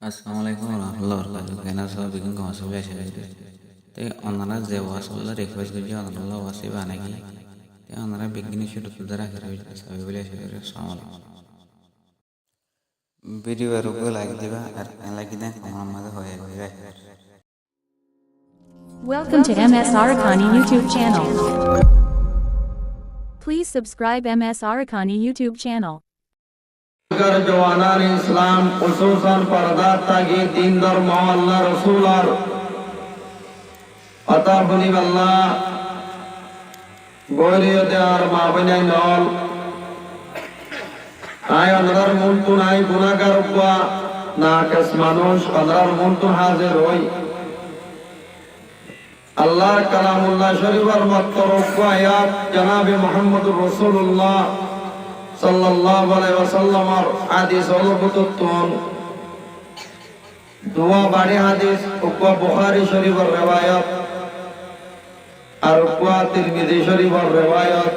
Assalamualaikum warahmatullahi wabarakatuh. Kena so bikin kau masuk biasa itu. Tapi onara zewa soalnya request kerja onara wasi banagi. Tapi onara bikin shoot udara kira bisa sabi biasa itu. Assalamualaikum. Video baru gue lagi juga. Lagi deh kamu nama tuh hoya hoya. Welcome to MS Arakani YouTube channel. Please subscribe MS Arakani YouTube channel. अगर जवानान इस्लाम खुसूसन पर्दा ताकि दीन धर्म अल्लाह रसूल और अता बनी अल्लाह गोरियते और माबने knoll आय अंदर मुंतुन आय गुनाहगार उपवा नाकस मानुष अंदर मुंतुन हाजिर होई अल्लाह कलामुल्लाह शरीफ और मत्तरुफ़ आयात जनाब मोहम्मद रसूलुल्लाह sallallahu alaihi wasallam hadis al-Qudutun dua bari hadis ukwa Bukhari Sharif riwayat ukwa Tirmidhi Sharif riwayat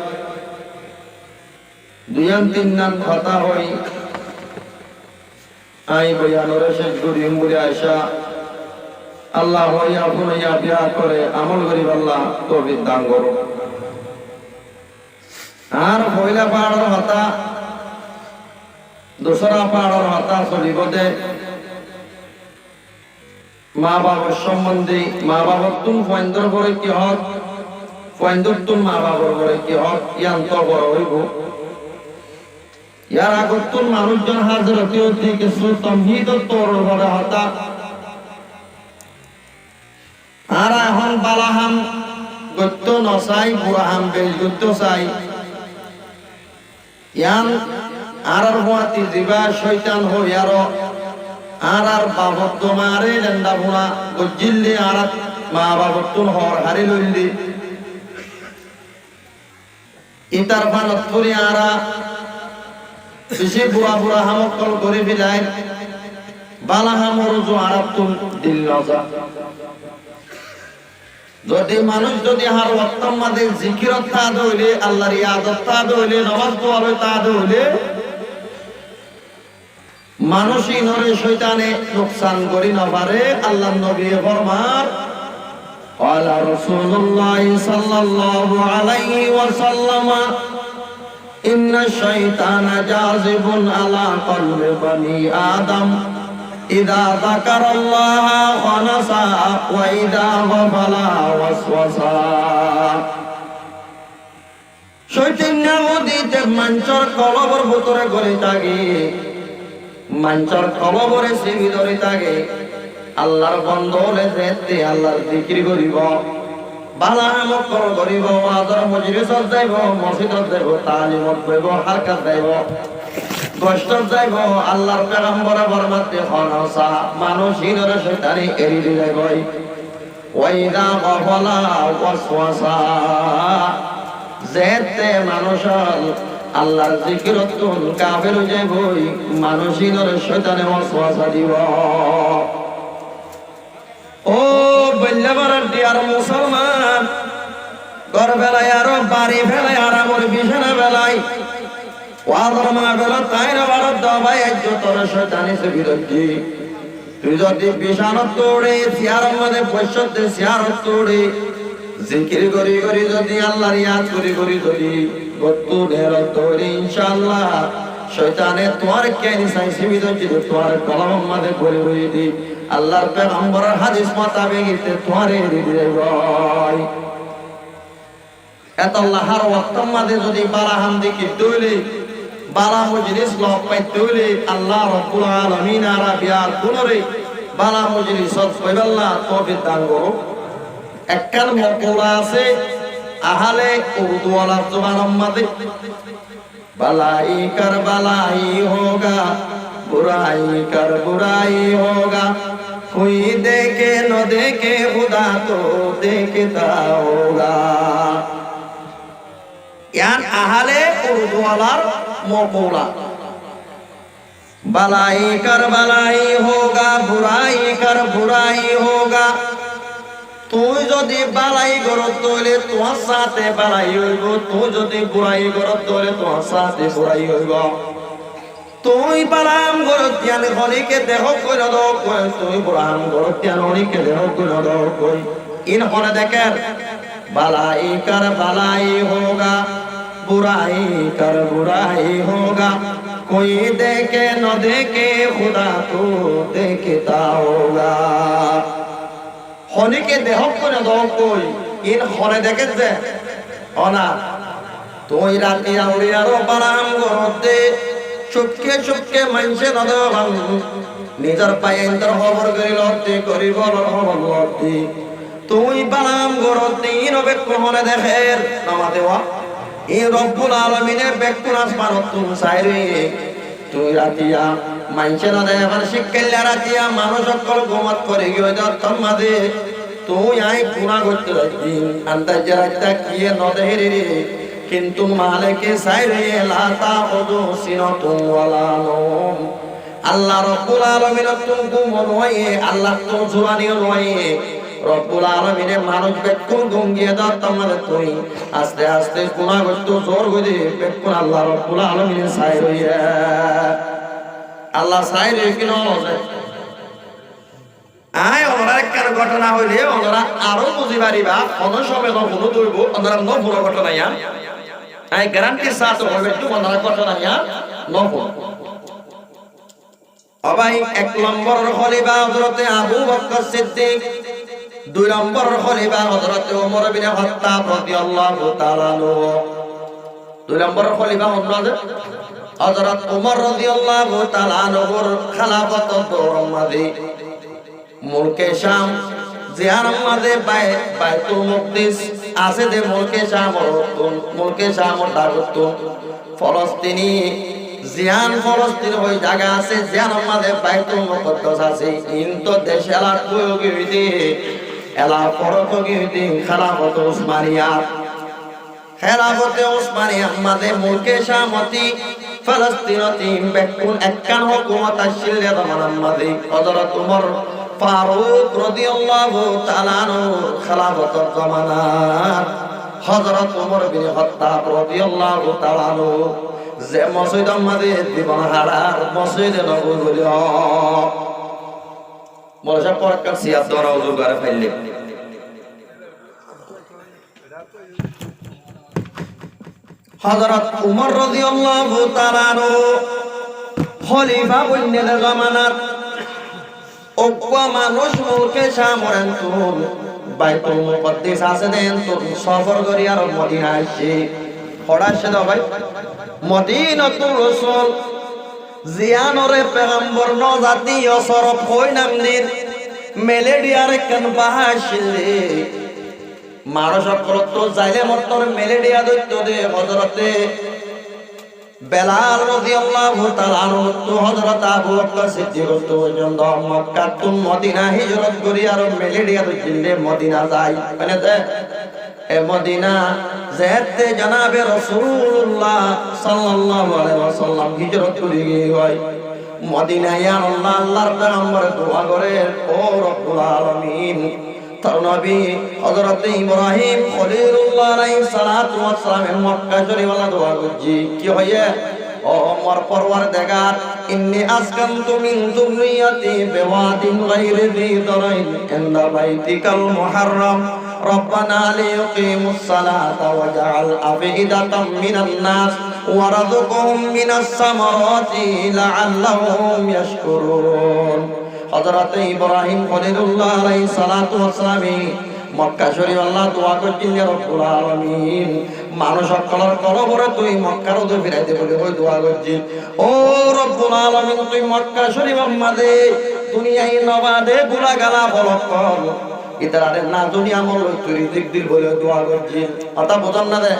duyan tinnan khata hoi ai bayan rashe guri muri Aisha Allah hoy apun ya biya kore amal garib Allah tawfiq dan koro আর পয়লা পাহাড়ের হতা দোসরা পাহাড়ের হতা চলিবতে মা বাবার সম্বন্ধে মা বাবার তুন ফয়েন্দর করে কি হক ফয়েন্দর তুন মা বাবার করে কি হক ইয়ান্ত বড় হইব ইয়ার আগত তুন মানুষজন হাজরতি অতি কিছু তমহিদ তোর করে হতা আর এখন বালাহাম গত্য নসাই বুড়াহাম বেল গত্য চাই ইয়ান আরার হুয়াতি জিবা শয়তান হো ইয়ারো আরার বাবত মারে জন্দা বুনা গজিল্লি আরাত মা বাবতুন হর হারি লইলি ইতার বানত ফুরি আরা বিশে বুড়া বুড়া হামকল করে ফিলাই বালা হামরুজু আরাতুন দিল নজা যদি মানুষ যদি হার ওয়াক্তম মাঝে জিকিরত তাদ হইলে আল্লাহর ইবাদত তাদ হইলে নামাজ দোয়া তাদ হইলে মানুষই নরে শয়তানে নুকসান করি না পারে আল্লাহর নবী ফরমান قال رسول الله صلى الله عليه وسلم ان الشيطان جاذب على قلب بني آدم إذا ذكر الله خنسا وإذا غفل وسوسا শয়তান নদীতে মাঞ্চর কলবর ভিতরে গলে থাকে মাঞ্চর কলবরে সিমি ধরে থাকে আল্লাহর বন্ধ হলে যেতে আল্লাহর জিকির করিব বালা আমল করিব ওয়াজর মজলিসত যাইব মসজিদত যাইব তালিমত যাইব হারকাত যাইব কষ্ট যাইব আল্লাহর পেগম্বর ফরমাতে খনসা মানুষের শয়তানি এড়ি যাইব ওয়াইদা গফলা ওয়াসওয়াসা যেতে মানুষ আল্লাহর জিকিরতুন কাফের যাইব মানুষের শয়তানে ওয়াসওয়াসা দিব ও বল্লাবার দিয়ার মুসলমান ঘর বেলায় আর বাড়ি ফেলায় আর আমার বিছানা বেলায় ওয়াজর মাহফিলত তাইরা বারত দবাই যতর শয়তানি সে বিরোধী তুই যদি বিছানত তোড়ে সিয়ারের মধ্যে বসতে সিয়ারত তোড়ে জিকির করি করি যদি আল্লাহর ইয়াদ করি করি যদি গত্তু ঢের তোড়ে ইনশাআল্লাহ শয়তানে তোমার কেন চাইছে বিরোধী তোমার কলম মধ্যে পড়ে রই দি আল্লাহর পেগম্বরের হাদিস মোতাবেক ইতে তোমার এড়ি ভাই এত আল্লাহর ওয়াক্তম মধ্যে যদি বালাহাম দেখি তুইলে বালা মজলিস লক পাইতে হইলে আল্লাহ রাব্বুল আলামিন আরা বিয়ার কোনরে বালা মজলিস কইবাল্লাহ তৌফিক দান করো একখান মকওলা আছে আহলে উর্দু ওয়ালা জবান মধ্যে বালাই কর বালাই হোগা বুরাই কর বুরাই হোগা कोई देखे न देखे खुदा तो देखता होगा यान आहले उर्दू वालार मौला बलाई कर बलाई होगा बुराई कर बुराई होगा तू যদি বালাই করত তোলে তোমার সাথে বালাই হইব, তু যদি বুড়াই করত তোলে তোমার সাথে বুড়াই হইব। তুই বালাম গরতিয়ান হনিকে দেহ কই নদ কই তুই বালাম গরতিয়ান হনিকে দেহ কই নদ কই ইন হনে দেখের বালাই কর বালাই হোগা बुराई कर बुराई होगा कोई देखे न देखे खुदा तो देखता होगा होने के देह को न दो कोई इन होने देखे से होना तो इराती आउरियारो बाराम गोरते चुपके मनसे न दो हम निजर पायंतर खबर करी लौटते তুই বালাম গরতে ইনবে কোহনে দেখের নামাতে ওয়া এই রব্বুল আলামিনের বেকুন আসমানত তুই সাইরে তুই রাতিয়া মাইছে না দেবার শিক্ষাল্লা রাতিয়া মানুষ সকল গোমত করে গিয়ে দত্তম মাদে তুই আই গুনাহ করতে লাগি আন্দাজে রাখতা কি নদেরে কিন্তু মালিকে সাইরে লাতা ওদু সিনাতু ওয়ালা নওম আল্লাহ রব্বুল আলামিন তুম গুমন হয়ে আল্লাহ তো জুরানিও নয় রব্বুল আলামিনের মানুষ বেকুন গঙ্গিয়ে দত্তম মাদে তুই আস্তে আস্তে গুনাহ করতে জোর করে বেকুন আল্লাহ রব্বুল আলামিনের সাইরে আল্লাহ সাইরে কি নয় আয় ওনারা একটা ঘটনা হইলে ওনারা আরো বুঝি পারিবা কোনো সময় নবুনো দইব ওনারা নবুনো ঘটনা ইয়া আয় গ্যারান্টি সাথ হবে একটু ওনারা ঘটনা ইয়া নবুনো অবাই এক নম্বর খলিফা হযরতে আবু বকর সিদ্দিক দুই নম্বর খলিফা হযরতে ওমর ইবনে খাত্তাব রাদিয়াল্লাহু তাআলা আনহু দুই নম্বর খলিফা হযরত ওমর রাদিয়াল্লাহু তাআলা আনহুর খেলাফত দৌরের মাঝে মুলকে শাম জিয়ার মাঝে বাইতুল মুকদ্দিস আছে যে মুলকে শাম দাগুত ফলস্তিনি জিয়ান ফলস্তিন ওই জায়গা আছে জিয়ার মাঝে বাইতুল মুকদ্দাস আছে ইনতো দেশে এলা প্রয়োগী হইতে এলা পরোপযোগী হইতে খেলাফত উসমানিয়া মাঝে মুলকে শামতি ফলস্তিনতি বেকুন একখান হুকুমত আসছিল জামানার মাঝে হযরত ওমর ফারুক রাদিয়াল্লাহু তাআলা আনহু খেলাফতের জামানাত হযরত ওমর বিন খাত্তাব রাদিয়াল্লাহু তাআলা আনহু যে মসজিদের মাঝে জীবন হারার মসজিদে নববী বলি মৌলানা পরকার সিয়াদ দ্বারা ওযু করে ফেললে হযরত ওমর রাদিয়াল্লাহু তাআলা আনহু খলিফা বন্যের জামানাত ওকবা মানুষ মুলকে শামরেন তুল বাইতুল মুকদ্দিস আছে দেন তো সফর করি আর মদিনা আসে পড়াছে দাও ভাই মদিনাতুর রাসূল জিয়ানরে পেগম্বর নজাতীয় সরফ কই নাম দিন মেলেডিয়ার কেন বাহাসিলে মানুষ করত যাইলে মতর মেলেডিয়া দৈত্য দে হযরতে বেলাল রাদিয়াল্লাহু তাআলা আনহু হযরত আবু বকর সিদ্দিক পর্যন্ত মক্কা টু মদিনা হিজরত করি আর মেলেডিয়া দৈত্যে মদিনা যায় মানে এ মদিনা যেতে জনাবে রাসূলুল্লাহ সাল্লাল্লাহু আলাইহি ওয়াসাল্লাম হিজরত করে গয় মদিনায় আল্লাহর পেগম্বর দোয়া করে ও রব্বুল আলামিন তার নবী হযরত ইব্রাহিম খলিলুল্লাহ আলাইহিস সালাতু ওয়াস সালাম মক্কা শরীফে দোয়া করছি কি হয় ও আমার পরওয়ারদিগার ইন্নী আসকানতু মিন যুররিয়াতি বিওয়াদিন গায়রি যী দারাইন ইনদা বাইতিকাল মুহাররম রব্বানা লিয়ুকিমুস সালাতা ওয়াজআল আফইদাতাম মিনান নাস ওয়ারযুকহুম মিনাস সামারাতি লাআল্লাহুম ইয়াশকুরুন হযরত ইব্রাহিম খলিলুল্লাহ আলাইহিস সালাতু ওয়াস সালাম মক্কা শরীফ আল্লাহ দোয়া করছেন ইয়া রব্বুল আলামিন মানুষ সকলের কবরে তুই মক্কার উদে ফিরাইতে বলে ওই দোয়া করছেন ও রব্বুল আলামিন তুই মক্কা শরীফ আমাদে দুনিয়ায় নবাদে গুলাগালা ফলক কর ইতারে না দুনিয়া মল তুই দিক দিল বলে দোয়া করছেন কথা বোঝান না দে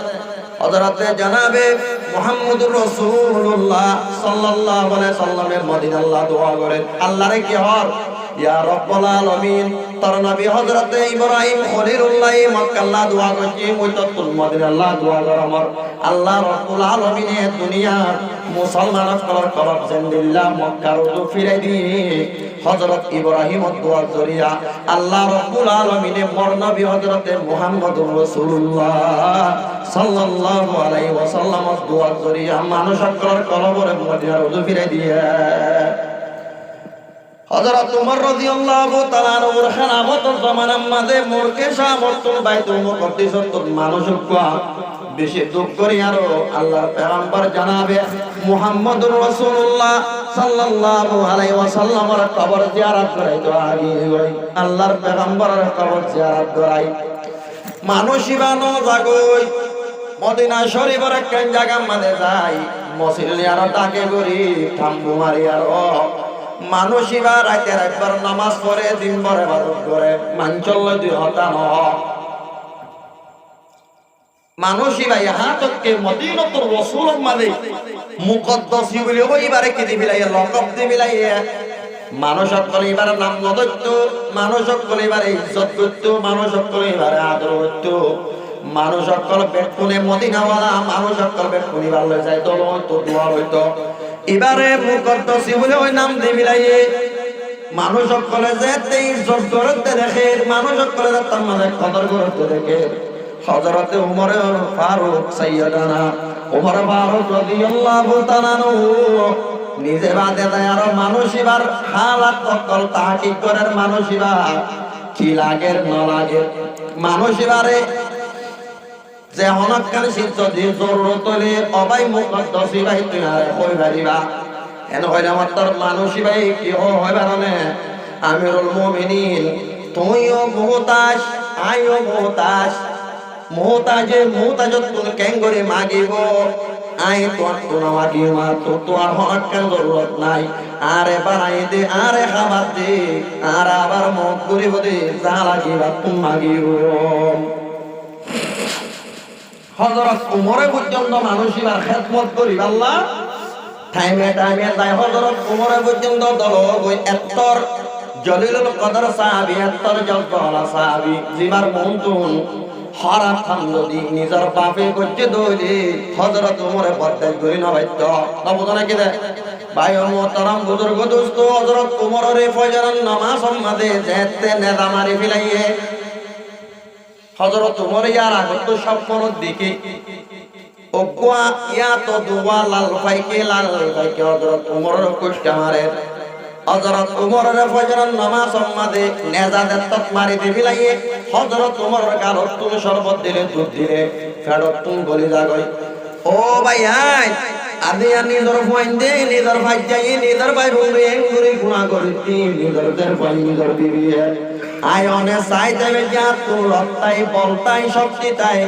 হযরত জনাবে মুহাম্মদুর রাসূলুল্লাহ সাল্লাল্লাহু আলাইহি সাল্লামের মদিনা আল্লাহ দোয়া করেন আল্লাহরে কি হর ইয়া রাব্বুল আলামিন তার নবী হযরত ইব্রাহিম খলিলুল্লাহ মক্কা আল্লাহ দোয়া করছি মুতাতুল মদিনা আল্লাহ দোয়া কর আমার আল্লাহ রাব্বুল আলামিনের দুনিয়া মুসলমান করার করব জিন্দিল্লাহ মক্কার উদু ফিরাই দি হযরত ইব্রাহিমের দোয়ার জরিয়া আল্লাহ রাব্বুল আলামিনে মোর নবী হযরতে মুহাম্মদুর রাসূলুল্লাহ সাল্লাল্লাহু আলাইহি ওয়াসাল্লামের দোয়ার জরিয়া মানুষের কলবরে মদিনার উজু ফিরে দিয়ে হযরত ওমর রাদিয়াল্লাহু তাআলা আনহুর খেলাফতের জামানার মাঝে মুরকে শামতুল বাইতুল মুকদ্দাসত মানুষকে বেশি দুঃখ করি আর আল্লাহর পয়গম্বর জানাবে মুহাম্মদুর রাসূলুল্লাহ সাল্লাল্লাহু আলাইহি ওয়াসাল্লামের কবর জিয়ারত করাইতো আগে হই আল্লাহর পয়গম্বরের কবর জিয়ারত করাই মানুষিবানো জাগই মদিনা শরীফের কোন জায়গা মানে যাই মুসলিয়ার ডাকে করি থাম্বু মারি আর মানুষিবা রাতের একবার নামাজ পড়ে দিনভর ইবাদত করে মানচল্য দুই হতা ন মানুষিবা ইহা তককে মদিনাতুর রাসূলের মাঝে মুকদ্দাসী বলে ওইবারে কি দিবিলাই লকব দিবিলাই মানুষ সকল এবারে নাম নদত্ত মানুষ সকল এবারে ইজ্জত করত মানুষ সকল এবারে আদর করত মানুষ সকল বেকুনে মদিনাওয়ালা মানুষ সকল বেকুনি ভালো যাইতো তো দোয়া হইতো এবারে মুকদ্দাসী বলে ওই নাম দিবিলাই মানুষ সকলে যেতে ইজ্জত করতে দেখে মানুষ সকলে তার মাঝে কদর করতে দেখে হযরত ওমর ফারুক সাইয়্যিদানা ওমর ফারুক রাদিয়াল্লাহু তাআলা নিজে বাদে দেয় আর মানুষিবার হালাত সকল তাহকিক করার মানুষিবার কি লাগে না লাগে মানুষিবারে যে হনকান সিদ্ধ দিয়ে জরুরত হলে অবাই মুকদ্দাসী ভাই তুই আর কই পারিবা এন হইলে আমার তোর মানুষিবাই কি হয় বারনে আমিরুল মুমিনিন তুইও মুহতাজ আইও মুহতাজ মুহতাজে মুহতাজত তুই কেন করে মাগিব আই তোর তো না মাগিব মা তো আর হনকান জরুরত নাই আরে বানাই দে আরে খাবার দে আর আবার মুখ করিব দে যা লাগিবা তুমি মাগিব হযরত ওমরে পর্যন্ত মানুষিবার খেদমত করি আল্লাহ টাইমে টাইমে তাই হযরত ওমরে পর্যন্ত দল ওই এত্তর জলিলুল কদর সাহাবী এত্তর জলপালা সাহাবী জিবার মন্তুন হরাত খানদি নিজের বাপে করতে দইলে হযরত ওমরে বরদাস করি না বাইত নবদনা কি দে ভাই ও মোহতারাম বুজুর্গ দোস্ত হযরত ওমরের ফজরের নামাজ সম্মাদে যেতে নেদা মারি ফিলাইয়ে হযরত ওমর ইয়ার আগত স্বপ্নের দিকে ওকুয়া ইয়া তো দুয়া লাল ফাইকে হযরত ওমরের কুষ্টা মারে হযরত ওমরের ফজরের নামাজ সম্মাদে নেজাদের তক মারি দিবিলাইয়ে হযরত ওমরের গালত তুমি শরবত দিলে দুধ দিলে ফেরত তুমি বলি যাগই ও ভাই আই আদি আর নিজর ফাইন দে নিজর ভাই যাই নিজর ভাই বলবে এঙ্গুরি গুনাহ করতি নিজরদের ভাই নিজর বিবি আয়নে চাই দেবে যা তোর রক্তাই বলতাই শক্তি তাই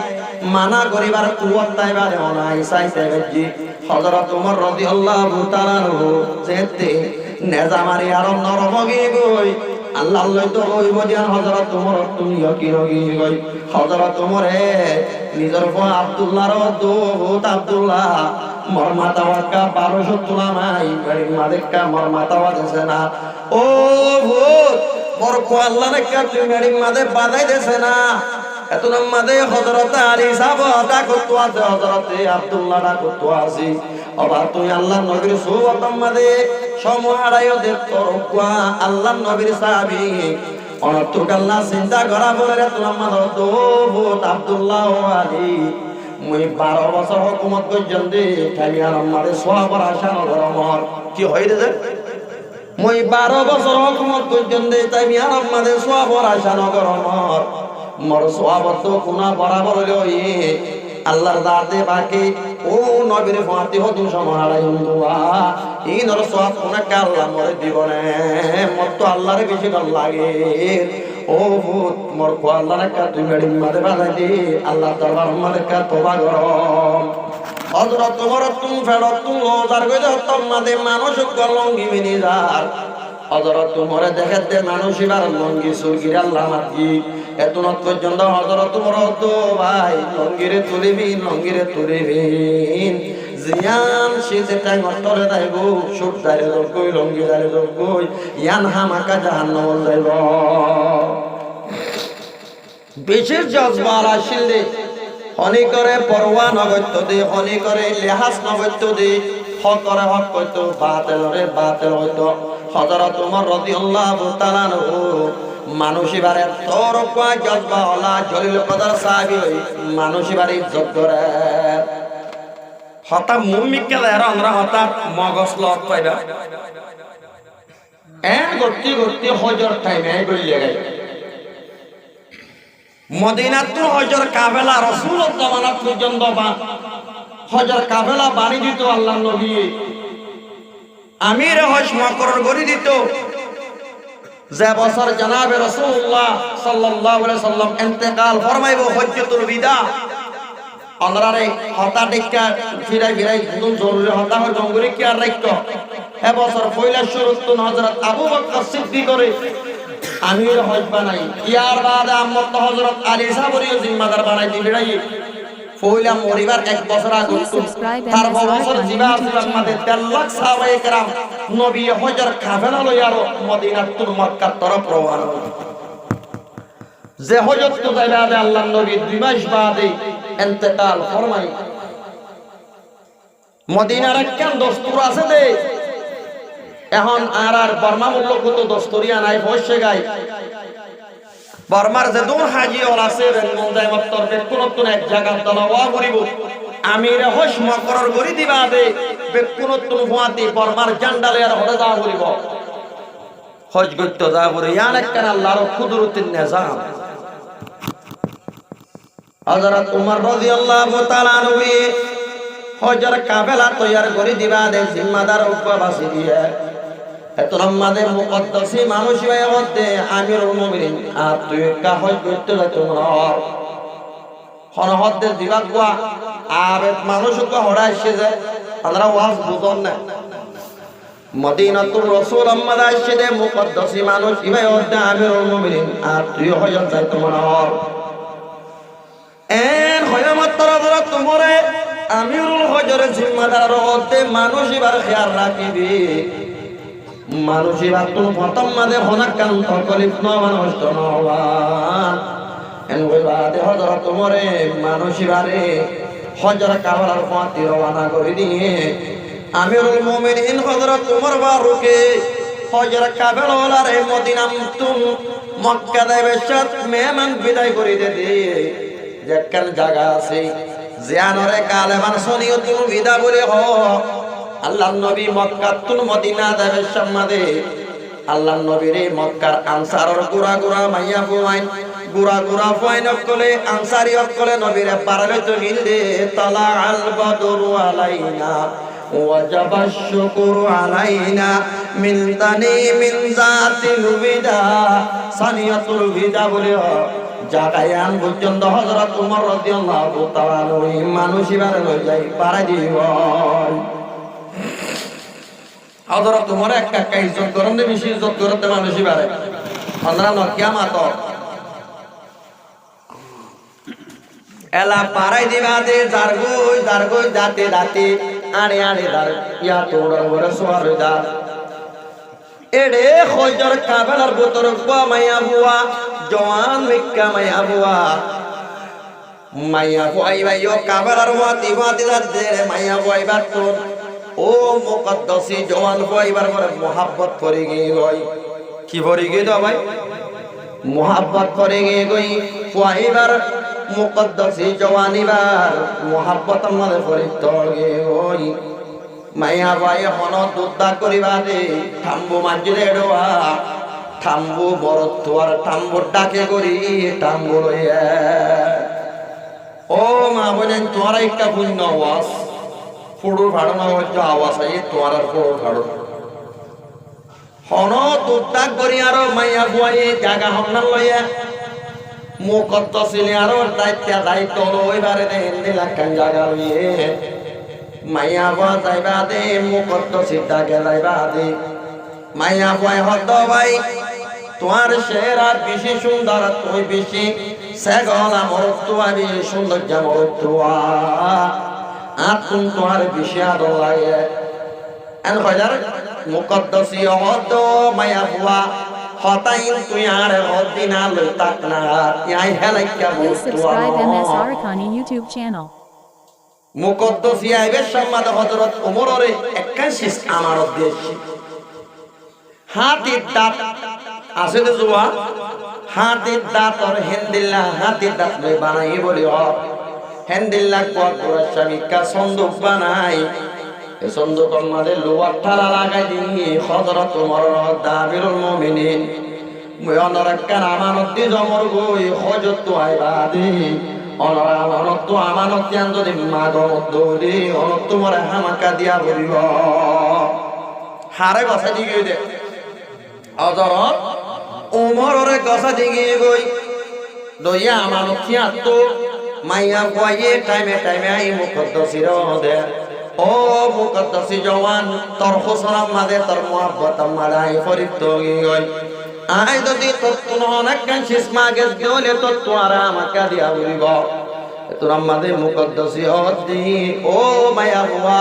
মানা করিবার কুয়াত্তাই বারে অনাই চাই দেবে জি হযরত ওমর রাদিয়াল্লাহু তাআলা যেতে নেজা মারি আর নরমগি গই আল্লাহ তো ওই বদিয়ান হযরত ওমর তুমি কি রগি গই হযরত ওমরে নিজের ফোন আব্দুল্লাহর দোত আব্দুল্লাহ মোর মাতাওয়াকা 1200 তোলা নাই গাড়ি মালিককা মোর মাতাওয়া দেছে না ও ভূত মোর কো আল্লাহ নে কা তুই গাড়ি মাদে বাধাই দেছে না এত নাম মাদে হযরত আলী সাহেব আটা করতে আছে হযরত আব্দুল্লাহ না করতে আছে আবার তুই আল্লাহ নবীর সুবতম মাদে সমহারায় দে তোর কোয়া আল্লাহ নবীর সাহাবী অনতুক আল্লাহ চিন্তা করা বলে রে তোর মাদে তো ভূত আব্দুল্লাহ আলী মুই 12 বছর হুকুমত পর্যন্ত খালি আর আমারে সোয়াবার আশা নগর আমার কি হই রে মুই 12 বছর হুকুমত পর্যন্ত তাই আর আমারে সোয়াবার আশা নগর আমার মোর সোয়াবত তো কোনা বরাবর লই আল্লাহর দাতে বাকি ও নবীর ফাতি হতু সমালাই হুয়া এই নর সোয়াব কোনা আল্লাহ মোরে দিবনে মত তো আল্লাহর বেশি ভাল লাগে ও ভূত মোর কো আল্লাহ কা তুই গাড়ি মাদে বানাই দি আল্লাহ দরবার মাদে কা তোবা গরম হযরত ওমর তুম ফেরত তুম লোজার গই দত্তম মাদে মানুষ কলঙ্গি মিনি যার হযরত ওমরে দেখতে মানুষিবার লঙ্গি সুরগির আল্লাহ মাতি এতনত পর্যন্ত হযরত ওমর তো ভাই লঙ্গিরে তুলিবি জিয়ান শীতে টাঙ্গর তলে যাইব সুট দাঁড়ে কই লঙ্গি দাঁড়ে কই ইয়ান হামাকা জাহান্নাম যাইব বিশেষ জজবার আসিলে হনি করে পরোয়া নগত্য দে হনি করে লেহাজ নগত্য দে হক করে হক কইতো বাতেল হইতো হযরত ওমর রাদিয়াল্লাহু তাআলা মানুষ এবারে তোর কয় জজবা ওলা জলিল কদর সাহাবী হই মানুষ এবারে ইজ্জত করে হঠাৎ মুমিককে দেয় আমরা হঠাৎ মগজ লট পাইবা গতি গতি হজর টাইমে গলিয়ে গেল মদিনাতুল হজর কাফেলা রাসূলুল্লাহ মানা পর্যন্ত বা হজর কাফেলা বাণী দিত আল্লাহর নবী আমির হজ মুকরর করে দিত যে বছর জনাবে রাসূলুল্লাহ সাল্লাল্লাহু আলাইহি সাল্লাম ইন্তেকাল ফরমাইবো হজ্জাতুল বিদা অনরারে হতা দেখা ফিরাই ফিরাই দুন জরুরি হতা হয় জঙ্গলে কি আর রাখতো এ বছর পয়লা শুরুতুন হযরত আবু বকর সিদ্দিক করে আমির হজ বানাই ইয়ার বাদে আম্মত হযরত আলী সাবরিও জিম্মাদার বানাই দিবেই পয়লা মরিবার এক বছর আগে তার বছর জিবা আমাদের 10 লাখ সাহাবায়ে কেরাম নবী হজর কাফেলা লইয়া মদিনাতুল মক্কার তরফ রওনা যে হজত তো যাইবে আল্লাহর নবী 2 মাস বাদে ইন্তেকাল ফরমাই মদিনার কেন দস্তুর আছে দে এখন আর বর্মা মূল্য কত দস্তুরিয়া নাই বসে গাই বর্মার যে দূর হাজি ওর আছে মন যায় মত্তর বেকুনতুন এক জায়গা দলওয়া করিব আমির হজ মুকরর করি দিবা দে বেকুনতুন ফুয়াতি বর্মার জান্ডালে আর হরে যা করিব হজ করতে যা করি ইয়ান কেন আল্লাহর কুদরতিন নিজাম হযরত ওমর রাদিয়াল্লাহু তাআলা আনহু হজর কাফেলা তৈয়ার করে দিবা দে জিম্মাদার উপবাসী দিয়ে এত রমাদে মুকদ্দাসী মানুষ হয়ে হতে আমিরুল মুমিনিন আর তুই কা হজ করতে তোমরা হন হতে দিবা গোয়া আর মানুষকে হড়াইছে যে আমরা ওয়াজ বুঝন না মদিনাতুর রাসূল আম্মাদ আইছে দে মুকদ্দাসী মানুষ ইবাই হতে আমিরুল মুমিনিন আর তুই হজ যাই তোমরা এন হয়মত তরদরা তোমরে আমিরুল হজরের জিম্মাদার হতে মানুষ এবার খেয়াল রাখিবি মানুষ এবার তুমি প্রথম মাঝে হনাকান তকলিফ মানুষ তো নবান এন বাদে হজর তোমরে মানুষ এবারে হজর কাফেলার পথে রওনা করে দিয়ে আমিরুল মুমিনিন হযরত ওমর ফারুকে হজর কাফেলার মদিনা তুম মক্কা দেবেশত মেহমান বিদায় করে দে যেখান জায়গা আছে জিয়ানরে কালেমান সনিয়তুল বিদা বলে হ আল্লাহর নবী মক্কাতুল মদিনা দেবের সম্মাদে আল্লাহর নবীরে মক্কার আনসারর গুরা গুরা মাইয়া ফুয়াইন গুরা গুরা ফুয়াইন কলে আনসারি কলে নবীরে পারলে তো মিলদে তালা আল বদরু আলাইনা ওয়াজাবাশ শুকরু আলাইনা মিন তানি মিন জাতিল বিদা সানিয়াতুল বিদা বলে হ জাগায়ান পর্যন্ত হযরত ওমর রাদিয়াল্লাহু তাআলা মানুষ এবারে লই যাই পারা দিব হযরত ওমর একটা ইজ্জত করেন দে বেশি ইজ্জত করতে মানুষ এবারে আমরা নকিয়া মাত এলা পারাই দিবা দে জারগই যাতে যাতে আড়ে আড়ে দার ইয়া তোড়া ওরে সোয়ার দা এড়ে হজর কাফেলার ভিতর মাইয়া বুয়া জওয়ান মিক্কা মাইয়া বুয়া ভাইও কাফেলার ওয়াতি ওয়াতি দে মাইয়া বুয়াই বাতুন ও মুকদ্দাসী জওয়ান বুয়াইবার পরে মোহাব্বত করে গই কি ভরে গই তো ভাই মোহাব্বত করে গই বুয়াইবার মুকদ্দাসী জওয়ানিবার মোহাব্বত আমাদের পরে তগে ওই মাইয়া ভাই হন দুধা করিবা দে থাম্বু মাঝে ডোয়া থাম্বু বড় তোয়ার থাম্বুর ডাকে করি থাম্বু লইয়া ও মা বলেন তোমার একটা পুণ্য আওয়াজ ফুড়ুর ভাড়ো হচ্ছে আওয়াজ আই তোমার আর ফুড়ুর ভাড়ো হন দুধা করি আরো মাইয়া বুয়াই জায়গা হন্নার লইয়া মুকদ্দাসী আরো দায়িত্ব লইবারে দে হিন্দি লাখান জায়গা লইয়ে মাইয়া বুয়া যাইবা দে মুকদ্দাসী ডাকে যাইবা দে মাইয়া বুয়াই হত ভাই তোমার সেরা বেশি সুন্দর তুই বেশি সেগল আমার তোমার বেশি সুন্দর যেমন তোয়া আর তুমি তোমার বেশি আদর লাগে এন হাজার মুকদ্দাসী হত মাইয়া বুয়া হতাইন তুই আর হদিনা লই তাক না ইয়াই হেলাইকা Please subscribe MS বলতো Arakani YouTube channel. মুকদ্দাসী আইবে সম্মাদ হযরত ওমরের 81 আমার উদ্দেশ্য হাতির দাঁত আছে তো জোয়া হাতির দাঁত আর হেন্দিল্লা হাতির দাঁত লই বানাই বলি হেন্দিল্লা কোয়া স্বামীকা সন্দুক বানাই এই সন্দুকের মধ্যে লোহার ঠালা লাগাই দিয়ে হযরত ওমর দাবিরুল মুমিনিন মুয়নর কান আমানত দি জমর গই হযরত আইবাদি অনর আমানত তো আমানত জান যদি মাগর দৌড়ি অনত তোমার হামাকা দিয়া বলিব হারে কথা দিগি দে হযরত ওমরের কথা দিগি গই দইয়া আমানত তো মাইয়া কয়ে টাইমে টাইমে আই মুকদ্দসির দে ও মুকদ্দসি জওয়ান তোর হোসনাম মাদে তোর মুহাব্বত মালাই ফরিদ গই আই যদি তত্তুন অনেক কান শিসমা গেছ দলে তত্তু আর আমাকে দিয়া বলিব তোর আমাদের মুকদ্দসি হদি ও মায়া বুয়া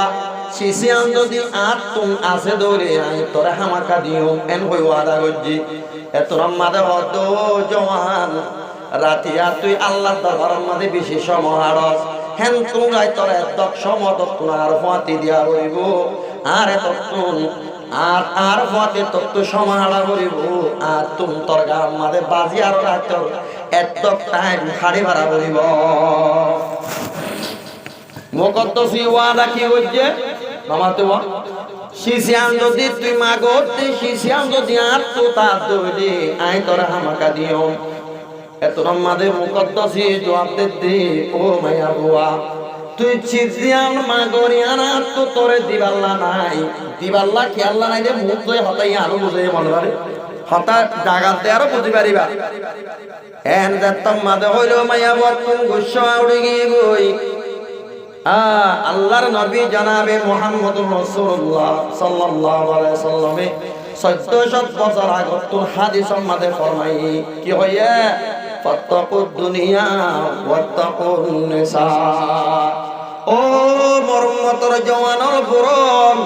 শিশিয়ান যদি আত তুম আছে দলে আই তোর হামাকা দিও এন হই ওয়াদা গজি তোর আমাদের হদ জওয়ান রাতিয়া তুই আল্লাহ দরবারের মধ্যে বেশি সমহারস হেন তুই তোর এতক সমত আর ফাতি দিয়া বলিব আর তত্তুন আর ফাতি তত্তু সমাহারা বলিব আর তুম তোর গার মধ্যে বাজি আর রাতর এতক টাইম খাড়ি ভাড়া বলিব মুকদ্দসি ওয়াদা কি হইছে নামাতে ওয়া শিশিয়ান যদি তুই মাগতে শিশিয়ান যদি আর তো তা দইলে আই তোর হামাকা দিও এত আমাদের মুকদ্দসি জবাব দে ও মায়া বুয়া তুই শিশিয়ান মাগরিয়ান আর তো তোরে দিবাল্লা নাই দিবাল্লা কি আল্লাহ নাই রে মুখ তুই হতাই আরো বুঝে মনবারে হতা জাগাতে আরো বুঝি পারিবা এন যাতম মাদে হইল মায়া বুয়া তুমি গুচ্ছা উড়ে গিয়ে গই আল্লাহর নবী জনাবে মুহাম্মদুর রাসূলুল্লাহ সাল্লাল্লাহু আলাইহি সাল্লামে 1400 বছর আগত তো হাদিসের মধ্যে ফরমাই কি হইয়া ফাত্তাকুদ দুনিয়া ওয়াত্তাকুন নিসা ও মরমতর জওয়ানর পুরন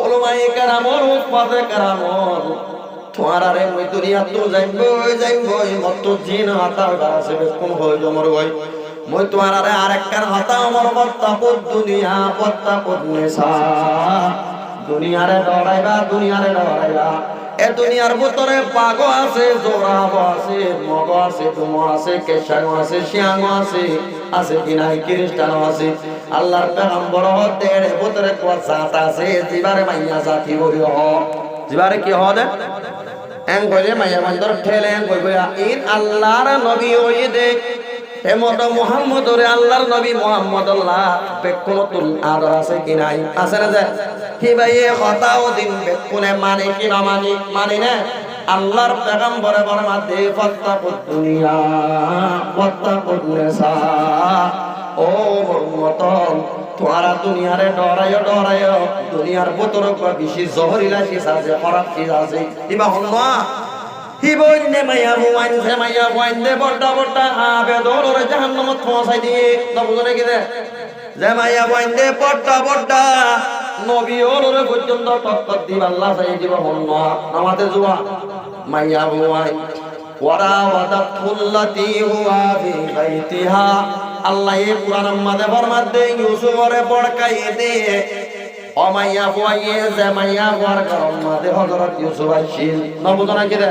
ওলামায়ে কেরামর উপাদে কেরামর তোমারে মই দুনিয়া তো যাইবো মত জিন হাতার গাছে কোন হই জমর গই মই তোমার আরেকখান হতা আমার ওয়াত্তাকুদ দুনিয়া ওয়াত্তাকুন নিসা দুনিয়ারে ডরাইবা এ দুনিয়ার ভিতরে পাগো আছে জোড়াবো আছে মগ আছে তুমো আছে কেশানো আছে শিয়াঙ্গ আছে কিনাই খ্রিস্টানো আছে আল্লাহর পেগম্বর হতে এর ভিতরে কোয়া জাত আছে জিবারে মাইয়া জাতি বলিও জিবারে কি হদে এং কইলে মাইয়া বন্দর ঠেলে এং কইবে ইন আল্লাহর নবী ওই দেখ এমত মুহাম্মদরে আল্লাহর নবী মুহাম্মদুল্লাহ বেকুনতুল আদর আছে কি নাই আছে না যে কি ভাই কথাও দিন বেকুনে মানে কি না মানি না আল্লাহর পেগম্বরে ফরমাতে ফাত্তাকুদ দুনিয়া ওয়াত্তাকুন নিসা ও উম্মতন তোরা দুনিয়ারে ডরায় দুনিয়ার ভিতরে বেশি জহরিলা চিজ আছে খারাপ চিজ আছে ইবা হল্লা হিবইনে মাইয়া বুয়াইন দে বড় আবে দলরে জাহান্নামত পৌঁছাই দিয়ে নবজনে কি দে যে মাইয়া বুয়াইন দে বড় নবী ওলরে পর্যন্ত টক্কর দিব আল্লাহ চাই দিব হন্না নামাতে জুয়া মাইয়া বুয়াইন ওয়ারা ওয়াদাতুল্লাতি হুয়া ফি বাইতিহা আল্লাহ এই কুরআনের মধ্যে ফরমাতে ইউসুফরে বড়কাই দে ও মাইয়া বুয়াইয়ে যে মাইয়া বুয়ার কারণ মধ্যে হযরত ইউসুফ আইছিল নবজনা কি দে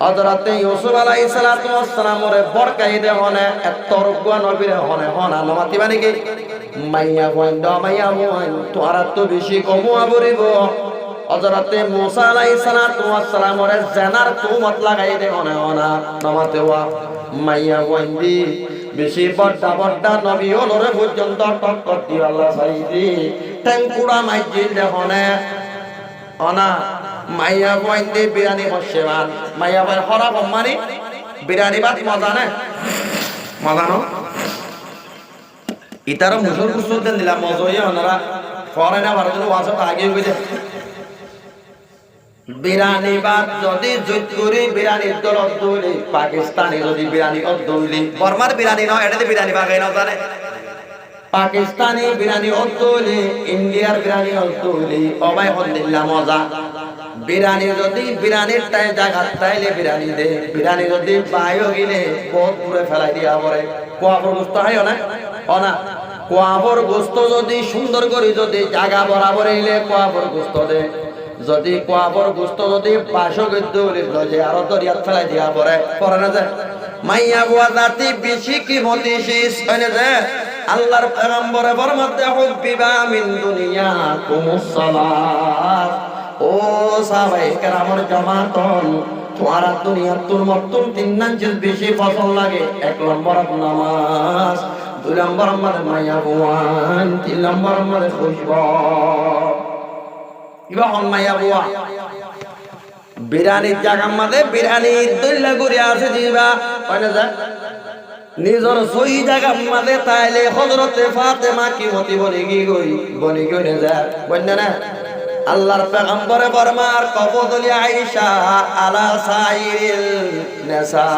হযরত ইউসুফ আলাইহিস সালাতু ওয়াস সালামরে বরকাই দে হনে এত রুগা নবীরে হনে হনা নমাতি মানে কি মাইয়া বইন তোরা তো বেশি কমু আবরিব হযরত মুসা আলাইহিস সালাতু ওয়াস সালামরে জানার তুমত লাগাই দে হনে হনা নমাতে ওয়া মাইয়া বইন দি বেশি বড় নবী ওলরে পর্যন্ত টক্কর দি আল্লাহ সাইদি ট্যাঙ্কুড়া মাইজিল দে হনে হনা মাইয়া বইন দে বিরানি হসেবান মাইয়া বইন হরা বম্মানি বিরানি বাত মজা না মজা ন ইতার মুসল দেন দিলাম মজই ওনারা ফরেনা ভারতের ওয়াসত আগে হইছে বিরানি বাত যদি যুদ্ধ করি বিরানির দলত দৌলি পাকিস্তানি যদি বিরানি দৌলি বর্মার বিরানি নয় এটাতে বিরানি বাগাই না জানে পাকিস্তানি বিরানি দৌলি ইন্ডিয়ার বিরানি দৌলি অবাই হল্লিল্লা মজা বিরানি যদি বিরানির টাই জায়গা তাইলে বিরানি দে বিরানি যদি পায়ও গিলে বহুত দূরে ফেলাই দিয়া পরে কোয়াবর গোস্ত হয় না অনা কোয়াবর গোস্ত যদি সুন্দর করে যদি জায়গা বরাবর এলে কোয়াবর গোস্ত দে যদি কোয়াবর গুস্ত যদি 500 গদ্য যে আরো দরিয়াত ফেলাই দিয়া পরে না যায় মাইয়া বুয়া জাতি বেশি কিমতি শেষ হয় না যায় আল্লাহর পয়গম্বরে ফরমাতে হুব্বিবা মিন দুনিয়াকুমুস সালাত ও সাহাবায়ে কেরামের জামাতন তোমার দুনিয়ার তোর মতন 3 জিনিস বেশি পছন্দ লাগে 1 নম্বর নামাজ 2 নম্বর আমাদের মাইয়া বুয়ান 3 নম্বর আমাদের খুশবা ইবা হন মাইয়া বুয়া বিরানির জায়গার মধ্যে বিরানি দইলা করে আছে দিবা হয় না যা নিজর সহি জায়গার মধ্যে তাইলে হযরতে ফাতেমা কি হতি বনি গই যা বন্না না আল্লাহর পয়গম্বরে ফরমার কফদলি আয়েশা আলা সাইরিল নিসা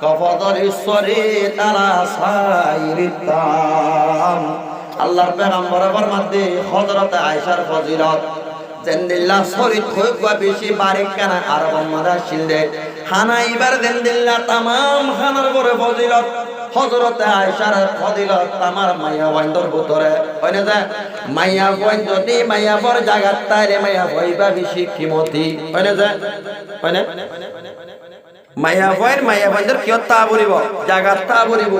কফদলি সরিত আলা সাইরিত তাম আল্লাহর পয়গম্বরে ফরমাতে হযরতে আয়েশার ফজিলত জেন্দিল্লাহ শরীর খুব বেশি বারিক কেন আরব মাদা শিলদে হানা ইবার জেন্দিল্লাহ तमाम খানার পরে ফজিলত হযরতে আয়েশার ফজিলত আমার মাইয়া ওয়াইন্দর ভিতরে হয়না যায় মাইয়া ওয়াইন যদি মাইয়া পর জায়গা তাইলে মাইয়া হইবা বেশি কিমতি হয়না যায় হয়না মাইয়া ওয়াইন্দর কি তা বলিব জায়গা তা বলিব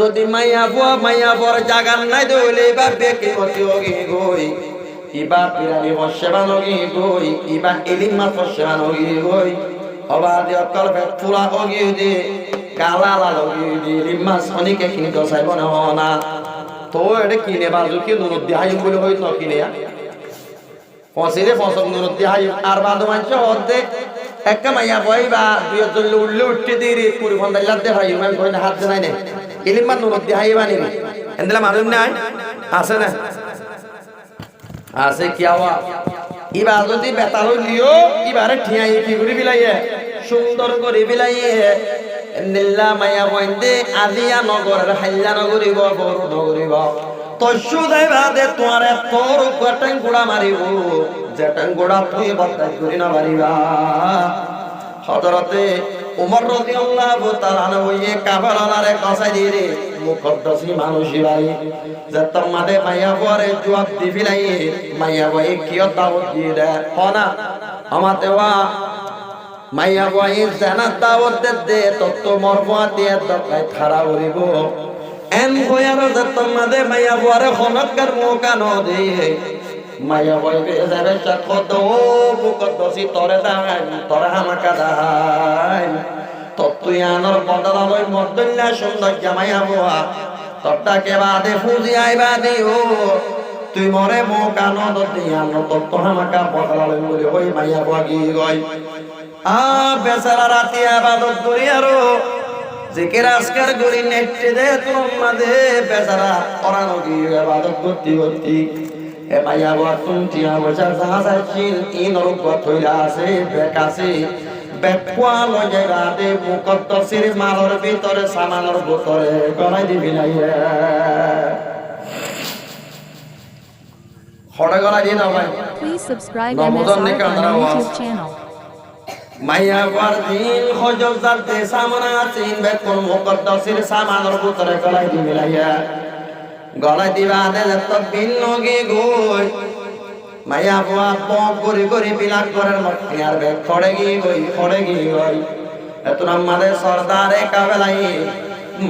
যদি মাইয়া পর জায়গা নাই দইলে বা বেকিমতি হগি গই ইবা পিরানি বসেবা নগি গই ইবা ইলিমা বসেবা নগি গই অবাদি অকল ফুলা হগি দি কালা লাগি দি ইলিমা সনিকে কিনি তো চাইব না তো এটা কিনে বাজু কি নুরুদ্দি হাইম বলে হই ন কিনে পছিরে পছন্দ নুরুদ্দি হাইম আর বাদু মানছে হতে একটা মাইয়া বইবা দুই জল উল্লে উঠতে দিরি পুরি ফন্দাই লাদে হাইম আমি কই না হাত নাই নে ইলিমা নুরুদ্দি হাইবা নি এন্দলা মালুম নাই আছে না আছে কি আওয়া ইবা যদি বেতাল লিও ইবারে ঠিয়াই কি করে বিলাইয়ে সুন্দর করে বিলাইয়ে নিল্লা মায়া বইন্দে আদিয়া নগরের হাইলা নগরিব বড় নগরিব তসু দেবা দে তোমারে তোর গটাং গুড়া মারিব যেটাং গুড়া তুই বতাই করি না মারিবা হযরতে ওমর রাদিয়াল্লাহু তাআলা ওয়ে কাফেলারে কসাই দিরে মুকদ্দাসী মানুষই ভাই যে তোমাদের মাইয়া পরে জবাব দিবিলাই মাইয়া ভাই কিয় দাওয়াত দিয়ে দে হনা আমাতে ওয়া মাইয়া ভাই জানা দাওয়াত দে তত মরফা দিয়ে দকাই খারাপ হইব এন কয়ার যে তোমাদের মাইয়া পরে হনকার মোকান দে মাইয়া ভাই বেজারে সাথ ও মুকদ্দাসী তরে দাই তরে আমাকা দাই তুই আনর বদলালয় মদল্লা সুন্দর জামাইয়া বুয়া তরটাকে বাদে ফুজি আইবা দিও তুই মরে মো কানদ দিয়ান তত্ত হামাকা বদলালয় বলে হই মাইয়া বুয়া গি গই আ বেচারা রাতি আবাদত দুরিয়ারো জিকির আজকার গরি নেটে দে তোমাদে বেচারা ওরানো গি আবাদত করতে এ মাইয়া বুয়া তুমি বছর সাহায্যিল ইন রূপ থইলা আছে বেকাছে বেকুয়াল জায়গাতে মুকদ্দাসের মালর ভিতরে সামানের ভিতরে গলাই দিবি না খড়া গলা দিন ভাই Please subscribe Ramadan MSR ne on kadar our var? YouTube channel. মাইয়া ওয়ারদিন খজল জাতে সামনা আছেন বেকুল মুকদ্দাসের সামানের ভিতরে গলাই দিবি না গলাই দিবা দে যত বিন নগে গই মাইয়া বুয়া পক করে বিলাক করার মধ্যে আর বে খড়ে গই এত আমাদের সরদারে কাবেলাই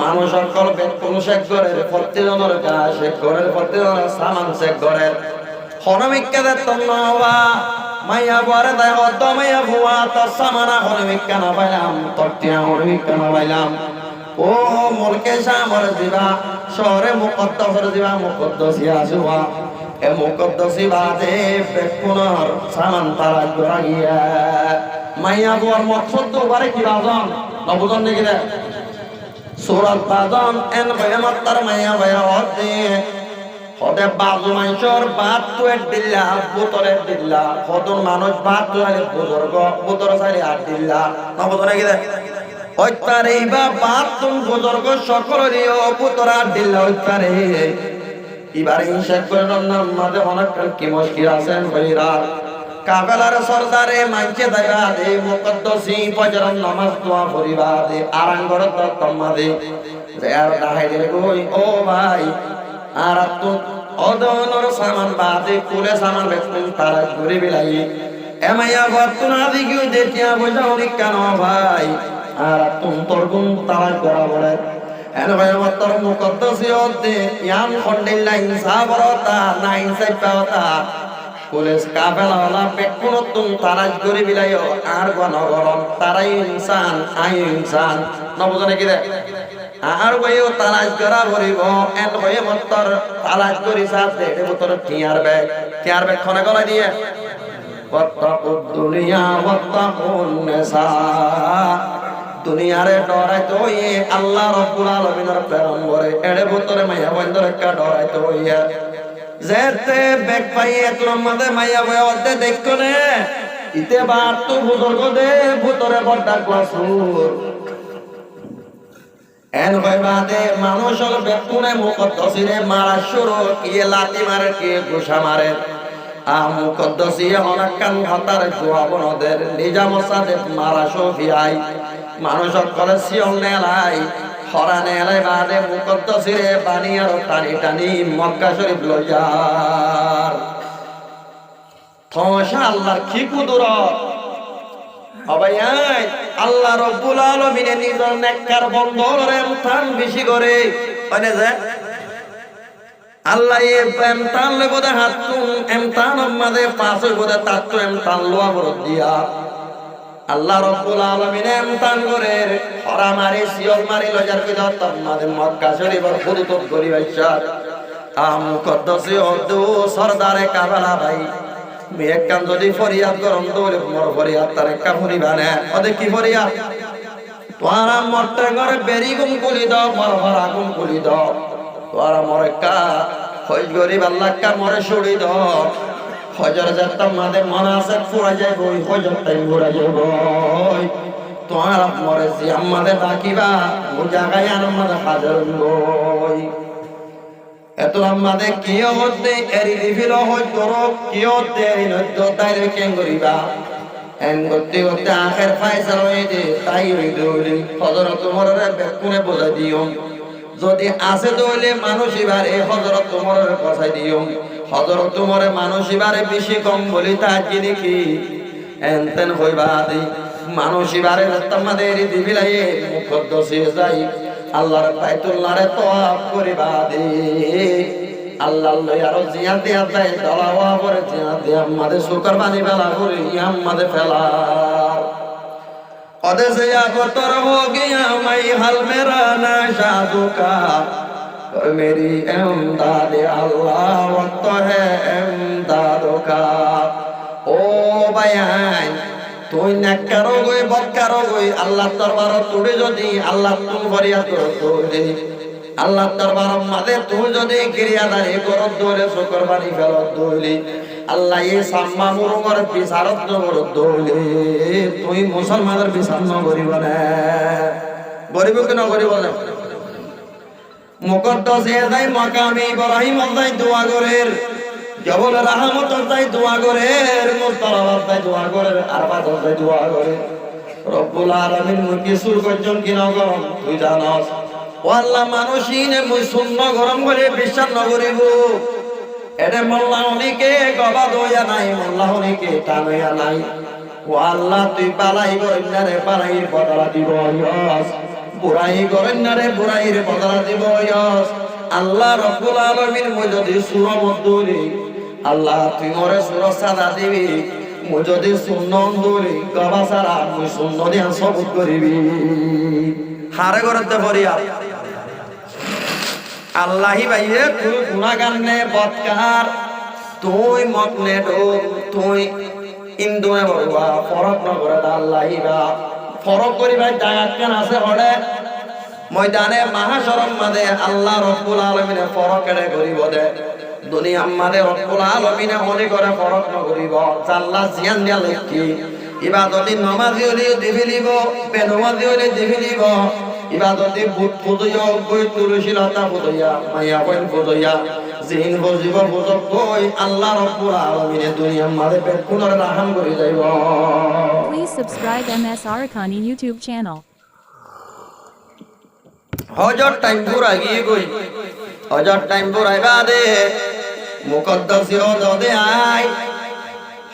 মানুষ সকল বেদ কোন শেখ করে প্রত্যেকজনের কাজ শেখ করে প্রত্যেকজনের সামান শেখ করে হরমিক্কা দে তন্নবা মাইয়া বুয়ারে দায় অদ্দ মাইয়া বুয়া তোর সামানা হরমিক্কা না পাইলাম তরটিয়া হরমিক্কা না পাইলাম ও মুলকে সামর দিবা শহরে মুকদ্দাসের দিবা মুকদ্দাসিয়া আসুয়া এ মুকদ্দাসী বাদে বেকুনর সামান তারা গিয়া মাইয়া বুয়ার মকসদ তো বারে কি বাজন নবুজন নাকি দে সূরাত বাজন এন বয়ামত তার মাইয়া বয়া হতে বাজু মানুষের বাদ তো দিল্লা বোতরে দিল্লা কত মানুষ বাদ তো বুজুর্গ বোতর চাইলে আর দিল্লা নবুজন নাকি দে ওইতারে ইবা বাদ তুম বুজুর্গ সকল দিও বোতরা দিল্লা ওইতারে এবারে ইনশাআল্লাহ করেন না মাঝে অনেক কি মুশকিল আছেন ভাইরা কাফেলার সরদারে মানছে দাইবা দে মুকদ্দাসী ফজর নামাজ দোয়া করিবা দে আরাঙ্গর তম্মা দে যার দাহাইরে কই ও ভাই আর তো অদনর সামান বাদে কুলে সামান বেকুন তারা ঘুরে বিলাই এমাইয়া বর্তনা দিকে দেখিয়া বোঝা অনেক কেন ভাই আর তুম তোর গুণ তারা করা বলে এন ভাই মতর মুকদ্দসি হতে ইয়াম খন্ডিল্লা ইনসাবরতা না ইনসাইপাওতা পুলিশ কাফেলাওয়ালা বেকুন তুম তারাজ ঘুরে বিলাই আর গণগরম তারাই ইনসান আই ইনসান নবজনে কি রে আর বইও তালাশ করা ভরিব এন হয়ে মত্তর তালাশ করি সাথে মতর টিয়ার ব্যাগ খনে গলা দিয়ে ওয়াত্তাকুদ দুনিয়া ওয়াত্তাকুন নিসা দুনিয়ারে ডরাইতে হইয়ে আল্লাহ রাব্বুল আলামিনের প্রেরণ করে এড়ে ভিতরে মাইয়া বন্ধর একটা ডরাইতে হইয়ে যেতে ব্যাগ পাইয়ে তোর মধ্যে মাইয়া বয় অর্ধে দেখো নে ইতে বার তো বুজুর্গ দে ভিতরে বড়টা ক্লাসুর এন বাদে মানুষ বেকুনে মুকদ্দসিরে মারা শুরু কিয়ে লাতি মারে কিয়ে ঘুষা মারে মুকদ্দসিয়ে অনাকান ভাতার জোয়াবনদের নিজামসাদে মারা সফিয়াই মানুষ করে শিয়ল নেলাই হরা নেলাই বাদে মুকদ্দসিরে বানিয়ার টানি টানি মক্কা শরীফ লইয়ার থমসা আল্লাহ কি কুদরত অবায়াই আল্লাহ রাব্বুল আলামিনের নিজের নেককার বন্ধরে এমতান বেশি করে মানে যে আল্লাহ এমতান লে বোধ হাতুন এমতান আমাদের পাশে বোধ তাত্ত্ব এমতান লোয়া বরদ দিয়া আল্লাহ রাব্বুল আলামিনের এমতান করে হরা মারি শিয়ল মারি লজার কি দত আমাদের মক্কা শরীফের ফুরুত করি বাইশা মুকদ্দসি ওদু সরদারে কাবালা ভাই মেয়েকান যদি ফরিয়াদ করম দৌড়ে মোর ফরিয়াদ তার একটা ফুরিবা না ওদের কি ফরিয়াদ তোরা মরতে ঘরে বেরি গুম কুলি দাও মর ভর আগুন কুলি দাও তোরা মরে কা হই গরিব আল্লাহ কা মরে ছুড়ি দাও হজর যাত্রা মাদে মনে আছে ফুরা যায় বই হজর তাই ঘুরা যায় বই তোরা মরে জি আমাদের ডাকিবা ও জায়গায় আমাদের হাজার বই এত আমাদের কি হতে এরি রিভিল হয় তোর কি হতে এই নদ্য তাই রেখে করিবা এন করতে করতে আখের ফায়সালা হয়ে যে তাই হই দৌলি হযরত ওমরের বেকুনে বোঝা দিও যদি আছে দৌলে মানুষ এবারে হযরত ওমরের কথা দিও হযরত ওমরে মানুষ এবারে বেশি কম বলি তা জিনি কি এনতেন হইবা দি মানুষ এবারে আমাদের দিবিলাই মুকদ্দসে যাই আল্লাহর বাইতুল্লাহরে তওয়াফ করিবা দে আল্লাহ লয়ার জিয়া দিয়া দেয় দলাওয়া করে জিয়া দিয়া আমাদের শুকর বানি বেলা করে আমাদের ফেলা অদেশে আগতর হো গিয়া মাই হাল মেরা না শাদুকা और मेरी इमदाद अल्लाह वक्त है इमदादों का ओ बयान তুই নেককারো গই বদকারো গই আল্লাহর দরবার তুড়ে যদি আল্লাহ তুম ফরিয়াদ করতে আল্লাহর দরবার মাঝে তুই যদি ক্রিয়াদারি করো দৌড়ে শুকরবানি ফেরত দৌড়লি আল্লাহ এই সাম্মা মুরুমর বিচারত করত দৌড়লি তুই মুসলমানের বিচার ন করিব না গরিব কি না করিব না মুকদ্দস এদাই মাকামে ইব্রাহিম আল্লাহ দোয়া করের জবল রহমত তাই দোয়া করে মুস্তারাবাদ তাই দোয়া করে আরবাদ তাই দোয়া করে রব্বুল আলামিন মুকি সুর করজন কি না গরম তুই জানাস ও আল্লাহ মানুষিনে মুই শূন্য গরম করে বিশ্বাস ন করিব এরে মোল্লা অনেকে গবা দয়া নাই মোল্লা অনেকে টানয়া নাই ও আল্লাহ তুই পালাই গরনারে পালাইর বদলা দিব ইয়স বুড়াই গরনারে বুড়াইর বদলা দিব ইয়স আল্লাহ রব্বুল আলামিন মুই যদি সূর মদ্দুরি আল্লাহ তুই মোরে সূর সাদা দিবি মুই যদি শূন্য দূরি গবা সারা মুই শূন্য দিয়া সবুত করিবি হারে করতে পড়িয়া আল্লাহি ভাইয়ে তুই গুনাহগার নে বদকার তুই মকনে ডোব তুই ইন্দুয়ে বলবা ফরক ন করে আল্লাহি বা ফরক করিবা জায়গা কেন আছে হড়ে ময়দানে মাহাশরম মাদে আল্লাহ রব্বুল আলামিনে ফরক কেড়ে করিব দে দুনিয়া মাদে রব্বুল আলামিনে মনে করে ফরক ন করিব আল্লাহ জিয়ান দিয়া লেখি ইবাদতি নামাজি হলি দিবিলিব বেনমাজি হলি দিবিলিব ইবাদতি বুত ফুদইয়া কই তুলসী লতা ফুদইয়া মাইয়া কইন ফুদইয়া জিন বজিব বুজক কই আল্লাহ রব্বুল আলামিনে দুনিয়া মাদে বেকুনর রাহাম করি যাইব Please subscribe MS Arakani YouTube channel. Hajar time পুরা গিয়ে গই হজর টাইম পুরাই বাদে মুকদ্দাসিও দদে আই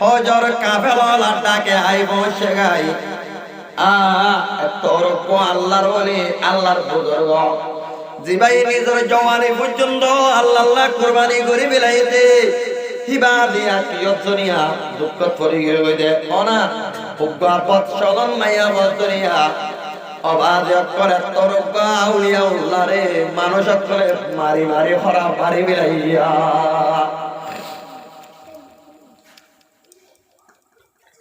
হজর কাফেলা ডাকে আই বসে গাই তোর আল্লাহর ওলি আল্লাহর বুজুর্গ জিবাই নিজের জওয়ানি পর্যন্ত আল্লাহ আল্লাহ কুরবানি করে বিলাইতে হিবা দিয়া কিয়জনিয়া দুঃখ পড়ে গিয়ে দে অনা পথ চলন মাইয়া বদরিয়া অবাধ করে তোর আউলিয়া উল্লাহ রে মানুষ করে মারি মারি হরা মারি বিলাইয়া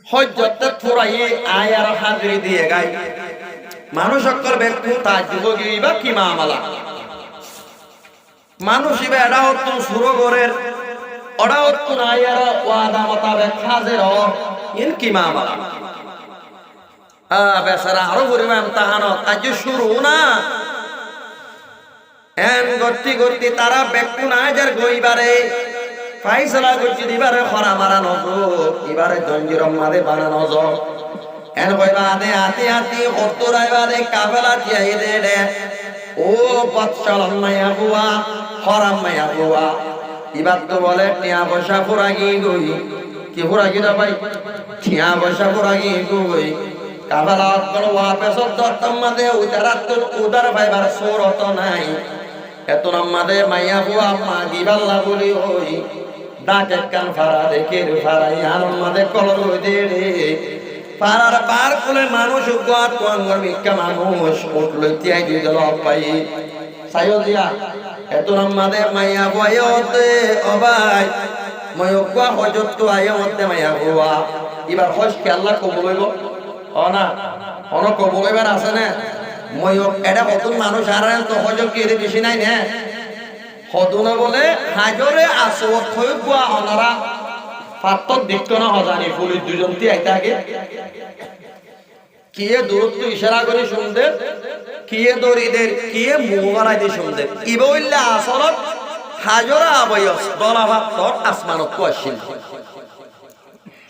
হজ্জতে ফুরাইয়ে আয়ার হাজিরি দিয়ে গাই মানুষ করবে কোথায় যুবগী বা কি মামলা মানুষই বা এটা হতো সুরগরের ওটা হতো না আয়ার ওয়াদা মোতাবেক হাজির ইন কি মামলা বেচারা আরো পরিমাণ তাহানত আজ শুরু না এন গতি গতি তারা বেকুন আজার গইবারে ফাইসলা করছি দিবারে খরা মারানো এবারে জঞ্জিরম মাদে বানানো এন কইবা আদে আতি আতি অত্তরাই বাদে কাফেলা তিয়াই দে রে ও পথচলন মাইয়া বুয়া খরাম মাইয়া বুয়া এবার তো বলে টিয়া পয়সা ফুরাগি গই কি ফুরাগি না ভাই টিয়া পয়সা ফুরাগি গই কাফেলা অত্তর ওয়াপেস দত্তম মাদে উদার ভাইবার সুরত নাই এত নামাদে মাইয়া বুয়া মা দিবাল্লা বলি হই ডাকে কান ফারা দেখে ফারাই আনন্দে কলর দে রে পারার পার কোলে মানুষ উগাত কোয়াঙ্গর ভিক্ষা মানুষ উঠলো তিয়াই দিয়ে দিল পাই সাইও দিয়া এত নামাদে মাইয়া বয়তে অবাই ময়ুকা হজত তো আয় মধ্যে মাইয়া বুয়া এবার হজকে আল্লাহ কবুল হইব না অন কবুল হইবার আছে না ময়ূক এটা কত মানুষ আর তো হজক কি বেশি নাই না হদুনা বলে হাজরে আসওয়াত হইবা অনারা পাত্তর দিক্ত না হজানি পুলিশ দুজনটি আইতে আগে কিয়ে দূরত্ব ইশারা করে শুনতে কিয়ে দরিদের কিয়ে মুবারাই দিয়ে শুনতে ইবইল্লা আসলত হাজরা আবয়স দলাভাত্তর আসমানত কোয়াশিল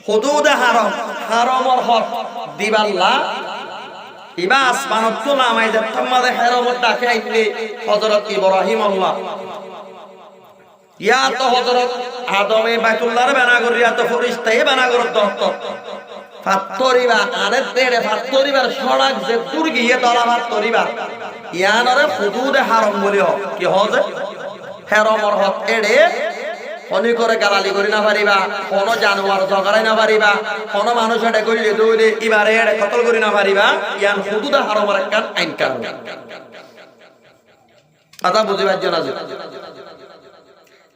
হুদুদ হারাম হারামর হক দিবাল্লা ইবা আসমানত তো নামাই যে তোমাদের হেরামত ডাকে আইতে হযরত ইব্রাহিম আল্লাহ ইয়া তো হযরত আদমে বাইতুল্লাহর বানা করিয়া তো ফেরেশতায়ে বানা করত ফাত্তরিবা আরে তেড়ে ফাত্তরিবার সড়ক যে দূর গিয়ে দলা ফাত্তরিবা ইয়ানরে হুদুদে হারাম বলিও কি হযে হেরামর হক এড়ে কোনি করে গালালি করি না পারিবা কোন জানোয়ার জগাড়াই না পারিবা কোন মানুষ এটা কইলে দৌড়ে এবারে এটা কতল করি না পারিবা ইয়ান হুদুদে হারামর একটা আইন কানুন কথা বুঝিবার জন্য আছে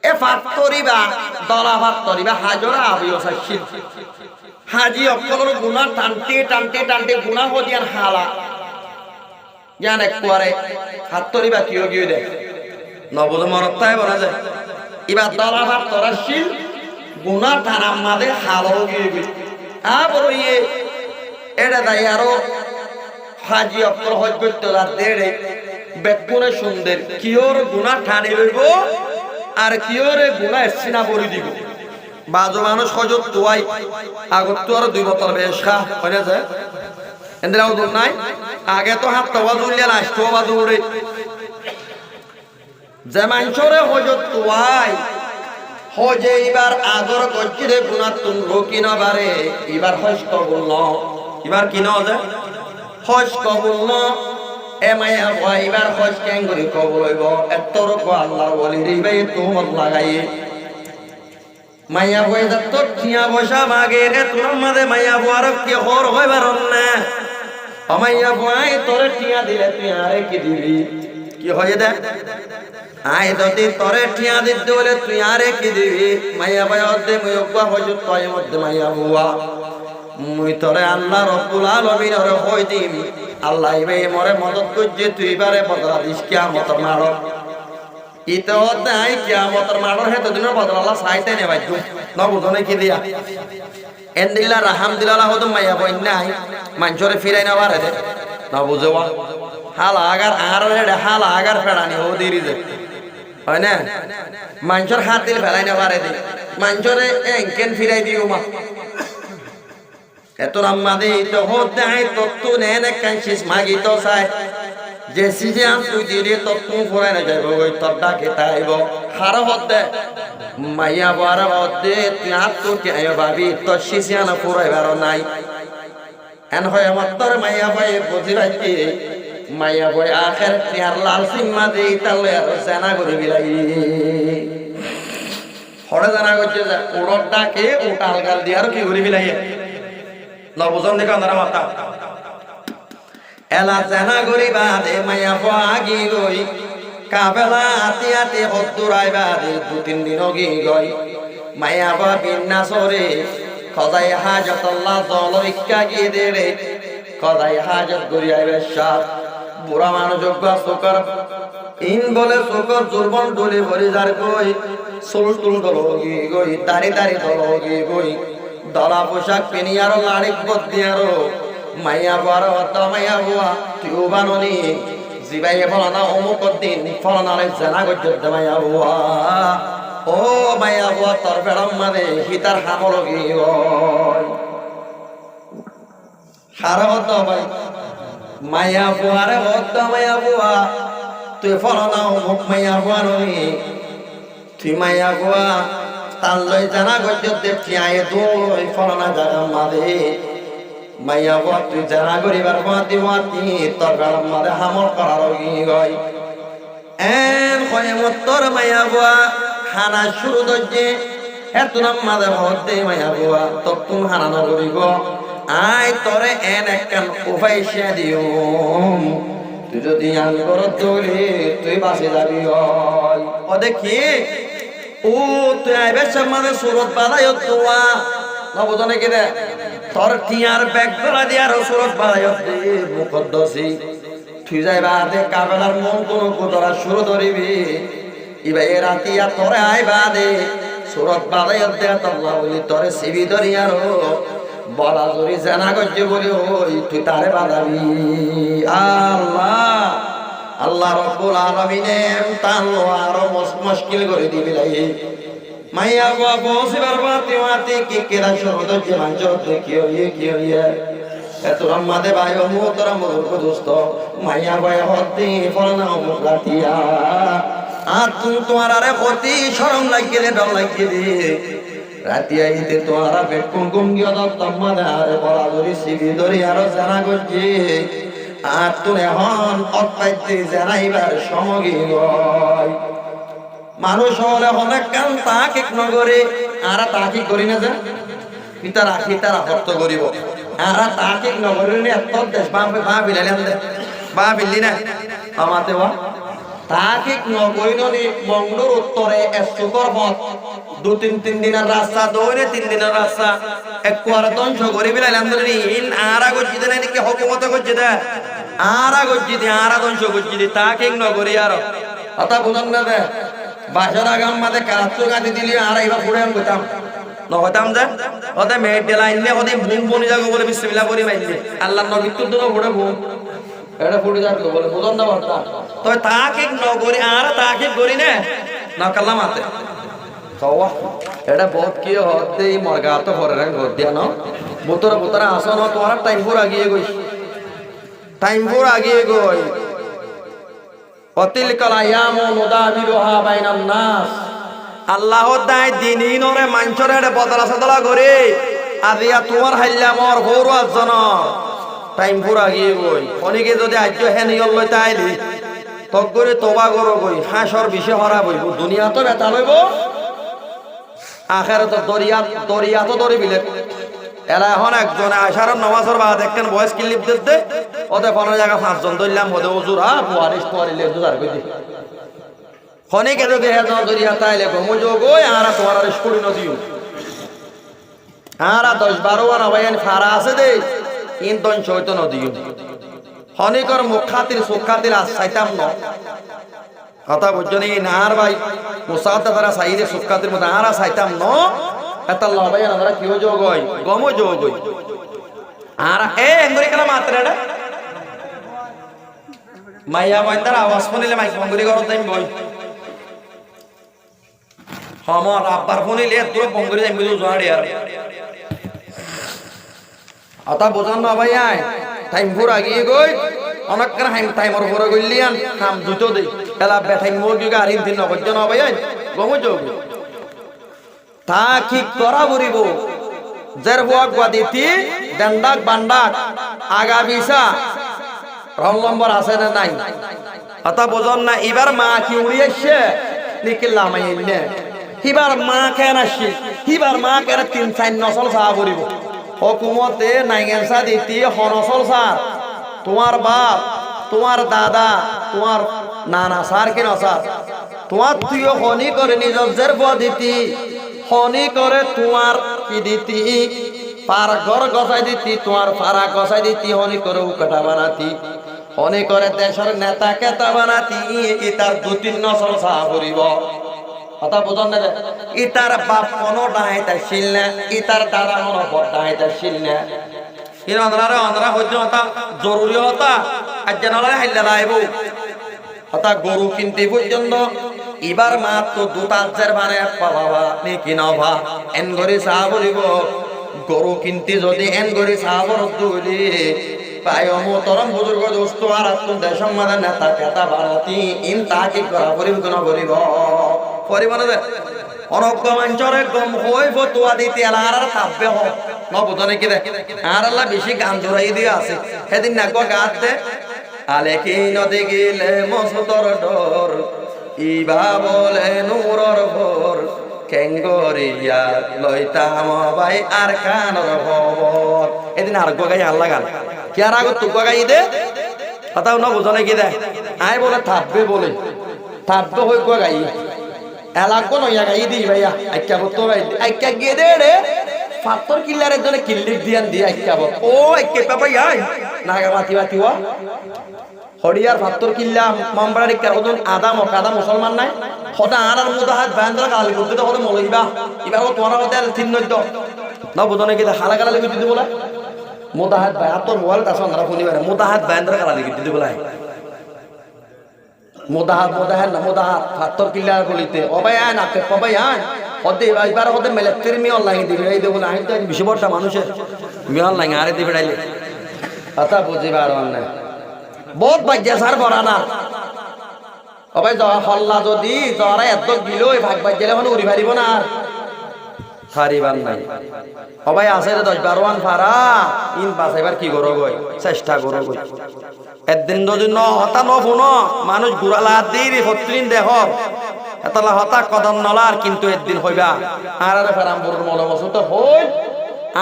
এ ফাত্তরিবা দলা ফাত্তরিবা হাজরা আবিও সাশিল হাজি অকলর গুনাহ টানতে টানতে টানতে গুনাহ হদিয়ার হালা জান এক করে ফাত্তরিবা কিও গিয়ে দে নবদ মরতায় বলা যায় এবার দলা ফাত্তরাশিল গুনাহ টানা মাদে হালো গিয়ে আবার ইয়ে এটা দাই আরো হাজি অকল হজ করতে দেড়ে বেকুনে সুন্দর কিওর গুনাহ টানি লইব আর কিওরে গুনাহ সিনা বলি দিব বাজু মানুষ হজত তোয়াই আগত তো আর 2 বোতল বেশা হয়ে যায় এন্দ্রাও দূর নাই আগে তো হাত তোয়া দুলিয়া লাস্ট ওয়া দূরে যে মানুষরে হজত তোয়াই হজে এবার আগর গজ্জিরে গুনাহ তুন রকি না বারে এবার হজ কবুল ন এবার কি না যায় হজ কবুল ন এমায়া ভাই এবার হজ কেন করে কবুল হইব এতর কো আল্লাহর ওলি রিবে তোমত লাগাইয়ে মাইয়া বই দত্ত টিয়া বসা মাগে রে তোর মাদে মাইয়া বুয়ার কি হর হইবার না মাইয়া বই তোরে টিয়া দিলে তুই আরে কি দিবি কি হয়ে দে আই যদি তোরে টিয়া দিতে বলে তুই আরে কি দিবি মাইয়া বই অদে মুয়বা হজুত তোয় মধ্যে মাইয়া বুয়া মুই তোরে আল্লাহ রব্বুল আলামিন রে হই দিম আল্লাহ ইবে মরে মদত করছে তুই বারে বদলা দিস কিয়ামত মারো ইতো নাই কিয়ামত মারো হে তো দিনের বদলা আল্লাহ চাইতে নে ভাই ন বুঝনে কি দিয়া এন্দিল্লা রাহমাতুল্লাহ হদু মাইয়া বই নাই মানজরে ফিরাই না পারে দে ন বুঝবা হালা আগার আর রে হালা আগার ফেড়ানি ও দেরি যে হয় না মানজর হাত দিল ফেলাই না পারে দে মানজরে এনকেন ফিরাই দিও মা এত রাম্মাদে তো হতে আই তো তু নেনে কাঞ্চিস মাগি তো চাই যে সিজিয়ান তুই দিলে তো তুমি ফুরাই না যাইব ওই তোর ডাকে তাইব হার হতে মাইয়া বড় হতে তুই হাত তুই আয় ভাবি তোর সিজিয়ান ফুরাইবার নাই এন হয় আমার তোর মাইয়া ভাই বুঝি ভাইকে মাইয়া বই আখের তিয়ার লাল সিংমা দেই তালে আর সেনা করে বিলাই হড়ে জানা করছে যে উড়র ডাকে উটাল গাল দিয়ে আর কি করে বিলাই নবজন দেখো আমরা মাতা এলা সেনা করি বাদে মাইয়া আগি গই কাবেলা আতি আতি হদ্দুরাই বাদে 2-3 দিন গি গই মাইয়া বা বিন্না সরে খদাই হাজত আল্লাহ জল ইক্কা গিয়ে দেড়ে খদাই হাজত করি আইবে সাত বুড়া মানুষ সুকর ইন বলে সুকর জুরবন ডলে ভরি যার কই সুল তুল দলগি গই দাড়ি দাড়ি দলগি গই দলা পোশাক পিনি আরো লাড়ি বদ্দি আরো মাইয়া বড় হতা মাইয়া বুয়া কেউ বাননি জিবাই ফলানা অমুক দিন ফলানালে জানা গজ্জত মাইয়া বুয়া ও মাইয়া বুয়া তোর বেড়াম মানে হিতার হামলগি গই হার হত ভাই মাইয়া বুয়ারে হত মাইয়া বুয়া তুই ফলানা অমুক মাইয়া বুয়া নই তুই মাইয়া বুয়া তার লই জানা গজ্জত দেখি আয়ে তুই ফলানা জাগা মাদে মাইয়া বুয়া তুই জানা করিবার মাতি মাতি তোর বেড়াম মাদে হামল করার গই এন কয়েমত তোর মাইয়া বুয়া হানা শুরু দজ্জে এত নাম মাদে হতে মাইয়া বুয়া তো তুমি হানা নগরিব আই তোরে এন একখান উপাইসা দিও তুই যদি আমি করো তুই তুই বাসে যাবি ও দেখি ও তুই আইবে সামনে সুরত বানাই তোয়া নবজনে কে দে তোর টিয়ার ব্যাগ করা দিয়ার সুরত বানাই দে মুকদ্দসি তুই যাইবা দে কাবেলার মন কোন কোতরা শুরু ধরিবি ইবা এ রাতিয়া তোরে আইবা দে সুরত বানাই দে আল্লাহ বলি তোরে সিবি ধরিয়ারো বলা জরি জানা গজ্জে বলি ওই তুই তারে বাঁধাবি আল্লাহ আল্লাহ রব্বুল আলামিনে তানলো আরো মুশকিল করে দিবি লাই মাইয়া বুয়া বসিবার বাতি মাতি কি কেরা শরদ যে মাঞ্জ দেখিও ইয়ে এত রম্মাদে ভাই ও মোতরা মূর্খ দোস্ত মাইয়া ভাই হতে ফলনা মুখ রাতিয়া আর তুমি তোমার আরে ক্ষতি শরম লাগিয়ে ডর লাগিয়ে রাতিয়া ইতে তোমারা বেকুম কুম গিয়ে দত্তম্মাদে আরে বলা ধরি সিবি ধরি আরো জানা করছি আর তুমি এখন অপাইতে জানাইবার সমগি গয় মানুষ হলে অনেক কাম তাকে নগরে আর তাকে করি না যে পিতারা খিতারা হত্য করিব আর তাকে নগরে এত দেশ বা বিলাইলাম দে বা বিল্লি না আমাতে বা তাকে নগরী বঙ্গর উত্তরে একশোকর পথ 2-3 দিনের রাস্তা 2-3 দিনের রাস্তা এক কোয়ার ধ্বংস করে বিলাইলাম ইন আর গজ্জি দেয় নাকি হকুমত গজ্জি দেয় আর গজ্জি দিয়ে আর ধ্বংস গজ্জি দিয়ে তাকে নগরী আর কথা বুঝান না দে বাসার আগাম মাঝে কারাত্তর গাঁথি দিলি আর এবার ফুড়ে আমি কইতাম নহতাম যে ওদের মেয়ের ডেলা ইনলে ওদের বুম বনি যাবো বলে বিসমিল্লাহ করি মাইলে আল্লাহ নবীর তো ফুড়ে বুম এটা ফুটে যাবে বলে বুঝন না বার্তা তবে তাকে নগরী আর তাকে গরি না নকাল্লা মাতে সওয়া এটা বহুত কি হতে মরগা তো করে রঙ গদ দিয়া ন বুতরা আসো ন তোমার টাইম পুর আগিয়ে গই অতিল কালায়াম নুদাবিরুহা বাইনান নাস আল্লাহ দাই দিনই নরে মানছরে বদলা সদলা করে আজিয়া তোমার হাইলা মর গৌর আজন টাইম পুরা গিয়ে গই অনেকে যদি আজ্য হেনিয়ল লইতে আইলি তক করে তোবা করো গই হাসর বিষে হরা বইব দুনিয়া তো বেতা লইব আখের তো দরিয়া তো দরি বিলে এরা এখন একজনে আশার নমাজের বাদ একখান বয়স ক্লিপ দিতে ওদের 15 জায়গা 5 জন ধরলাম ওদের ওজুর বুয়ারিশ তোয়ারিলে দুজার কই দি খনিকে যদি হেজন দরিয়া তাইলে গমজো গই আর তোমার আর স্কুলি নদিও আর 10-12 বার আবাইন ফারা আছে দে ইন দন শয়তান নদিও খনিকর মুখাতির সুখাতির আসাইতাম ন কথা বুঝনি নার ভাই মুসাদা তারা সাইরে সুখাতির মত আর আসাইতাম ন এত আল্লাহ ভাই আমরা কিও যোগই গমো যোগই আর এ এঙ্গুরি কলা মাত্রাটা মাইয়া বাইন্দার আওয়াজ শুনিলে মাইক বঙ্গুরি করত দেন বই আমার আব্বার শুনিলে তোর বঙ্গুরি দেন বুঝু জড়ি আর আতা বোঝান না ভাই আয় টাইম পুরা গিয়ে গই অনেক হাইম টাইমর উপরে গইলিয়ান হাম দুটো দেই এলা বেঠাই মুরগি গাড়ি দিন নগদ জন ভাই গমো যোগ তা কি করা বরিব জের বুয়াক বাদিতি দেন্দাক বান্দাক আগা বিসা রং নম্বর আছে না নাই কথা বোঝন না এবার মা কি উড়িয়েছে নিকিল্লাম আইনে হিবার মা কেন আসি হিবার মা কেন 3-4 নসল সাহা বরিব হুকুমতে নাইগেনসা দিতি হনসল সার তোমার বাপ তোমার দাদা তোমার নানা সার কি নসার তোমার তুইও হনি করে নিজের দিতি হনি করে তোমার কি দিতি পার ঘর গসাই দিতি তোমার পাড়া গসাই দিতি হনি করে উকাটা বানাতি হনি করে দেশের নেতা কেতা বানাতি ইতার 2-3 নসল সাহা করিব কথা বুঝন না ইতার বাপ কোনো ডাহাইতা শিল না ইতার দাদা কোনো বড় ডাহাইতা শিল না কিন্তু অন্ধ্রা হইতে হতা জরুরি হতা আজ জানালে হাইলা লাইব হতা গরু কিনতে পর্যন্ত এবার মাত্র 2,000 মানে বাবা নি কিনবা এন গরি সাহা বলিব গরু কিনতে যদি এন গরি সাহা বরদ্দ হইলি পায় মোহতরম বুজুর্গ দোস্ত আর আত্ম দেশম মানে নেতা কেতা বানাতি ইন তাকে করা করিব কোন করিব পরিমাণে অনজ্ঞ মঞ্চরে গম হই ফতুয়া দিতে আর তাপবে হ ন বুঝনে কি দে আর আল্লাহ বেশি গান জোরাই দিয়ে আছে সেদিন না গো গাত দে আলে কি নদী গিলে মসুতর ডর ইবা বলে নূরর ভোর কেঙ্গরিয়া লইতাম ভাই আর কানর খবর এদিন আর গো গাই আল্লাহ গান কি আর আগত গো গাই দে কথা ন বুঝনে কি দে আই বলে থাপবে বলে থাপবে হই গো গাই এলাকো নইয়া গাই দি ভাইয়া আইকা বতো ভাই আইকা গিয়ে দে রে ফাতর কিল্লারের জন্য কিল্লিক দিয়ান দি আইকা বত ও আইকে পাপাই আই নাগা মাতি মাতিওয়া হরিয়ার ফাতর কিল্লা মামবাড়ি কারদন আদা মকাদা মুসলমান নাই খোদা আর মুদাহাত বান্দ্রা গালি করতে তো হলো মলইবা এবার ও তোমার মতে 3 নদ্দ না বুঝনে কি হালা গালা লাগি দিতে বলা মুদাহাত ভাই আতর মোবাইল তা সন্দ্রা ফোনি বারে মুদাহাত বান্দ্রা গালা লাগি দিতে বলা মুদাহাত না মুদাহাত ফাতর কিল্লার গলিতে ও ভাই আয় না তে ভাই আয় ওদে এবার ওদে মিলিটারি মি অনলাইন দিবি এই দেবো আই তো বেশি বড়টা মানুষের মি অনলাইন আরে দিবি ডাইলে কথা বুঝিবার না বহুত বাজ্যা সার বড়া না ও ভাই হল্লা যদি জরা এত দিল ওই ভাগ বাজ্যালে হন উড়ি পারিব না আর খারিবার নাই ও ভাই আছে 10-12 ফারা ইন বাসাইবার কি করো গই চেষ্টা করো গই একদিন দুদিন হতা ন ফোনো মানুষ গুড়ালা দিরি ফত্রিন দেহ এতলা হতা কদম নলার কিন্তু একদিন হইবা আর ফেরামপুর মলমসুত হই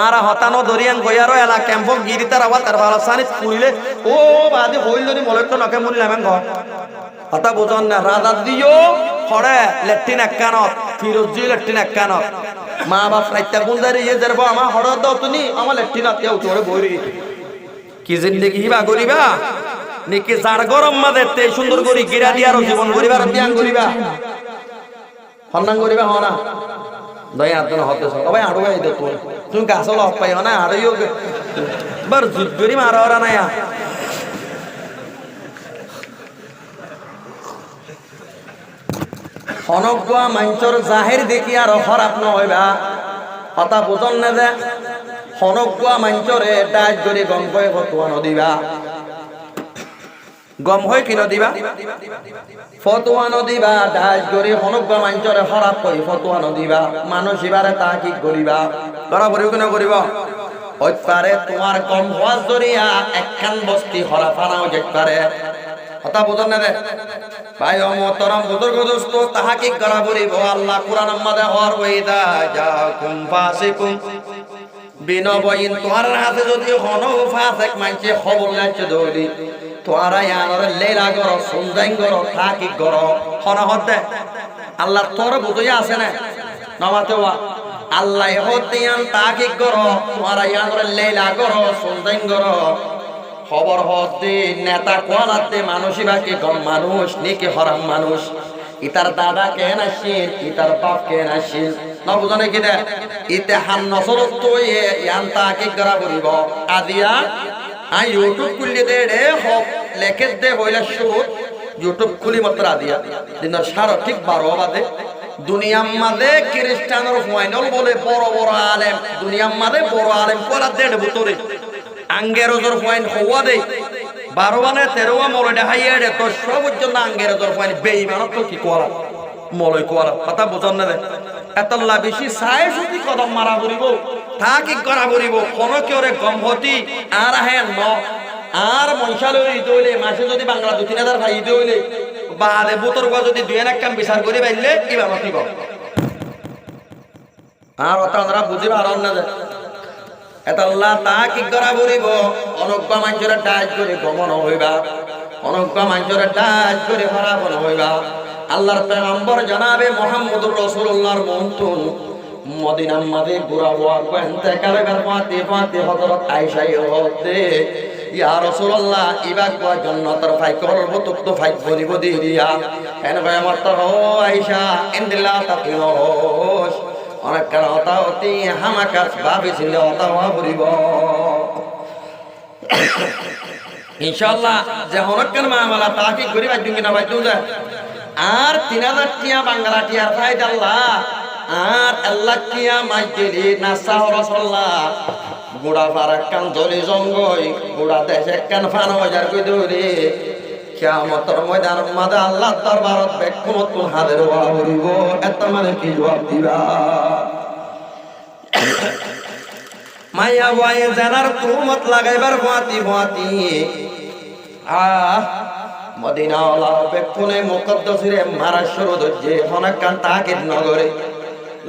আর হতা ন দরিয়ান গইয়ারো এলা ক্যাম্প গিরিতার আবার তার ভালো সানিত পুরিলে ও বাদি হইল যদি মলক নকে মুনিলাম ঘর হতা বুঝন না রাজা দিও হড়ে লেট্রিন একখানত ফিরোজি লেট্রিন একখানত মা বাপ রাইতা গুন্দারি ইয়ে যারবো আমার হড় দাও তুমি আমার লেট্রিন আত্মীয় উঠে বইরি কি জিন্দগি হিবা করিবা নিকি যার গরম মাঝে তে সুন্দর করি গিরা দিয়ার জীবন করিবার ত্যাগ করিবা সম্মান করিবা হ না দই আদন হতে সবাই আড়ো গাই দে তুমি গাছ লপ পাইও না আড়ইও বার জুত করি মারা ওরা না হনগুয়া মঞ্চর জাহির দেখি আর খারাপ নহইবা কথা বুঝন না যে হনগুয়া মঞ্চরে ডাজ করে গম কয়ে ফতুয়া নদিবা গম হয় কি নদিবা ফতুয়া নদিবা ডাজ করে হনগুয়া মঞ্চরে খারাপ কই ফতুয়া নদিবা মানুষ এবারে তা কি করিবা বরাবর কেন করিব ওই পারে তোমার গম হওয়ার জরিয়া একখান বস্তি হরা ফানাও যেতে পারে কথা বুঝন না রে ভাই ও মোহতরম বুজুর্গ দোস্ত তাহাকি করা বলিব আল্লাহ কুরআন আমাদে হর ওয়াইদা জাকুম ফাসিকুম বিনবয়িন তোর হাতে যদি হনো ফাসিক মানছে খবর নাচে দৌড়ি তোরা ইয়ানর লেলা গর সুন্দাইন গর তাহাকি গর হন হতে আল্লাহ তোর বুঝই আছে না নমাতে ওয়া আল্লাহ হতিয়ান তাহাকি গর তোরা ইয়ানর লেলা গর সুন্দাইন গর খবর হতে নেতা কোয়ালাতে মানুষই বাকি কম মানুষ নিকে হরাম মানুষ ইতার দাদা কেন আসিল ইতার বাপ কেন আসিল না বুঝনে কি দে ইতে হান নসরত তো ইয়ান তাকে করা বলিব আদিয়া আই ইউটিউব খুললে দে রে হক লেখে দে হইলা শুরু ইউটিউব খুলি মাত্র আদিয়া দিনের সারা ঠিক 12 বাজে দুনিয়ার মাঝে খ্রিস্টানের ফাইনাল বলে বড় বড় আলেম দুনিয়ার মাঝে বড় আলেম কোলা দেড় ভিতরে আঙ্গের ওজোর পয়েন্ট হওয়া দেয় 12 13 মলয়টা হাইয়ে তো সব পর্যন্ত আঙ্গের তোর পানি বেইমানত তো কি করা মলয় করা কথা বোঝন না এতল্লা বেশি চাই যদি কদম মারা পড়িব তা কি করা পড়িব কোন কেউরে গম্ভতি আর আহে ন আর মনসালে হইলে মাসে যদি বাংলা 2-3 হাজার খাই হইলে বাদে বুতর যদি 2 কাম বিচার করে পাইলে এবার কি কর আর অত আমরা বুঝি পারন না যায় এতল্লা তা কি করা পড়িব অনজ্ঞ মানুষের ডাজ করে গমন হইবা অনজ্ঞ মানুষের ডাজ করে হরাপন হইবা আল্লাহর পয়গম্বর জনাবে মুহাম্মদুর রাসূলুল্লাহর মন্তুন মদিনার মাঝে ঘোরা হওয়া ইন্তেকালের পাতে হযরত আয়েশা হতে ইয়া রাসূলুল্লাহ ইবাক ওয়া জান্নাতের ফাই করব তো ফাই বলিব দিয়া এন ভাই আমার তো আয়েশা ইনদিল্লাহ তাকিওস অনেক কারণতা অতি হামাকাস ভাবি ছিল অতাওয়া বলিব ইনশাআল্লাহ যে হরকের মামলা তাকি করিবা দিন না ভাই তুই আর 3000 টিয়া বাংলা টিয়ার ফায়দা আল্লাহ আর আল্লাহ টিয়া মাইকেলি নাসা রাসূলুল্লাহ গোড়া ফারাক কান দলি জঙ্গই গোড়া দেশে কান ফান হাজার কই দরি কিয়ামতের ময়দান মাদা আল্লাহ দরবারত বেকুমত হাজির হওয়া হইব এত মানে কি জবাব দিবা মায়া ওয়াই জানার তুমত লাগাইবার ফাতি মদিনা ওয়ালা বেকুনে মুকদ্দাসিরে মারা শুরু দজে হনকান তাকিদ নগরে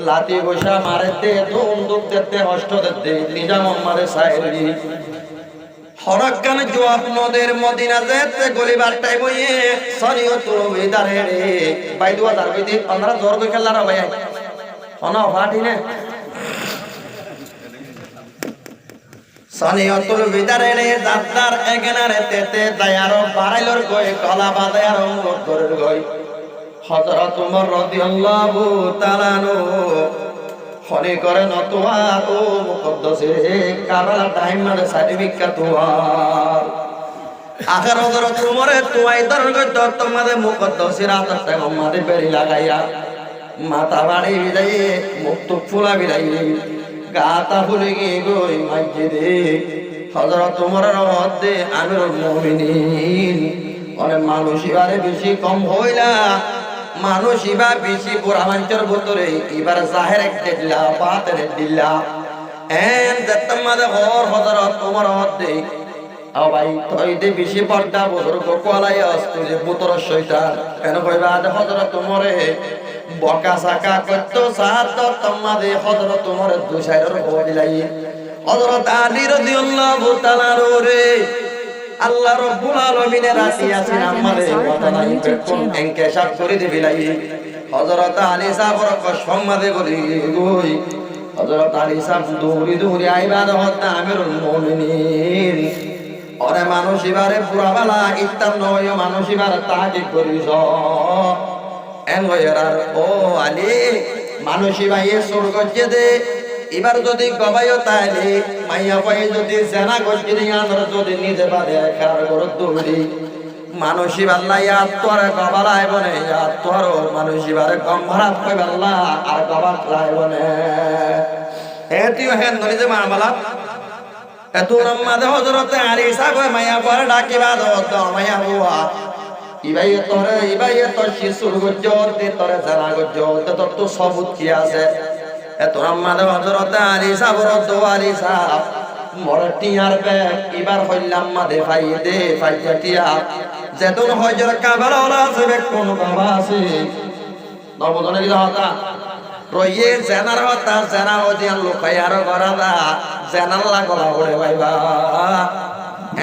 লাতি বসা মারতে দুন্দুক দেতে অষ্ট দেতে নিজাম মারে সাইরি হরকান জবাব নদের মদিনা যেতে গলিবার টাইম হইয়ে সনিও তুলো বেদারে রে বাইদুয়া দারবিদি 15 জোর কই খেলা রে ভাই অনা ফাটি না সনিও তুলো বেদারে রে দাদার এগেনারে তেতে দায়ারো বাড়াইলর কই কলা বাদায়ার অনুরোধ করে গই হযরত ওমর রাদিয়াল্লাহু তাআলা নো হনে করে নতোয়া ও মুকদ্দাসে কারা টাইম মানে সার্টিফিকেট তোয়ার আখের হযরত ওমরে তোয়াই দরগত তোমাদের মুকদ্দাসের আতর টাইম আমাদের বেরি লাগাইয়া মাথা বাড়ি বিদায় মুক্ত ফুলা বিদায় গাতা ফুলে গিয়ে গই মসজিদে হযরত ওমরের মধ্যে আমিরুল মুমিনিন অনেক মানুষ এবারে বেশি কম হইলা মানুষ ইবা বেশি পুরা মানুষের ভিতরে এবার জাহের এক দিল্লা বাতের দিল্লা এন দত্তমাদে হর হযরত ওমর মধ্যে আও ভাই তইতে বেশি পর্দা বুজুর্গ কোলাই আসতো যে পুত্র শয়তান কেন কইবা আজ হযরত ওমরে বকা সাকা করত সাত তমাদে হযরত ওমর দুশাইর হইলাই হযরত আলী রাদিয়াল্লাহু তাআলা রে আল্লাহ রাব্বুল আলামিনের রাতি আছেন আমাদের ওয়াদানা কোন এনকেশাফ করে দিবিলাই হযরত আলী সাহেবের কসম মাদে বলি গই হযরত আলী সাহেব দৌড়ি দৌড়ি আইবার হত আমিরুল মুমিনিন ওরে মানুষ এবারে পুরা বালা ইত্তাম নয় মানুষ এবারে তাকে করিস এন হইরার ও আলী মানুষ ভাই স্বর্গ যেতে এবার যদি গবাইও তাইলে মাইয়া পাই যদি জেনা করছি আনর যদি নিজে বাদে খার করে দৌড়ি মানুষই বাল্লা ইয়াত তোর গবালাই বনে ইয়াত তোর মানুষই বারে কম ভাড়া কই বাল্লা আর গবাত লাই বনে এতিও হেন ধরে যে মারবালা এত রম্মাদে হযরত আলী সাহেব মাইয়া পরে ডাকিবা দো মাইয়া বুয়া ইবাই তোর শিশুর গজ্জতে তোর জেনা গজ্জতে তোর তো সবুত কি আছে এত রম্মাদে হযরত আলী সাহেব দোয়ালি সাহেব মরটিয়ার ব্যাগ এবার হইলাম মাদে ফাইটিয়া যেতন হজর কাবালা ওলা আছে ব্যাগ কোন বাবা আছে নবদনে কি হতা রইয়ে জেনার হতা জেনা ওদিয়ান লোকায়ার গরাদা জেনাল্লা গলা ওরে ভাইবা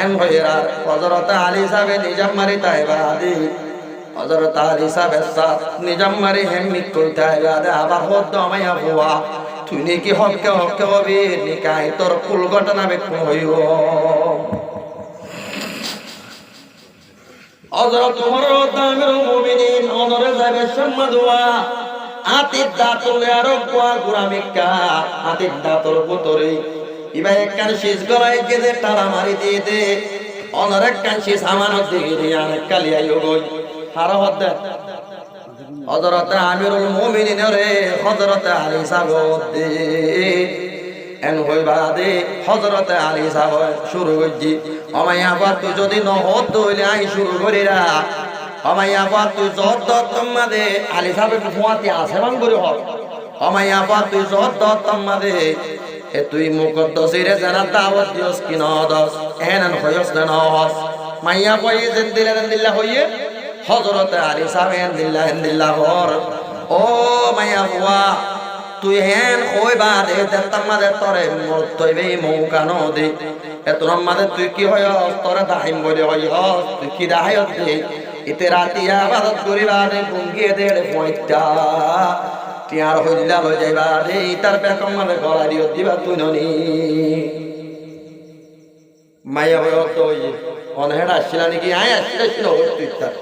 এম হইরা হযরত আলী সাহেব নিজাম মারি তাইবা আদি হযরত আলী সাহেব সাথ নিজাম মারি হেমিত কইতাইবা আবার হদ আমায়া বুয়া তুই নাকি হকে হবে নিকাই তোর কুল ঘটনা বেকুন হইব হযরত ওমর আমিরুল মুমিনিন ওমরে যাবে সম্মাদুয়া আতিদ দাতুলে আর কোয়া গুরামিকা আতিদ দাতুর পুতরে ইবা একখান শীষ গলায় গেদে তারা মারি দিয়ে দে অনর একখান শীষ আমানত দিয়ে দিয়ে অনেক কালিয়াইও গই হারা হদ হযরত আমিরুল মুমিনিন রে হযরত আলী সাহেব এন হইবা দে হযরতে আলী সাহেব শুরু করছি আমায়া বা তুই যদি নহত হইলে আই শুরু করিরা আমায়া বা তুই যত তোমাদে আলী সাহেব ফুয়াতি আছে রং করে হল আমায়া বা তুই যত তোমাদে এ তুই মুকদ্দসিরে জানা দাওয়াত দিওস কি নদস এনন হয়স না নহস মাইয়া কই জিন্দিল্লাহ হইয়ে হযরতে আলী সাহেব দিল্লাহ হর ও মাইয়া বুয়া তুই হেন কইবা দে তামাদে তরে মত তৈবে মৌকানো দে এত আমাদের তুই কি হয় তোরা দাহিম বলে হয় তুই কি দাহায়ত দে ইতে রাতি আবাদত করিবা দে গুঙ্গিয়ে দে পয়টা টিয়ার হইলা লই যাইবা রে তার বেকম মানে গলা দিও দিবা তুই ননি মাইয়া হয় তো ওই অনহেড আসছিল নাকি আয় আসছিল তুই তার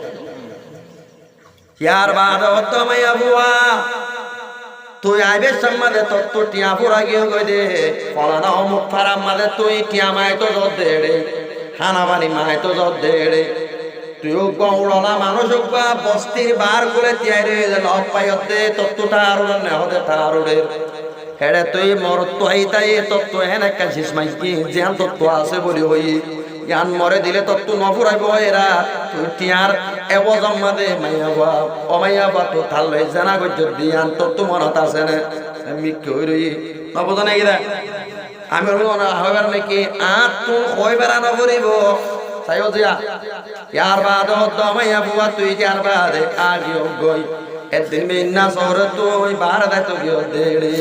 ইয়ার বাদ তো মাইয়া বুয়া তুই আইবে সম্মাদে তত্ত্ব টিয়া পুরা গিয়ে গই দে ফলানা অমুক ফারাম মাদে তুই টিয়া মায় তো জত দে রে হানাবানি মায় তো জত দে রে তুইও গৌড়লা মানুষ বা বস্তির বার করে তিয়াই রে লব পাইতে তত্ত্বটা আরো নেহদে তার রে হেড়ে তুই মর তো তাই তত্ত্ব হেন একটা শেষ মাইকি জ্ঞান তত্ত্ব আছে বলি হই জ্ঞান মরে দিলে তত্ত্ব নফুরাইব এরা তুই টিয়ার এবজম মাদে মাইয়া বা অমাইয়া বা তো থাল লই জানা গজ্জ দিয়ান তত্ত্ব মনত আছে না আমি কই রই নবদনে গিরা আমি না হইবার নাকি আত তুই কইবার না করিব সাইও জিয়া ইয়ার বাদ দমাইয়া বুয়া তুই ইয়ার বাদে আগিও গই একদিন মিন্না সর তুই বার দাইত গিও দে রে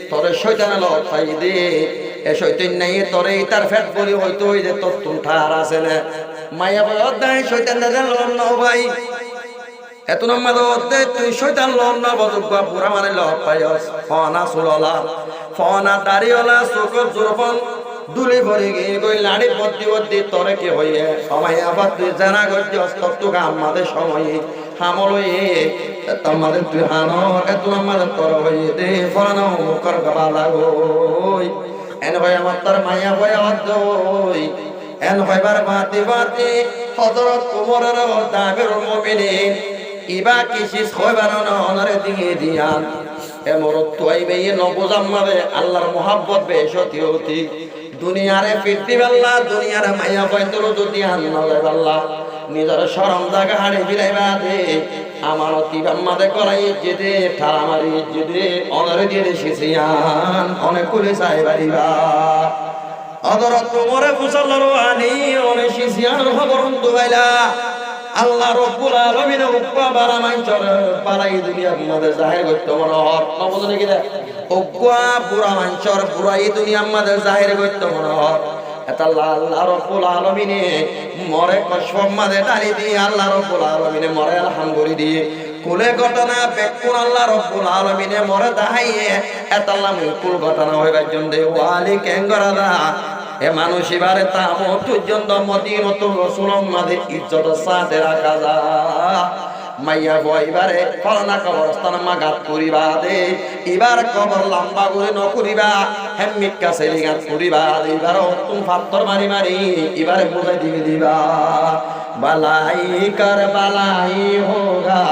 তোর শয়তান লতাই দে এ শয়তান নাই তোরে তার ফেট বলি হয়তো ওই যে তোর তুন ঠার আছে না মাইয়া বয় দাই শয়তান দাদা লন না ভাই এত নম্বর দে তুই শয়তান লন না বদুকা পুরা মানে লব পাইস ফনা সুললা ফনা দাড়িওয়ালা সুকত জুরফন দুলি ভরে গিয়ে কই লাড়ি বদ্দি তোরে কি হইয়ে সময় আবার তুই জানা গজ্জ তত্ত্ব আমাদের সময় হামলয়ে তোমাদের তুই হানো এত আমাদের তোর হইয়ে দে ফলানো মুখর গবা লাগোই এন ভাই আমার তোর মাইয়া ভয় অদ্দই এন ভাইবার বাতি হযরত ওমরের দাবির মুমিনিন ইবা কিসিস হইবার না অনরে দিয়ে দিয়ান এ মরত তুই বেয়ে নবজাম্মাবে আল্লাহর মোহাব্বত বেশতি হতি দুনিয়ারে ফিরতি আল্লাহ দুনিয়ারে মাইয়া পয়তল যদি আল্লাহ আল্লাহ নিজের শরম জায়গা হাড়ে ফিরাইবা দে আমানতি বাম্মাদে করাই যেতে ঠারা মারি যেতে অনরে দিয়ে শিশিয়ান অনেক কুলে চাইবারিবা অদরত তোমরে ফুসলর আনি অনেক শিশিয়ান খবর দুবাইলা আল্লাহ রব্বুল আলামিন উপবা বারা মানচর পালাই দুনিয়া আমাদের জাহির করতে মনোহর নবদনে কি দেখ উপবা পুরা মানচর পুরাই দুনিয়া আমাদের জাহির করতে মনোহর এটা আল্লাহ রব্বুল আলামিন মরে কসম মাদে ডালি দিয়ে আল্লাহ রব্বুল আলামিন মরে আলহামদুলিল্লাহ দিয়ে কুলে ঘটনা বেকুন আল্লাহ রব্বুল আলামিন মরে দাহাইয়ে এটা আল্লাহ কুল ঘটনা হইবার জন্য ওয়ালি কেঙ্গরাদা এ মানুষ এবারে তামো পর্যন্ত মদিনাত রাসূলুল্লাহ মাদে ইজ্জত সাথে রাখা যা মাইয়া বইবারে ফলনা কবরস্থান মাগাত করিবা দে এবার কবর লম্বা করে ন করিবা হেমিকা সেলিগাত করিবা এবার তুম ফাত্তর মারি মারি এবারে বুঝাই দিবা বালাই কর বালাই হোগা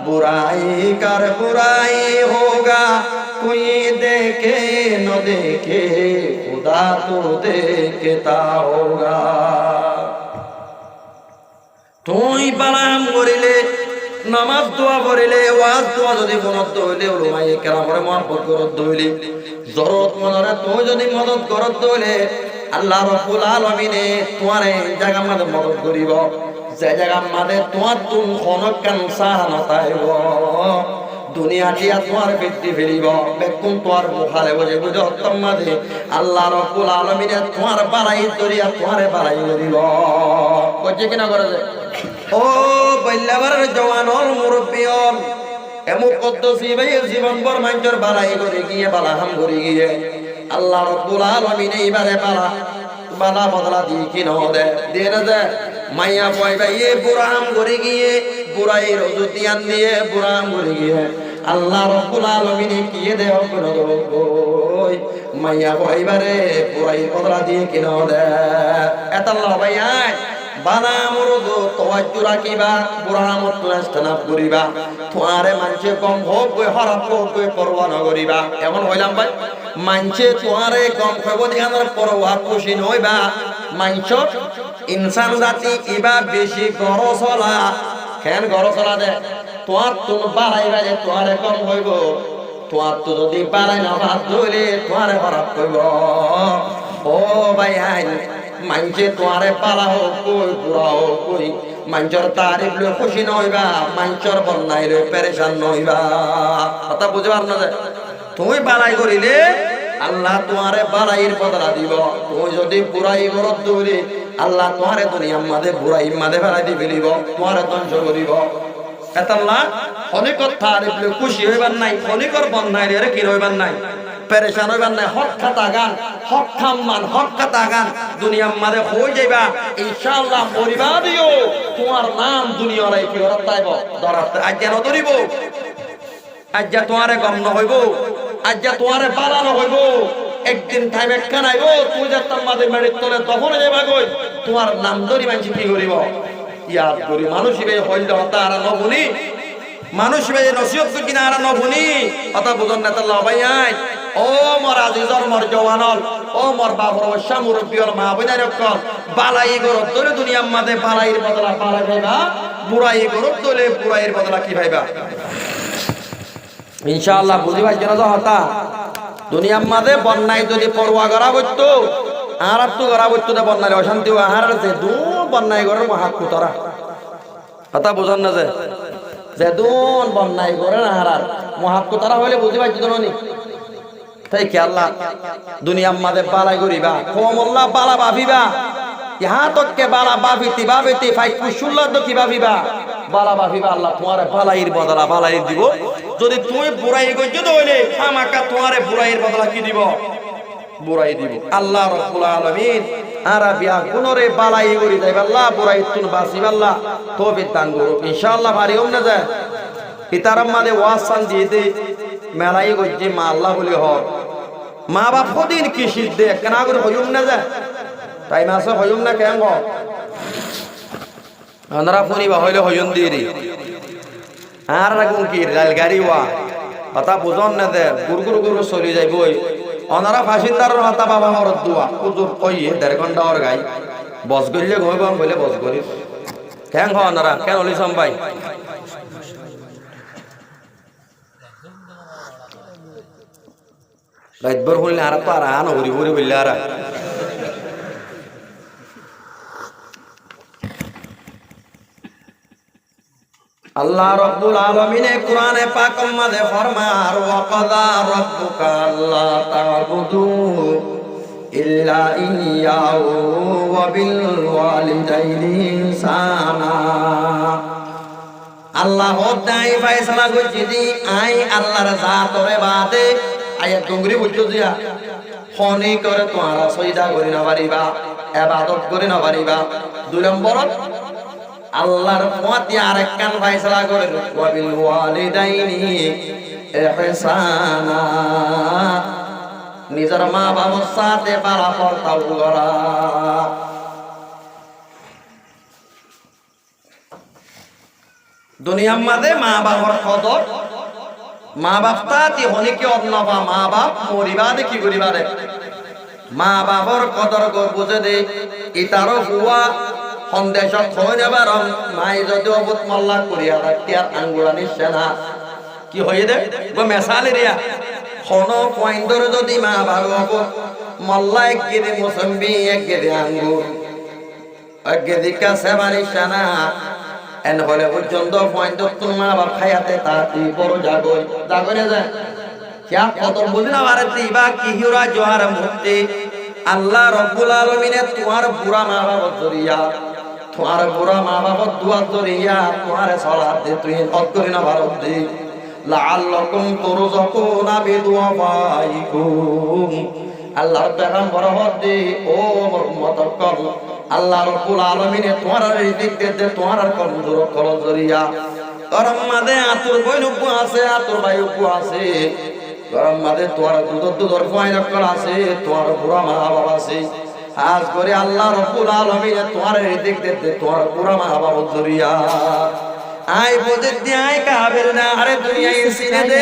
বুরাই কর বুরাই হোগা कोई देखे न देखे खुदा तो देखता होगा তুই বালাম করিলে নামাজ দোয়া করিলে ওয়াজ দোয়া যদি মনত হইলে ওলামাই কেরামরে মহব্বত করত হইলে জরুরত মনরে তুই যদি মদত করত হইলে আল্লাহ রাব্বুল আলামিনে তোমারে জায়গা মধ্যে মদত করিব যে জায়গা মধ্যে তোমার তুম খনকান সাহানা তাইব দুনিয়া দিয়া তোমার বৃদ্ধি ফেলিব বেকুন তোমার মুখালে বসে বুঝে অত্তমাদে আল্লাহ রাব্বুল আলামিনে তোমার বাড়াই দরিয়া তোমারে বাড়াই দিব কইছে কিনা করে ও বল্লাবার জওয়ানর মুরব্বিয়ন এমন কদ্দসি ভাই জীবন ভর মাঞ্চর বাড়াই করে গিয়ে বালাহাম করে গিয়ে আল্লাহ রাব্বুল আলামিনে এবারে বালা বদলা দিয়ে কি ন দে দিয়ে না দে মাইয়া পয় ভাই বুড়াম করে গিয়ে বুড়াই রজুতিয়ান দিয়ে বুড়াম করে গিয়ে আল্লাহ রাব্বুল আলামিন কি দেহ করে ওই মাইয়া পয়বারে বুড়াই বদলা দিয়ে কি ন দে এত আল্লাহ ভাই আয় বানা মরদ তাওয়াজ্জু রাখিবা বুড়ামত নাস্তানা করিবা তোমারে মানছে কম হোক কই হারাপ হোক কই পরোয়া না করিবা এমন হইলাম ভাই মানছে তোমারে গম খাইব দিয়ানোর পরোয়া খুশি নইবা মানছ ইনসান জাতি ইবা বেশি গড় চলা খেন গড় চলা দে তোমার তুমি বাড়াই বাড়ে তোমারে গম হইব তোমার তো যদি বাড়াই না ভাত ধরলে তোমারে খারাপ করব ও ভাই আইন মানছে তোমারে পালা হোক কই বুড়া হোক কই মাঞ্চর তারিফ লই খুশি নইবা মাঞ্চর বন্যাই লই পেরেশান নইবা কথা বুঝতে পার না যে তুমি বাড়াই করিলে আল্লাহ তোমারে বাড়াইয়ের বদলা দিব তুমি যদি বুড়াই করত দৌড়ে আল্লাহ তোমারে দুনিয়ার মাঝে বুড়াই মাঝে ফেলাই দি ফেলিব তোমারে ধ্বংস করিব এতাল্লাহ অনেকর তারিফ লই খুশি হইবার নাই অনেকর বন্যাই রে কি হইবার নাই পেরেশান হইবার নাই হক খাতা গান হক খাম্মান হক খাতা গান দুনিয়ার মাঝে হয়ে যাইবা ইনশাআল্লাহ মরিবা দিও তোমার নাম দুনিয়ার কি হরত তাইব দরাতে আজ যেন ধরিব আজ যা তোমারে গম ন হইব আজ যা তোমারে বাড়ানো হইব একদিন টাইম একখান আইব তুই যে তোমাদের বাড়ির তলে তখন যাইবা কই তোমার নাম ধরি মানুষ কি করিব ইয়াদ করি মানুষ বে হইল তারা নবুনি মানুষ বে নসিহত কিনা আর নবুনি কথা বুঝন না তাল্লাহ ভাই আই ও মোর আজিজর মোর জওয়ানল ও মোর বাবর বর্ষা মুরব্বিয়ল মা বইনার কল বালাই গরত ধরে দুনিয়ার মাঝে বালাইর বদলা বালাই ভাইবা বুড়াই গরত ধরে বুড়াইর বদলা কি ভাইবা ইনশাআল্লাহ বুঝি ভাই জানা হতা দুনিয়ার মাঝে বন্যায় যদি পরোয়া করা হইতো আর তো করা হইতো না বন্যায় অশান্তি আর যে দু বন্যায় গরের মহাক কুতরা কথা বুঝন না যে দুন বন্যায় গরের আর মহাক কুতরা হইলে বুঝি ভাই জানো নি তাই কি আল্লাহ দুনিয়ার মাঝে বালাই করিবা কমল্লা বালা ভাবিবা ইহা তককে বালা ভাবিতি ভাবিতি ফাই কুশুল্লা তো কি ভাবিবা বালা ভাবিবা আল্লাহ তোমারে বালাইর বদলা বালাইর দিব যদি তুমি বুড়াই গজ্জ হইলে খামাকা তোমারে বুড়াইর বদলা কি দিব বুড়াই দিব আল্লাহ রাব্বুল আলামিন আরা বিয়া গুনরে বালাই করি যাইবা আল্লাহ বুড়াই তুন বাসিবা আল্লাহ তৌফিক দান করো ইনশাআল্লাহ পারিও না যায় ইতারাম মাঝে ওয়াসান দিয়ে দে মেলাই গজ্জি মা আল্লাহ বলি হর মা বাপ কদিন কি সিদ্ধে কেনা করে হইম না যায় টাইম আছে হইম না কেন আমরা ফুনিবা হইলে হইন দিয়ে রে আর রাখুন কি রেল গাড়ি ওয়া কথা বুঝন না দে গুরগুর গুরু চলি যাইবই অনারা ফাঁসিন্দার হাতা বাবা হরত দুয়া কুজুর কইয়ে 1.5 ঘন্টা ওর গাই বস গইলে ঘুমাইব বলে বস করি কেন অনারা কেন হলি সম্পাই রাতভর হইলে আর তো আর আন হরি হরি বললে আর আল্লাহ রাব্বুল আলামিনে কোরআনে পাকের মধ্যে ফরমায় আর ওয়াকাদা রাব্বুকা আল্লা তা'বুদু ইল্লা ইয়্যাহু ওয়া বিল ওয়ালিদাইনি ইহসানা আল্লাহ হদাই ফয়সালা করছি দি আই আল্লাহর জাতরে বাদে আয়া ডুংরি বুঝছো দিয়া ফনি করে তোমারা সজদা করি না পারিবা ইবাদত করি না পারিবা 2 নম্বরত আল্লাহর পথে আরেক কান ফয়সালা করেন ওয়া বিল ওয়ালিদাইনি ইহসানা নিজের মা বাবার সাথে বরাবর তাও করা দুনিয়ার মাঝে মা বাবার কদর মা বাপ তাতি হনিকে অন্নবা মা বাপ মরিবাদে কি করিবারে মা বাবার কদর বুঝে দে ইতারও হুয়া সন্দেশ থই নেবার মাই যদি অবুত মল্লা করিয়া রাখিয়ার আঙ্গুলা নিচ্ছে না কি হয়ে দে গো মেসালে রিয়া হন পয়েন্টর যদি মা বাবা অবুত মল্লা এক গেদে মুসম্বি এক গেদে আঙ্গুর এক গেদে কাছে বানিচ্ছে না এন হলে পর্যন্ত পয়েন্ট তোর মা বাপ খাইয়াতে তাতি বড় জাগই জাগরে যায় क्या কদর বুঝনা বারতি বা কি হিরা জোহার মুক্তি আল্লাহ রাব্বুল আলামিনে তোমার বুড়া মা বাবার জরিয়া তোমার বুড়া মা বাবার দুয়া জরিয়া তোমার সালাত দে তুই অকরি না ভারত দে লাআল্লাকুম তুরযাকুনা বিদুআফাইকুম আল্লাহর পেগম্বর হদে ও উম্মতকল আল্লাহ রাব্বুল আলামিনে তোমার রিজিক দে তোমার কমজোর কল জরিয়া গরম মাঝে আতুর বইনুকু আছে আতুর ভাইউকু আছে গরম মাঝে তোমার দুধর ফাইনাকল আছে তোমার বুড়া মা বাবা আছে আজ করে আল্লাহ রাব্বুল আলামিন তোমার রিজিক দে তোমার বুড়া মা বাবা জরিয়া আই বোঝে দে আই কাবের না আরে দুনিয়ায় সিনে দে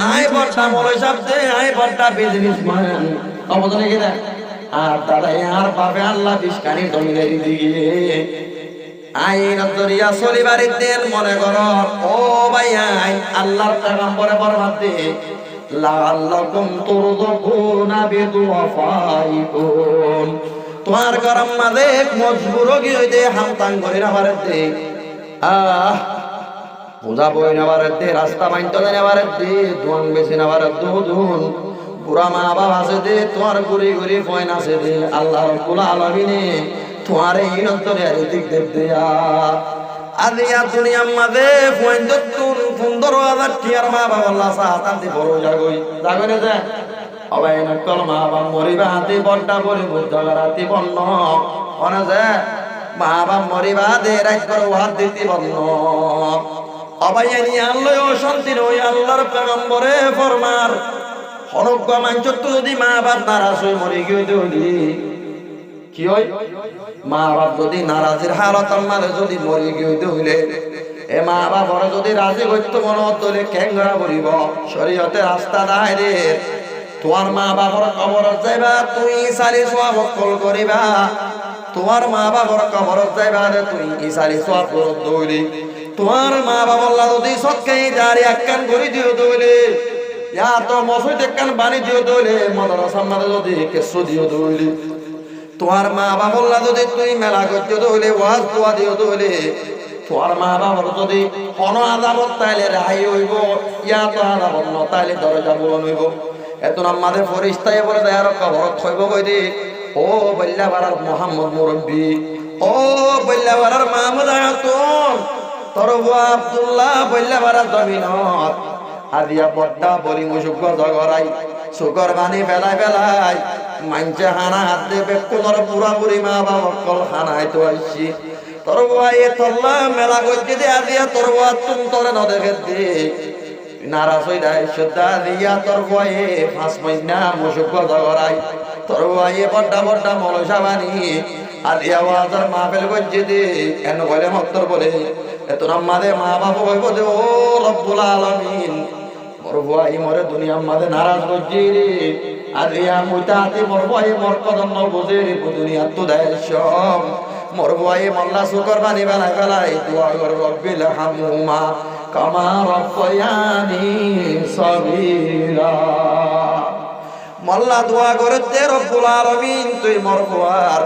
আই বড়টা মলে সব দে আই বড়টা বিজনেসম্যান অবদানে কি দেখ আর দাদা আর পাবে আল্লাহ বিশকানি জমিনের দিকে আইন দরিয়া চলিবারের দিন মনে কর ও ভাই আই আল্লাহর পেগম্বরে বরবাদ দে লাআল্লাকুম তুরযুকুনা বিদুআফাইকুম তোমার গরম মাঝে মজবুর গিয়ে দে হামতাং করে না পারে দে পূজা বই না পারে দে রাস্তা বাইন্ত না পারে দে দোয়ান বেশি না পারে দুধুন বুড়া মা বাবা আছে দে তোমার গুড়ি গুড়ি ফয়ন আছে দে আল্লাহ রাব্বুল আলামিনে তোমার এই অন্তরে দিক দেব দেয়া আদিয়া দুনিয়ার মাঝে ফয়ন তুন 15,000 টিয়ার মা বাবা আল্লাহ সাহাতান্তি বড় জাগই জাগই না যে অবাই না কলমা বা মরিবা হাতি বড়টা বলি বুদ্ধ রাতি বন্ন মনে যে মা বাবা মরিবা দে রাত করে হাত দিতি বন্ন অবাই নি আল্লাহ শান্তি ওই আল্লাহর পেগম্বরে ফরমার হনক মাঞ্চ যদি মা বাপ নারাজ হয়ে মরে গিয়ে দিলি কি হয় মা বাপ যদি নারাজের হালত মাঝে যদি মরে গিয়ে দিলে এ মা বাবার যদি রাজি হইতো মনে হলে ক্যাঙ্গরা বলিব শরীয়তে রাস্তা নাই রে তোমার মা বাবার কবর যাইবা তুই সারি সওয়াব কল করিবা তোমার মা বাবার কবর যাইবা রে তুই সারি সওয়াব করত দইলি তোমার মা বাবা আল্লাহ যদি সৎকাই দাঁড়ি একখান করে দিও দইলে ইয়া তো মসজিদ একখান বানি দিও দইলে মাদ্রাসা মাঝে যদি কেসু দিও দইলি তোমার মা বাবা আল্লাহ যদি তুই মেলা করতে দইলে ওয়াজ দোয়া দিও দইলে তোমার মা বাবার যদি কোন আযাবত তাইলে রাহাই হইব ইয়া তো আযাবত ন তাইলে দরজা বলন হইব এত আমাদের ফেরেশতায় বলে দেয়ার কবর থইব কই দি ও বল্লাবারার মুহাম্মদ মুরব্বি ও বল্লাবারার মাহমুদ আয়াতুন তরবু আব্দুল্লাহ বল্লাবারার জমিনত আদিয়া বড্ডা বলি মুশুক জগরাই সুগর বানি বেলায় বেলায় মানছে হানা হাত দেবে কোনর পুরা পুরি মা বাবা কল হানায় তো আইছি তরবুয়া এ তল্লা মেলা গজ্জে দে আদিয়া তরবুয়া তুম তরে ন দেখে দে নারাজ হই যায় শ্রদ্ধা দিয়া তরবুয়া এ ফাঁস মাইনা মুশুক জগরাই তরবুয়া এ বড্ডা বড্ডা মলসা বানি আদিয়া ওয়াজার মাহফিল গজ্জে দে কেন বলে মত্তর বলে এত নামাদে মা বাবা হইব দে ও রব্বুল আলামিন মরবুয়া ই মরে দুনিয়া মাদে নারাজ গজ্জে রে আদিয়া মুতাতে মরবুয়া এ মর কদম ন বুঝে রে দুনিয়া তো দেয় সব মরবুয়া এ মোল্লা শুকর বানি বেলায় বেলায় দোয়া কর রব্বিল হামহুমা কামা রব্বায়ানি সগীরা মোল্লা দোয়া করে তে রব্বুল আলামিন তুই মরবুয়ার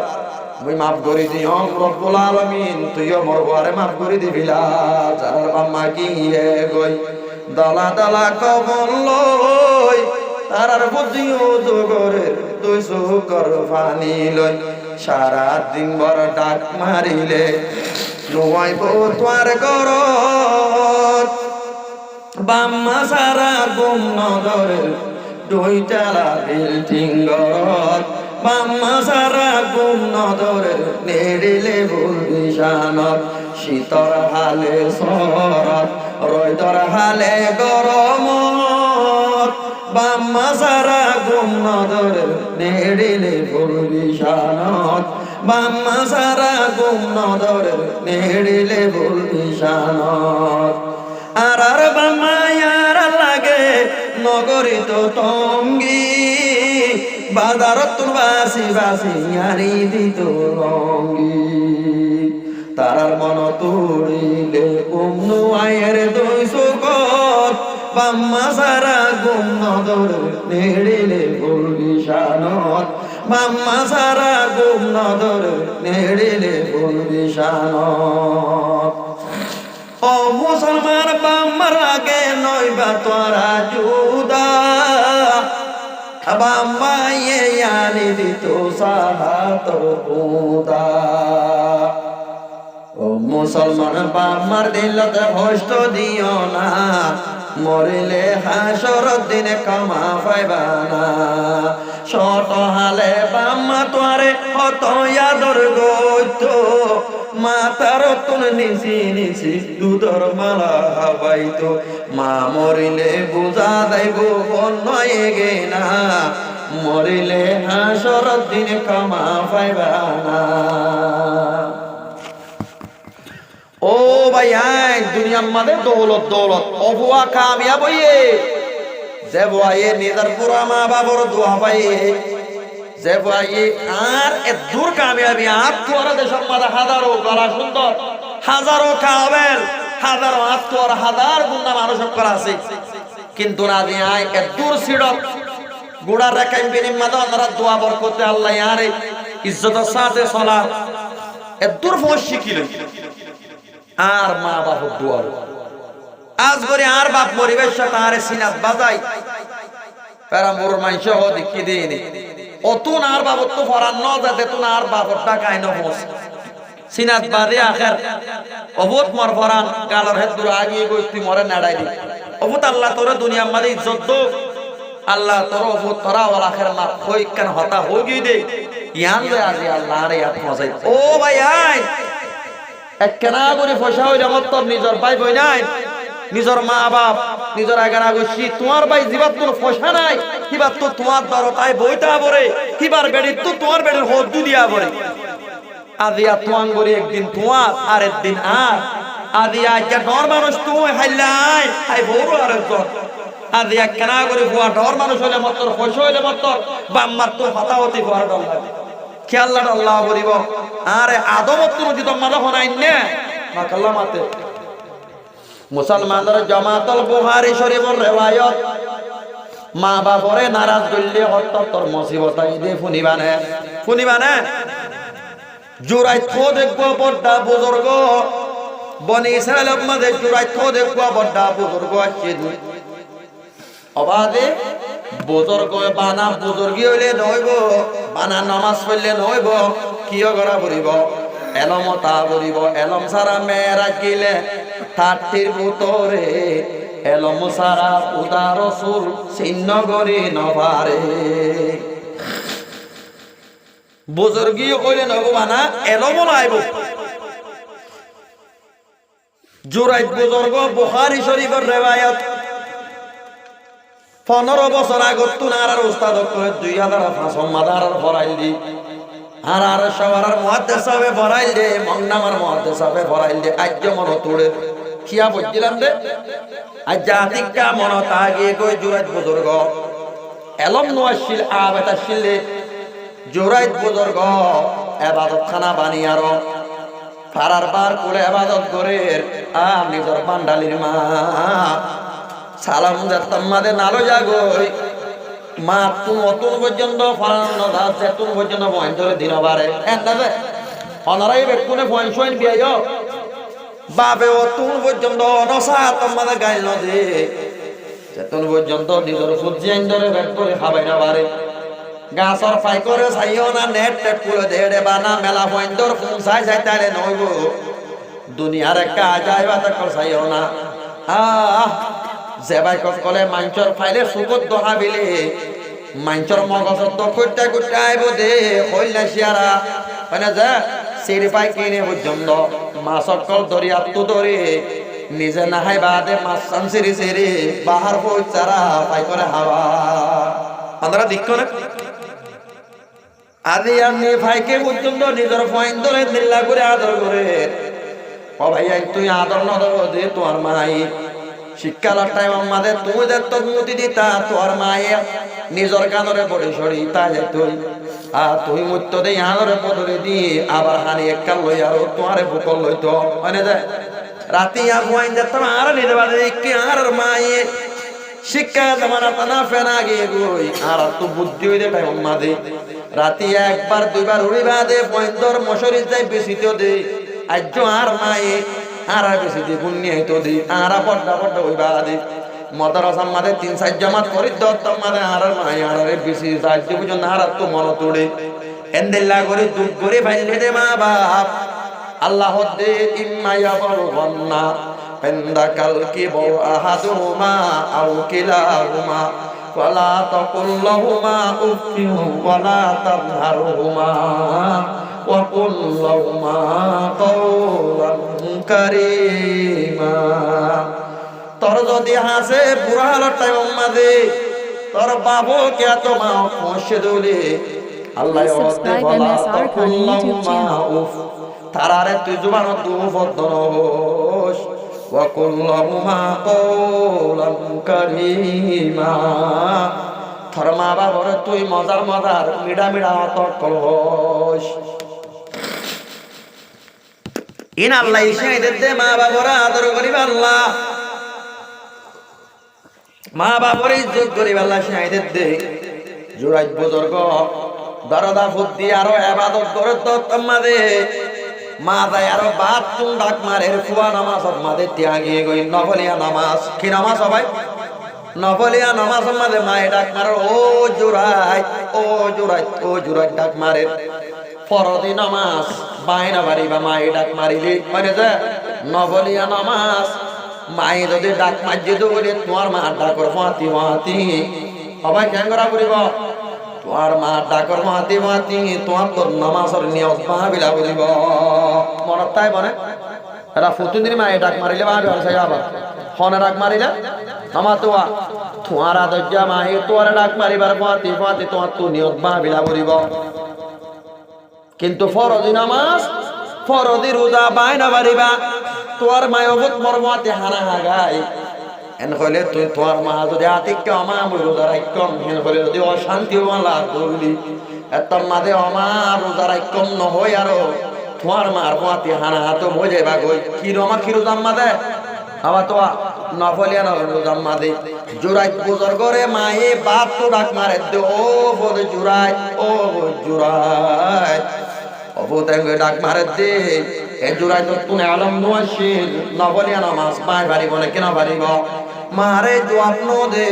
মুই মাফ করে দিও রব্বুল আলামিন তুইও মরবুয়ারে মাফ করে দিবিলা যার বাম্মা কি হে গই দলা দলা কবল লই তারার বুঝিও জগরের তুই সুকর ফানি লই সারা দিন বড় ডাক মারিলে নোয়াইব তোর গরত বাম্মা সারা গুম নগরের দুইটালা বিল্ডিং গরত বাম্মা সারা গুম নগরের নেড়িলে ভুলবি শানত শীতর হালে শরৎ রৈতর হালে গরমত বাম্মা সারা গুম নগরের নেড়িলে ভুলবি শানত বাম্মা সারা গুম নগরের নেড়িলে ভুলবি শানত আর আর বাম্মা ইয়ার লাগে নগরী তো টঙ্গি বাজারত বাসি বাসি ইয়ারি দিত রঙ্গি তারার মন তুড়িলে কুমনু আয়ের দুই সুকত বাম্মা সারা গুম নদর নেড়িলে ভুলবি শানত বাম্মা সারা গুম নদর নেড়িলে ভুলবি শানত ও মুসলমান বাম্মার আগে নইবা তোরা জুদা বাম্মা ইয়ানি দিত সাহাতর খুদা ও মুসলমান বাম্মার দিলতে ভষ্ট দিও না মরিলে হাসর দিনে কামা পাইবা না শত হালে বাম্মা তোরে হত আদর গইত মাতার তুন নিছি নিছি দুধর মালা হাবাইতো মা মরিলে বুঝা যাইব বন্যয়ে গে না মরিলে হাসর দিনে কামা পাইবা না ও ভাই দুনিয়ার মাঝে দৌলত দৌলত অবুয়া কামিয়াব হইয়ে যে বয়ে নিজের পুরা মা বাবার দোয়া পাইয়ে যে বয়ে আর এত দূর কামিয়াবি আর তোর দেশের মাঝে হাজারো গলা সুন্দর হাজারো কাবেল হাজারো আত্মর হাজার গুণা মানুষ করা আছে কিন্তু না দিয়ে আয় এত দূর সিডক গুড়া রেখাই বিনিম মাঝে ওনারা দোয়া বরকতে আল্লাহ আরে ইজ্জতের সাথে চলা এত দূর ফোঁস শিখিল আর মা বাবার দোয়া আজ করে আর বাপ মরিবের সাথে আরে সিনাত বাজাই প্যারা মোর মাইশ দেখি দিইনি অতুন আর বাবর তো ফরান ন যাতে তুন আর বাবর টাকায় ন হোস সিনাত বাদে আখের অবত মর ফরান কালর হেদ দূর আগিয়ে গইতি মরে নাড়াই দি অবত আল্লাহ তোরে দুনিয়ার মাঝে ইজ্জত দো আল্লাহ তোর অবত তোরা ওর আখের মা কই কেন হতা হোগি দে ইয়ান দে আজি আল্লাহ রে ইয়াত মজাই ও ভাই আই এক কেনা করে পয়সা হইলে মত তোর নিজর ভাই বই নাই নিজর মা বাপ নিজর এগারা গছি তোমার ভাই জীবাত তোর পয়সা নাই কিবা তো তোমার দর তাই বইতা পড়ে কিবার বেড়ি তো তোমার বেড়ির হদ্দু দিয়া পড়ে আজিয়া তুয়াং গরি একদিন তোমার আর একদিন আর আজিয়া যে ডর মানুষ তুই হাইলাই হাই বড় আর একজন আজিয়া কেনা করে বুয়া ডর মানুষ হইলে মত তোর পয়সা হইলে মত তোর বাম্মার তো হতা হতি বুয়া ডর লাগে খেয়াল্লা আল্লাহ বলিব আরে আদমত তুই যদি মালা হনাই নে মাকাল্লা মাতে মুসলমানদের জামাতুল বুখারী শরীফের রিওয়ায়াত মা বাপরে নারাজ করলে হত্যা তোর মুসিবত আইদে ফুনিবানে জুরাই থো দেখবো বড়টা বুজুর্গ বনি ইসরাইলের মধ্যে জুরাই থো দেখবো বড়টা বুজুর্গ আছে অবাদে বুজুর্গ বানা বুজুর্গি হইলে নইব বানা নামাজ পড়লে নইব কিয় করা পড়িব এলমতা পড়িব এলম সারা মেয়েরা গিলে থার্টির ভিতরে এলম সারা উদা রসুল চিহ্ন করি নভারে বুজুর্গি হইলে নব বানা এলম লাইব জুরাইত বুজুর্গ বুখারী শরীফের রিওয়ায়াত 15 বছর আগত তুনার আর উস্তাদ করে 2005 মাদার ফরাইল দি আর সবার মুহাদ্দিস সাহেব ফরাইল দে মংনামার মুহাদ্দিস সাহেব ফরাইল দে আজ মন তোড়ে খিয়া বলছিলাম দে আজ জাতিকা মন তাগে কই জুরাইত বুজুর্গ এলম নোয়াশিল আবাতা শিলে জুরাইত বুজুর্গ ইবাদত খানা বানিয়ার ফারার বার করে ইবাদত করে আর নিজর পান্ডালির মা সালাম যাতাম মাদে নালো জাগই মা তুম অতুন পর্যন্ত ফরান দাস তুম পর্যন্ত বয়ন ধরে দিন বারে এন্দাবে অনারাই বেকুনে বয়ন সইন বিয়াইও বাবে অতুন পর্যন্ত অনসা তোমাদের গাইল নদে চেতন পর্যন্ত নিজর ফুজিয়াইন ধরে বেক করে খাবাই না বারে গাছর ফাই করে চাইও না নেট টেট করে দেড়ে বানা মেলা বয়ন ধর ফুন চাই চাই তাইলে নইব দুনিয়ার একটা আজাইবা তাক চাইও না যেবাই কলে মাঞ্চর ফাইলে সুকত দহা বিলে মাঞ্চর মগজত তো কুটটা কুটটা আইব দে হইল না শিয়ারা মানে যা সিরি পাই কিনে পর্যন্ত মাছক কল দরিয়া তো ধরে নিজে নাহাই বাদে মাছ সানসিরি সিরি বাহার বই চারা পাই করে হাওয়া আমরা দিক না আদি আমি ভাইকে পর্যন্ত নিজের পয়েন্ট ধরে দিল্লা করে আদর করে ও ভাইয়া তুই আদর নদর দে তোমার মাই শিক্ষার টাইম আমাদের তুমি যে তদমতি দিতা তোর মায়ে নিজর কানরে পড়ে সরি তাই তুই আর তুই মুত্য দেই আনরে পদরে দি আবার হানি একাল লই আর তোমারে বুকল লইতো মানে যে রাতি আগুয়াইন যেতাম আর নিতে বাদে একটি আর মায়ে শিক্ষা জামানা তানা ফেনা গিয়ে গই আর তো বুদ্ধি হইতে টাইম মাদে রাতি একবার দুইবার উড়ি বাদে পয়েন্তর মশরি যাই বেশিতেও দে আজ আর মায়ে আর বেশি দিয়ে গুণনি হইতো দি আরা বড্ডা বড্ডা ওই বাদে মদরসা মাদে 3-4 জামাত করি দত্তম মাদে আর মাই আরে বেশি সাহায্য বুঝো না আর তো মন তোড়ে এন্দেল্লা করে দুঃখ করে ফাইলে দে মা বাপ আল্লাহ দে ইম্মা ইয়াবরুনা পেন্দাকাল কি বউ আহাদুমা আও কিলাহুমা ওয়ালা তাকুল্লাহুমা উফিউ ওয়ালা তানহারহুমা وقل لهما قولا كريما তোর যদি হাসে পুরা হলো টাইম মাঝে তোর বাবু কে তোমা পৌঁছে দলে আল্লাহ ওতে বলা তাকুল্লাহুমা উফ তারারে তুই জুবান তু বদন হোস ওয়া কুল লাহুমা কওলান কারীমা। তোর মা বাবার তুই মজার মজার মিডা মিডা তকল হোস। ইন আল্লাহ ইসাইদের দে মা বাবার আদর করিবা আল্লাহ, মা বাবার ইজ্জত করিবা আল্লাহ সাইদের দে। জুরাইত বুজুর্গ দরদা ফুদ্দি আরো ইবাদত করে তো তোমাদে মা যায় আরো বাত তুম ডাক মারে ফুয়া নামাজ মাদে ত্যাগিয়ে গই নফলিয়া নামাজ। কি নামাজ সবাই? নফলিয়া নামাজ মাদে মায়ে ডাক মারে ও জুরাইত ও জুরাইত ও জুরাইত ডাক মারে। ফরদি নামাজ বাইনা বাড়ি বা মায়ে ডাক মারিলে মানে যে নফলিয়া নামাজ মায়ে যদি ডাক মারছে তো বলে তোমার মা ডাকর মাতি মাতি সবাই কেন করা করিব? তোমার মা ডাকর মাতি মাতি তোমার তোর নামাজের নিয়ত মাহবিলা বলিব। মনত তাই বনে এটা ফুতুনির মায়ে ডাক মারিলে মাহবি হল সাই আবার হনে ডাক মারিলে নামাজ তোয়া তোমার আদর্যা মাহি তোর ডাক মারিবার মাতি মাতি তোমার তো নিয়ত মাহবিলা বলিব। কিন্তু ফরজি নামাজ ফরজি রোজা বাইনা বাড়িবা তোর মায় অবত মর্মাতে হানা হাগাই এন হলে তুই তোমার মা যদি আতিক্য আমা রোজা রাখম হেন হলে যদি অশান্তি মালা দৌড়ি এত মাঝে অমা রোজা রাখম নহই আরো তোমার মার মাতি হানা হাত বোঝে বা গই কি রমা কি রোজা মাদে আবার তো নফলিয়া রোজা মাদে। জুরাই বুজর করে মায়ে বাপ তো ডাক মারে দে ও বোধ জুরাই ও জুরাই অবতাঙ্গে ডাক মারে দে এ জুরাই তো তুমি আলম নোয়াশির নফলিয়া নামাজ পায় বাড়িব না কেন বাড়িব? মারে জবাব নো দে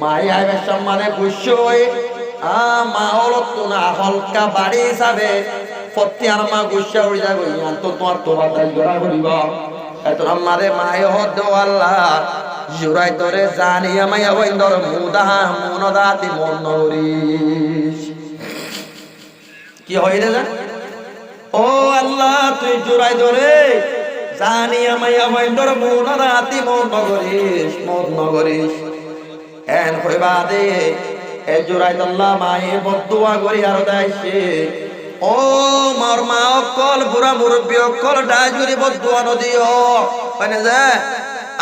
মায়ে আইবে সম্মানে গুছই মা হল তুনা হলকা বাড়ি হিসাবে প্রতি আর মা গুছা উড়ি যাবে ইয়ান তো তোমার তোবা তাই গড়া করিব। এত আমারে মায়ে হদ আল্লাহ জুরাই তোরে জানি আমায় বইন্দর মুদা মনদাতি মন নরিস কি হইলে যা ও আল্লাহ তুই জুরাই ধরে জানি আমায় বইন্দর মনদাতি মন নগরিস মন নগরিস এন কইবা দে এ জুরাই আল্লাহ মায়ে বদদুয়া করি আর দাইছে ও মোর মা অকল বুড়া মুরব্বী অকল ডাজুরি বদদুয়া নদিও মানে যে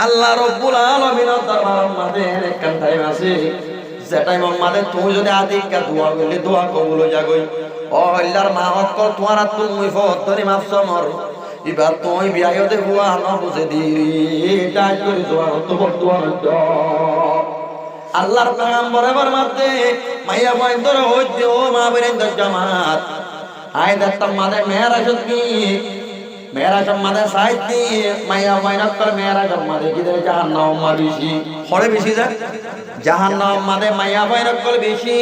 আল্লাহ রব্বুল আলামিনের দরবার মাঝে একখান টাইম আছে যে টাইম মাঝে তুই যদি আদিকা দোয়া করলে দোয়া কবুল হয়ে যাগই। ও আল্লাহর মা অকল তোমার তুমি ফদরি মাফস মর এবার তুই বিয়াইতে হুয়া ন বুঝে দি ডাজুরি দোয়া তো বদদুয়া নদিও আল্লাহর পেগাম্বরের মাঝে মাইয়া বইন্দর হইছে ও মা বেরেন্দর জামাত আই দেখতাম মাঝে মেয়েরাজ কি মেয়েরাজ মাঝে সাইতি মাইয়া বইনকর মেয়েরাজ মাঝে কি দে জাহান্নাম মা বেশি হরে বেশি যা জাহান্নাম মাঝে মাইয়া বইনকর বেশি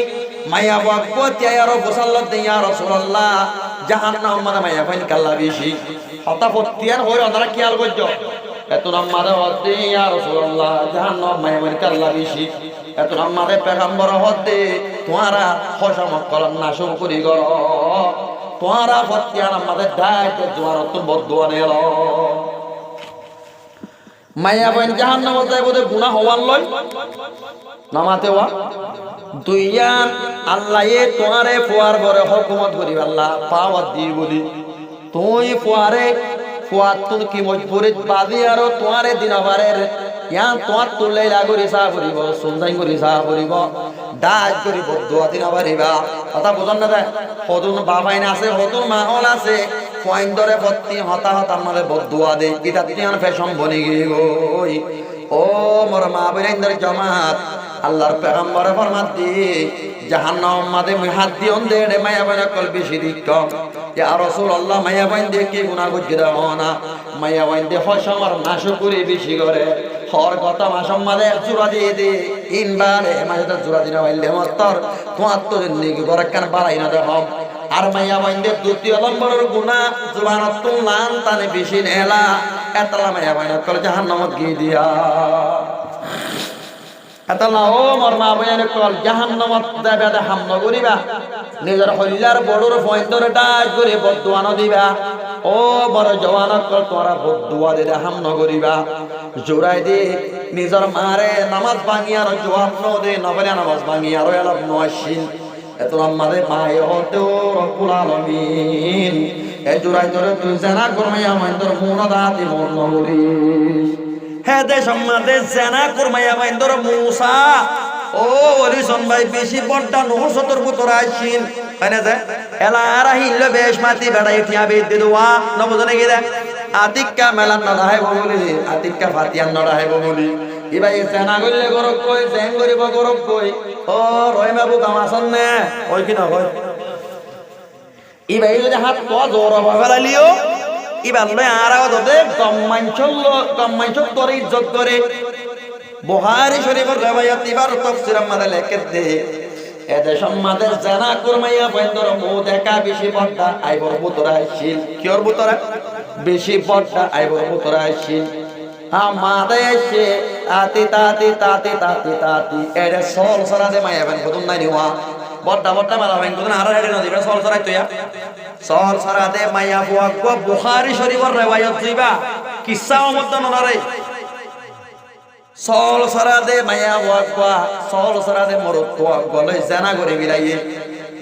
মাইয়া বকতি আর বসাল্লাহ দে ইয়া রাসূলুল্লাহ জাহান্নাম মাঝে মাইয়া বইন কাল্লা বেশি হতাপত্তিয়ার হই ওনারা খেয়াল করছো এত নামারে হতে ইয়া রাসূলুল্লাহ জাহান্নাম মাইয়া বইন কাল্লা বেশি এত নামারে পেগাম্বর হতে তোমারা খশমক করন নাশম করি গর তোমারা ফতিয়ার আমাদের দায়িত্ব তোমার তো বদদুয়া নেল মাইয়া বইন জাহান্নাম যায় বলে গুনাহ হওয়ার লয় নামাতে ওয়া দুইয়ান আল্লাহ এ তোমারে ফুয়ার বরে হুকুমত করি আল্লাহ পাওয়ার দি বলি তুই ফুয়ারে ফুয়ার তুন কি মজবুরিত বাদি আর তোমারে দিনবারের ইয়ান তোমার তুলে লাগরি সা করিব সুন্দাই করি সা করিব ডাক করি বদদুয়া দিনা পারিবা কথা বুঝন না দে হদুন বাবাইন আছে হদুন মাহল আছে পয়েন্ট ধরে ভর্তি হতা হতা আমাদের বদদুয়া দে এটা তিয়ান ফ্যাশন বনি গই ও মোর মা বেরেন্দর জামাত আল্লাহর পেগম্বরে ফরমাত দি জাহান্নাম মাদে হাত দিওন দে রে মায়া বনা কল বেশি দিকম ইয়া রাসূলুল্লাহ মায়া বাইন দে কি গুনাহ গজরা হনা মায়া বাইন দে ফশমার নাশকুরি বেশি করে হর কথা মাসম মাদে জুরা দিয়ে দে ইনবারে মাঝে জুরা দিনা হইলে মতর তোমার তো জিন্দেগি বরকান বাড়াই না দেখম আর মায়া বাইন দে দ্বিতীয় নম্বরের গুনাহ জুবানত তুলান তানে বেশি নেলা এতলা মায়া বাইন কল জাহান্নামত গি দিয়া এতলা ও মোর মা বাইন কল জাহান্নামত যাবে দে হামন করিবা নিজের হইলার বড়র পয়েন্টর ডাক করে বদদুয়া দিবা ও বড় জওয়ানত কল তোরা বদদুয়া দে হামন করিবা জোরাই দে নিজের মারে নামাজ ভাঙিয়ার জবাব ন দে নবলে নামাজ ভাঙিয়ার এলাব নশিন এত আমাদের মায়ে হতেও রব্বুল আলামিন এ জোড়াই ধরে তুই জানা করমাইয়া মাইন্দর মন দাতি মন নগরিস হ্যাঁ দেশ আমাদের জানা করমাইয়া মাইন্দর মুসা ও অরিসন ভাই বেশি বড়টা নহর সতর বুতর আইছিন মানে যে এলা রাহিল বেশ মাটি বেড়াই ঠিয়া বেদ দেওয়া নবজনে গিয়ে আতিক্কা মেলান নড়াই বলি আতিক্কা ফাতিয়ান নড়াই বলি ইবাই জানা গলে গরব কই জেং করিব গরব কই ও রয় বাবু কামাসন নে ওই কি নয় ইবাই যদি হাত তো জোর ফেলালিও ইবার লয় আর দতে কম্মাঞ্চল করে ইজ্জত করে বুখারী শরীফের riwayat ইবার তাফসীর আমাদের লেখে দে এদে সম্মাদের জানা কুরমাইয়া বন্দর মু দেখা বেশি বড়টা আইবর বুতরা আইছিল কিওর বুতরা বেশি বড়টা আইবর বুতরা আইছিল আমাদের এসে আতি তাতি এরে সল সরা দে মাইয়া বেন কত নাই নিওয়া বড়টা মালা বেন কত আর হেডে নদী বেন সল সরাই তোয়া সল সরা দে মাইয়া বুয়া বুখারী শরীফের riwayat যাইবা কিসসা মত নরে সল সরা দে মাইয়া বুয়া সল সরা দে মরত গলে জানা করে বিলাইয়ে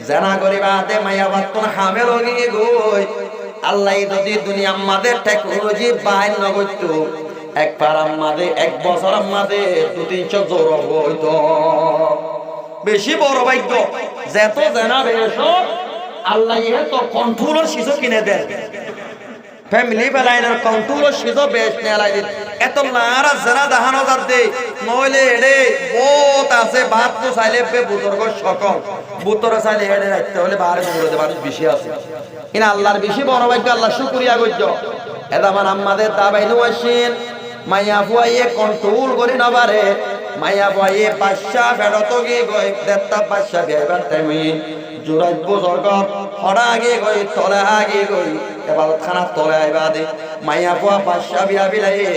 জানা করিবা দে মাইয়া বাতন হামেল হয়ে গই আল্লাহ যদি দুনিয়া আমাদের টেকনোলজি বাইন নগতো একবার আমাদের এক বছর আমাদের 2-300 জোর হইতো বেশি বড় ভাগ্য যত জানা বেশ আল্লাহ তো কন্ট্রোলের শিশু কিনে দেন ফ্যামিলি বেলাইনের কন্ট্রোলের শিশু বেশ নেলাই দিন এত নারা জানা দাহানো যাতে নইলে এড়ে বহুত আছে ভাত তো চাইলে বুজুর্গ সকল বুতর চাইলে এড়ে রাখতে হলে বাহারে বুড়োতে মানুষ বেশি আছে কিনা আল্লাহর বেশি বড় ভাগ্য আল্লাহ শুকরিয়া করছ এটা আমার আমাদের দাবাইনু আসেন মাইয়া ফুয়াইয়ে কন্ট্রোল করে নবারে মাইয়া ফুয়াইয়ে পাঁচশা ফেরত গিয়ে গই দেড়টা পাঁচশা বিয়াইবার টাইমে জোরাই বুজুর্গ হড়া আগে গই তলে আগে গই এবার খানা তলে আইবা দে মাইয়া ফুয়া পাঁচশা বিয়া বিলাইয়ে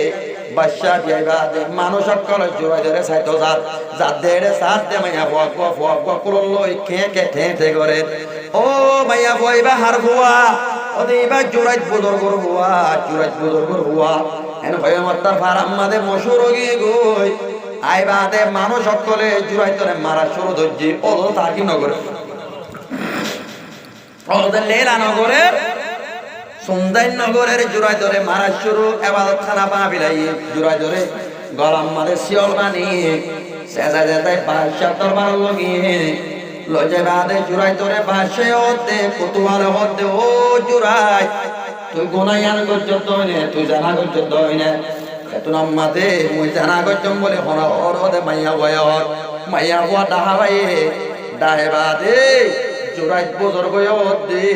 বাদশা বিয়াইবা দে মানুষ সকল জোরাই ধরে সাইতো যার দেড়ে সাত দে মাইয়া ফুয়া কুলই কে করে ও মাইয়া ফুয়াইবা হার ফুয়া ওদের এবার জোরাই বুজুর্গর হুয়া এন ভয় মাত্তার ফারাম্মাদে মশুর গিয়ে গই আইবাদে মানুষ সকলে জুরাই তোরে মারা শুরু ধরছি ওদো থাকি নগরে ওদের লেলা নগরের সুন্দাই নগরের জুরাই ধরে মারা শুরু এবার খানা পা বিলাই জুরাই ধরে গলাম মাদের শিওল বানিয়ে সেজা যেতাই বাদশা দরবার লগিয়ে লজে বাদে জুরাই ধরে বাসে হতে কুতুয়ালে হতে ও জুরাই তুই গুনাইয়ান গজ্জত হইনে তুই জানা গজ্জত হইনে এত নাম্মাতে মুই জানা গজ্জম বলে হনা হরদে মাইয়া হওয়া ডাহা বাইয়ে ডাহে বাদে জোরাই বুজুর্গ দে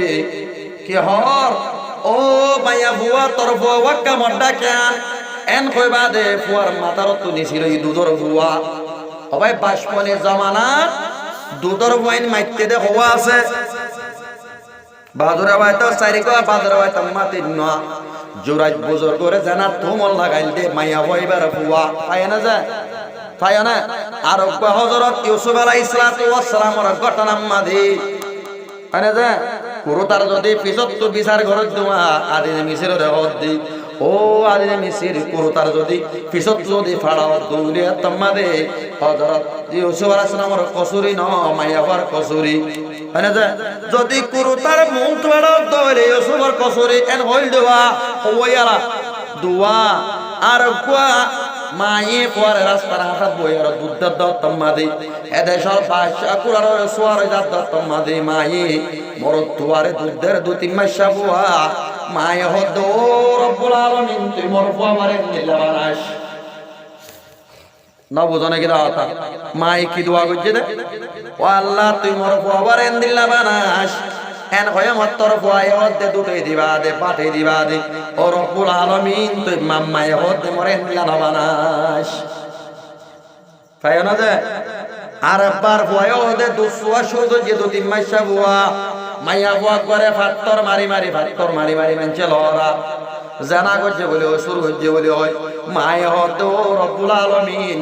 কি হর ও মাইয়া বুয়া তোর বুয়া ওয়াক্কা মড্ডা কেন এন কই বাদে ফুয়ার মাথার তুলিছিল ই দুধর বুয়া সবাই বাসপনে জামানা দুধর বইন মাইতে দে হওয়া আছে বাদুরা বাইতো চারিকো বাদুরা বাইতো মাতি না জোরাই বুজুর্গ করে জানা তোমল লাগাইল দে মাইয়া হইবার বুয়া পায় না যায় পায় না আর হযরত ইউসুফ আলাইহিস সালামের ঘটনা মাদি আনে যায় কুরতার যদি পিছত তো বিচার ঘরত দেওয়া আদি মিসির রেহত দি ও আদি মিসির কুরতার যদি পিছত যদি ফাড়াও দৌলিয়া তম্মাদে হযরত ইউসুফ আলাইহিস সালামের কসুরি ন মাইয়াবার কসুরি আনে যায় যদি কুরতার মুখ ফাড়াও দৌলে ইউসুফের কসুরি এন হইল দেওয়া হইয়ালা দুয়া আর কুয়া মায়ে পরে রাস্তার হাত বইয়ার দুধ তম্মাদি এদেশর বাদশা কুরার সোয়ার জাত তম্মাদি মায়ে মরদ তুয়ারে দুধের 2-3 মাস বুয়া মায়ে হদ রব্বুল আলামিন তুই মোর ফুয়া মারে নিলা বানাস না বুঝনে কি দাওতা মায়ে কি দোয়া করছে রে ও আল্লাহ তুই মোর ফুয়া মারে নিলা বানাস এন হয় মত্তর ফুয়ায় হদে দুটোই দিবা দে পাঠে দিবা দে ও রব্বুল আলামিন তুই মাম্মায়ে হদে মরে নিলা বানাস পায় না যে আর একবার ফুয়ায় হদে দুসুয়া শুধু যে 2-3 মাস বুয়া মাইয়া বুয়া করে ফাত্তর মারি মারি মেনছে লরা জানা করছে বলে ও শুরু হচ্ছে বলে হয় মায়ে হদে ও রব্বুল আলামিন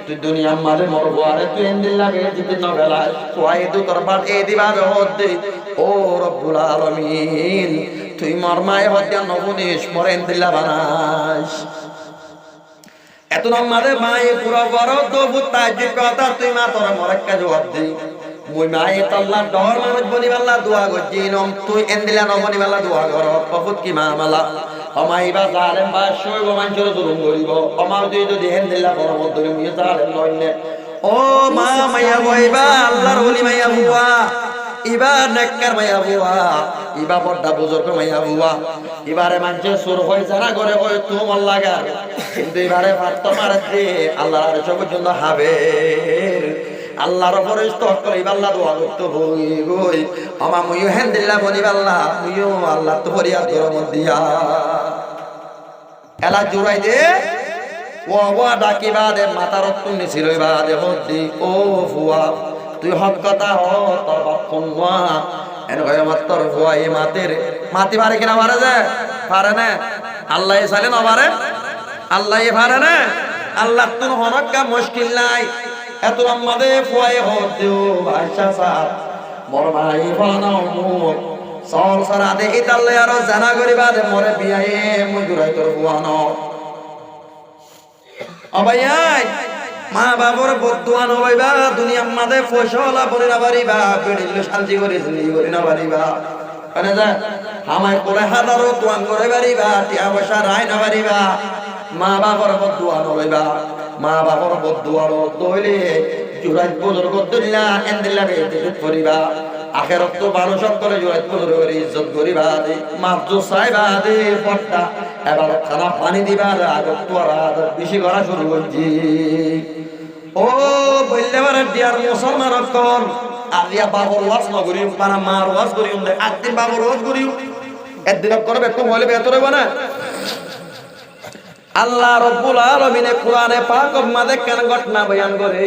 তুই দুনিয়া মাঝে মরবো আরে তুই এন্দিল লাগে জিতে নবেলা ফুয়ায় দু তোর পাঠ এ দিবা হদে ও রব্বুল আলামিন তুই মর মায়ে হদে নবুনিস মরে এন্দিল্লা বানাস এত নামাদে মায়ে পুরো বড় দবু তাজি কথা তুই মা তোর মরাক্কা জবাব দে মুই মায়ে তল্লা ডর মানুষ বনিবাল্লা দোয়া করছি নম তুই এন্দিলা নবনিবাল্লা দোয়া কর বহুত কি মা মালা অমাইবা জালেম বা শৈব মানুষের জুলুম করিব অমাও তুই যদি হেন্দিলা বড় মধ্যে মুই জালেম নইনে ও মা মাইয়া বইবা আল্লাহর ওলি মাইয়া বুয়া ইবা নেককার মাইয়া বুয়া ইবা বড়টা বুজুর্গ মাইয়া বুয়া এবারে মানুষে সুর হয়ে জানা করে কই তোমার লাগা কিন্তু এবারে ভাত মারে দে আল্লাহর আরশ পর্যন্ত হবে আল্লাহর উপরে স্তক করে আল্লাহ দোয়া করতে হই গই আমা মুইও হেন্দিল্লা বনিবাল্লাহ মুইও আল্লাহ তো ফরিয়াদ করব দিয়া এলা জুড়াই দে ও ওয়া ডাকিবা দে মাতার তুমি ছিল বাদে হদ্দি ও ফুয়া তুই হক কথা হ তোর বাপ কোন ওয়া এন ভাই মাত্র ফুয়া এই মাতের মাতি পারে কিনা পারে যে পারে না আল্লাহ সালে না পারে আল্লাহ পারে না আল্লাহ তুন হনকা মুশকিল নাই এত আমাদের ফুয়ায়ে হদ্দিও ভাষা সাহ বড় ভাই বানাও মুখ সল সারা দে ইতাল্লে আরো জানা করিবা দে মরে বিয়ায়ে মুজুরাই তোর ফুয়ানো অবাইয়াই মা বাবার বদুয়া নবাইবা দুনিয়ার মাঝে ফসলা বলি না পারিবা বেড়িলে শান্তি করে জিন্দগি করি না পারিবা মানে যা আমায় করে হাজারো তুয়ান করে পারিবা টিয়া পয়সা রায় না পারিবা মা বাবার বদুয়া নবাইবা মা বাবার বদুয়া দইলে জুরাই বুজুর্গ দুনিয়া এন্দিল্লা বেইজ্জত করিবা আখেরাত তো মানুষ করে জুরাই বুজুর্গ ইজ্জত করিবা দে মাপজু চাইবা দে পড়তা এবার খানা পানি দিবা আগত তো আর বেশি করা শুরু করছি ও বললেবার দিয়ার মুসলমান কল আলিয়া বাবর ওয়াজ না করিও পারা মার ওয়াজ করিও দে একদিন বাবর ওয়াজ করিও একদিন করবে তো হলে বেতরে বানা আল্লাহ রাব্বুল আলামিন কোরআনে পাক মাঝে কেন ঘটনা বয়ান করে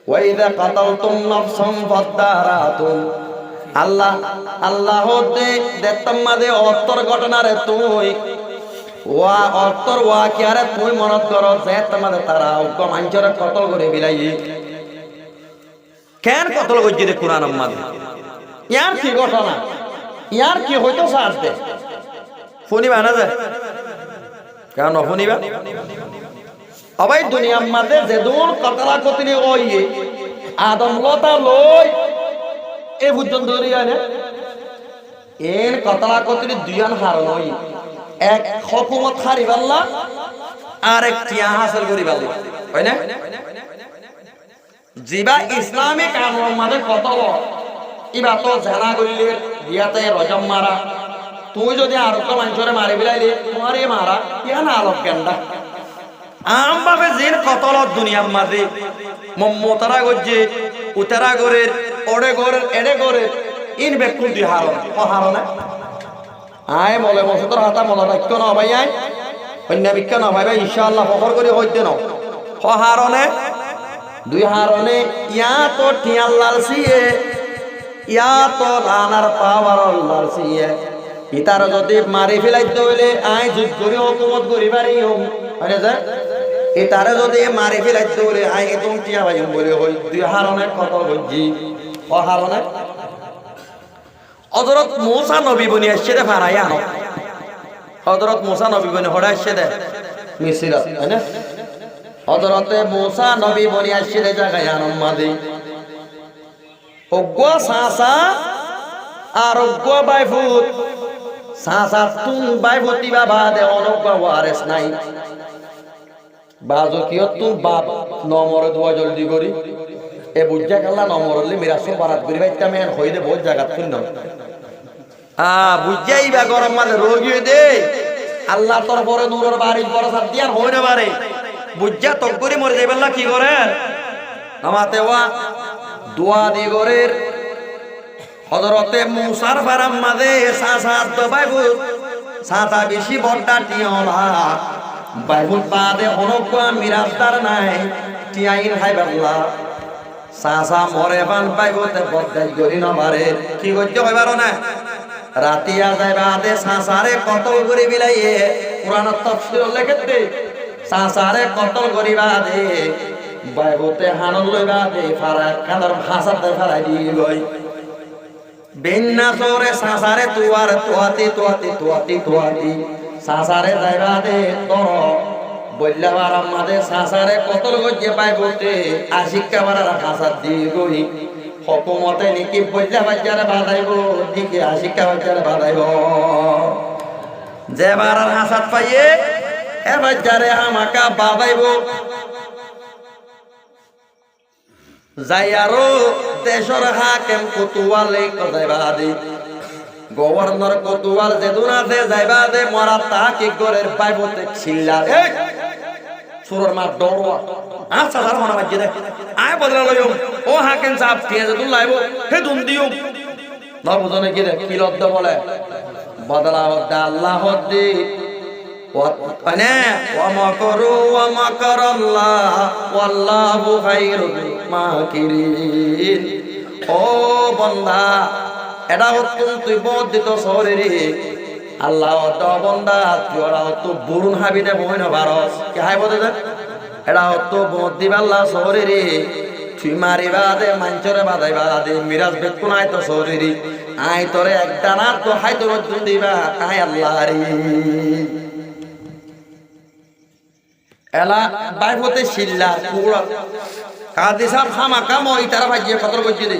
ওয়াইদা কাতালতুম নাফসান ফাদারাতুম আল্লাহ আল্লাহ হতে দেখতাম মাঝে অত্তর ঘটনারে তুই ওয়া অত্তর ওয়া কি আরে তুই মনত করো যে তোমাদের তারা উগ্র মানুষের কতল করে বিলাই কেন কতল করছি রে কোরআন মাঝে ইয়ার কি ঘটনা ইয়ার কি হইতো সাথে শুনিবা না যে কেন শুনিবা আবাই দুনিয়ার মাঝে যে দূর কতলা কতলি ওই আদম লতা লই এ বুঝন ধরিয়া না এর কতলা কতলি দুইয়ান হার নই এক হুকুমত হারিবাল্লাহ আর এক টিয়া হাসিল করিবাল্লাহ হয় না জিবা ইসলামিক কানুন মাঝে কতল ইবা তো জানা করিলে বিয়াতে রজম মারা তুই যদি আর তো মানুষরে মারি বিলাইলে তোমারই মারা ইয়া না আলোক গেন্ডা আম ভাবে জিন কতল দুনিয়ার মাঝে মমতারা গজ্জে উতারা গরের ওড়ে গরের এড়ে গরের ইন বেকুল দি হারন ও হারনা আয় মলে মসুতর হাতা মনে রাখতো না ভাই আয় অন্য বিজ্ঞান ভাই ভাই ইনশাআল্লাহ ফখর করে হইতে না হ হারনে দুই হারনে ইয়া তো টিয়াল লালসিয়ে ইয়া তো রানার পাওয়ার লালসিয়ে ইতার যদি মারি ফেলাইতে হইলে আয় যুদ্ধ করে হুকুমত করি পারি হয় যায় ইতারে যদি মারি ফেলাইতে হইলে আয় তুমি টিয়া ভাই বলে হই দুই হারনে কত গজ্জি ও হারনে হযরত মূসা নবী বনি আসছে দে ফারায়া আনো হযরত মূসা নবী বনি হড়া আসছে দে মিসরা তাই না হযরত মূসা নবী বনি আসছে দে জায়গায় আনো মাদি ওগো সাসা আর ওগো বাইফুত সাসা তুম বাইফুতি বাবা দে অনগো ওয়ারেস নাই বাজো কিও তুম বাপ নমর দোয়া জলদি করি এ বুঝা কাল্লা নমরলি মিরাসু বারাত করি বাইতা মেন হইদে বহুত জায়গা তুই না বুঝাইবা গরম মানে রোগী দে আল্লাহ তোর পরে নূরের বাড়ির বরসাত দিয়ার হইনে পারে বুঝা তকরি মরে যাইবাল্লা কি করে আমাতে ওয়া দোয়া দি গরের হযরতে মূসার ফারাম মাঝে সাসাত বাইবু সাসা বেশি বড়টা টিয়লা বাইবুল বাদে অনকা মিরাজদার নাই টিয়াইন হাইবাল্লা সাসা মরে বান বাইবুতে বদাই করি না পারে কি করতে হইবারো না রাতিয়া যাইবা দে সাসারে কতল করি বিলাইয়ে পুরাণ তাফসীর লেখেতে সাসারে কতল করিবা দে বাইবতে হানল লইবা দে ফারা কাদর ভাষাতে ফারাই দি গই বেন্না সরে সাসারে তুয়ার তোয়াতি তোয়াতি তোয়াতি তোয়াতি সাসারে যাইবা দে তোর বললাবার আমাদের সাসারে কতল গজ্জে পাই বলতে আশিক্ষা বাড়ার হাসার দিয়ে গই হকুমতে নাকি বললা বাচ্চারে বাধাইব দিকে আশিক্ষা বাচ্চারে বাধাইব যে বাড়ার হাসাত পাইয়ে এ বাচ্চারে আমাকা বাধাইব যাই আরো দেশর হাকেম কতুয়ালে কথাই বাদি গভর্নর কতুয়াল যে দুনাতে যাইবা দে মরা তা কি করে পাইবতে ছিল্লা সুরর মা ডরওয়া আচ্ছা স্যার মনে বাজে দে আয় বদলা লইও ও হাকেম সাহেব কে যে দুন লাইবো হে দুন দিও না বুঝনে কি রে কি লদ্দ বলে বদলা হদ্দা আল্লাহ হদ্দি মানে ওয়া মাকরু ওয়া মাকারাল্লাহ ওয়াল্লাহু খায়রুল মাকিরিন ও বান্দা এটা হতুন তুই বহুত দিত শহরে আল্লাহ তো বন্দা তুই ওরা হতো বরুণ হাবিনে বই না বারস কে হাই বদে দে এটা হতো বহুত দিবা আল্লাহ শহরে তুই মারিবা দে মাঞ্চরে বাদাইবা দে মিরাজ বেকুন আয় তো শহরে আয় তোরে একটা না তো হাই তোর দুন দিবা আয় আল্লাহ রে এলা বাইফতে শিল্লা পুরা কাদি সাহেব খামা কাম ইতারা ভাজিয়ে কতল গজ্জি দে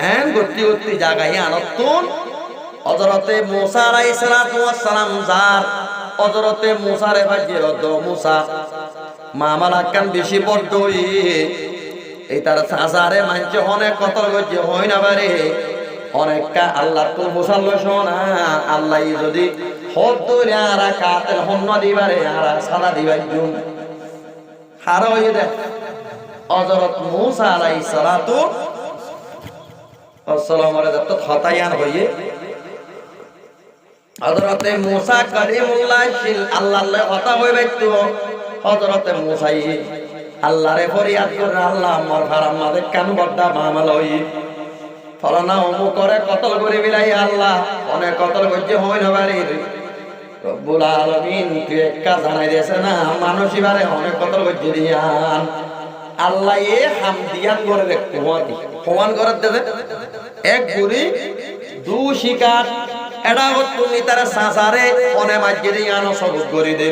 এন গতি গতি জায়গায় আনতুন হযরতে মুসা আলাইহিস সালাতু ওয়াস সালাম যার হযরতে মুসা রে ভাজিয়ে রদ মুসা মামালাকান বেশি বড়ই এই তার সাজারে মানছে অনেক কতল গজ্জি হই না বারে অনেকটা আল্লাহ তো মুসাল্লো শোনা আল্লাহ যদি হদ ধরে আর কাতেল হন্ন দিবারে আর সাদা দিবাই জুন হার হয়ে দে হযরত মুসা আলাইহিস সালাতু আসসালামু আলাইকুম তো খতায়ান হইয়ে হযরতে মুসা করিমুল্লাহ শিল আল্লাহর কথা হইবে তো হযরতে মুসাই আল্লাহরে ফরিয়াদ করে আল্লাহ আমার হারাম মাদে কান বড়া মামলা হই ফলানা ওমু করে কতল করে বিলাই আল্লাহ অনেক কতল গজ্জে হই না বাড়ি রব্বুল আলামিন তুই একা জানাই দিয়েছে না মানুষই বারে অনেক কতল গজ্জে দিয়ান আল্লাহ এ হামদিয়ান করে রে কুয়াতি প্রমাণ করে দেবে এক গুরি দু শিকার এটা তুমি তারা সাসারে অনে মাঝে দিয়ানো সবুজ করে দে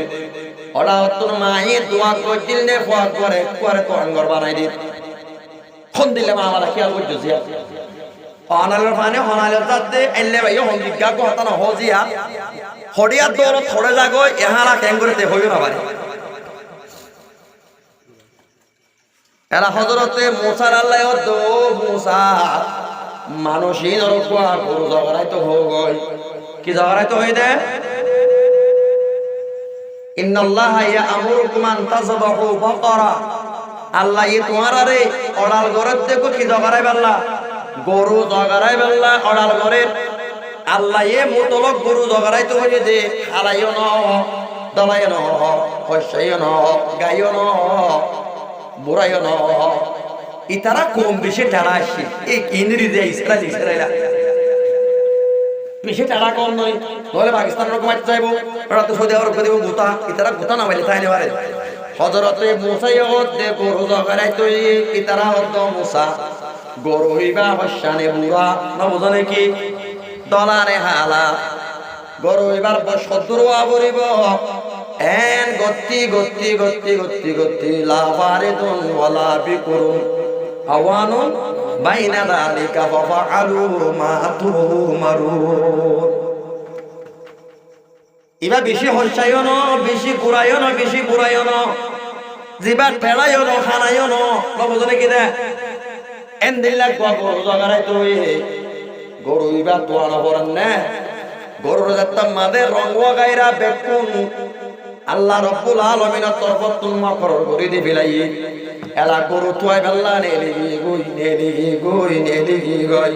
ওরা তোর মায়ে দোয়া করছিল নে ফোয়া করে করে তো আঙ্গর বানাই দি কোন দিলে মা আমারা খেয়াল করছিস অনালের ফানে অনালের তাতে এলে ভাই হঙ্গিকা কো হতানো হজিয়া হডিয়া দৌড় থড়ে যাগো এহারা ক্যাঙ্গুরেতে হইও না বাড়ি এরা হযরতে মুসার আল্লাহ তো মুসা মানুষই নরকুয়া গরু জগরাই তো হই কি জগরাই তো হই দে ইন্নাল্লাহা ইয়া'মুরুকুম আন তাযবাহু বাকারা আল্লাহ ই তোমারা রে অড়াল গরত দেখো কি জগরাই বাল্লা গরু জগরাই বাল্লা অড়াল গরের আল্লাহ এ মুতলক গরু জগরাই তো হই দে হালাইও ন দলাইও ন হইসাইও ন গাইও ন বুড়াইও ন ইতারা কম বেশি টাড়া আসছে এই ইন্দ্রি দিয়ে ইসরায়েলা বেশি টাড়া কম নয় নইলে পাকিস্তানের রকম মারতে চাইবো ওরা তো সৌদি আরব দিব গুতা ইতারা গুতা না বলে তাই নেবারে হযরতে মুসা দে গরু জগারাই তো ইতারা হদ মুসা গরু হইবা হসানে বুড়া না বুঝনে কি দলারে হালা গরু এবার সদ্দুর আবরিব এন গতি গতি গতি গতি গতি লাফারিদুন ওয়ালা বিকুরুন আওয়ানুন বাইনা যালিকা ফাআলু মা তুমারুন ইবা বেশি হরছাইও ন বেশি কুরাইও ন বেশি কুরাইও ন জিবা ঠেলাইও ন খানাইও ন বুঝনে কি দে এন দিল্লা গরু জগারাই তো গরু ইবা তোয়ানো পড়েন না গরুর যাত্রা মাদের রঙ গাইরা বেকুন আল্লাহ রব্বুল আলামিনের তরফ তুমা করর করে দি ফেলাই এলা গরু তুই বেল্লা নেলি গই নেলি গই নেলি গই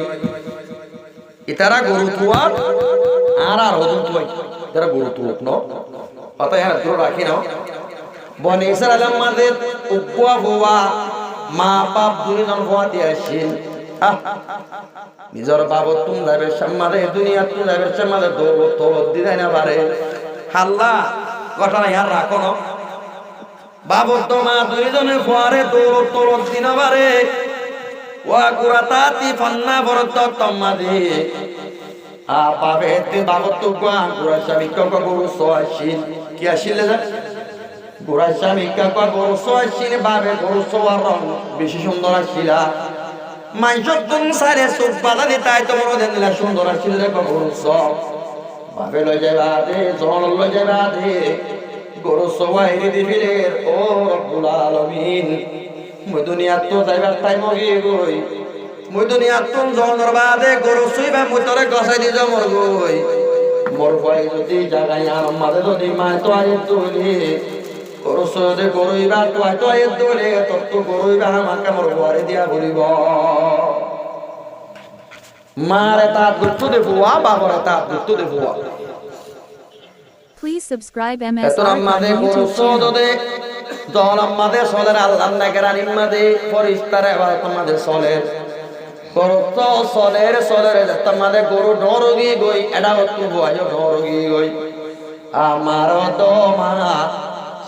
ইতারা গরু তুয়া আর হদু তুই ইতারা গরু তুক ন কথা হ্যাঁ দূর রাখি না বনি ইসরাইল মাদের উপওয়া হুয়া মা বাপ দুইজন হওয়াতে আসেন নিজের বাবত তুমি যাবে সামারে দুনিয়া তুমি যাবে সামারে দৌলত তলত দিদাই না পারে হাল্লা ঘটনা ইয়ার রাখো না বাবত তো মা দুইজনে ফোয়ারে দৌলত তলত দিন পারে ওয়া কুরাতাতি ফান্না বরত তম্মাদি আ পাবে তে বাবত তো গুয়া কুরা সাবি কক গুরু সোয়াশিল কি আসিলে যা গোড়ার স্বামী কাকা গরু আসছিল বাবে গরু সোয়ার রং বেশি সুন্দর আসছিলা মাইসব তুমি সারে চোখ বাধা দি তাই তো মনে দিলা সুন্দর আসছিল দেখো গরু সব বাবে লই যাবা দে জন লই যাবা দে গরু সোয়াই দিবিলে ও রব্বুল আলামিন মই দুনিয়া তো যাইবার টাইম হয়ে গই মই দুনিয়া তো জনের বাদে গরু সুইবা মই তোরে গছাই দি যাও মর গই মোর ভাই যদি জাগাই আর মাঝে যদি মায় তো আয় তুলি গরু সদে গরুইবা তো আয় তুলি তত গরুইবা আমাকে মোর ঘরে দিয়া বলিব মারে তা গুত্তু দে বুয়া বাবরে তা গুত্তু দে বুয়া Please subscribe MS এত Arkan আমাদের গরু YouTube channel. সদে দল আমাদের সলের আল্লাহ নাগেরানি মাদে ফরিস্তারে আমাদের সলের গরু তো সলের তোমাদের গরু ডরগি গই এটা হতো বয় ডরগি গই আমার তো মা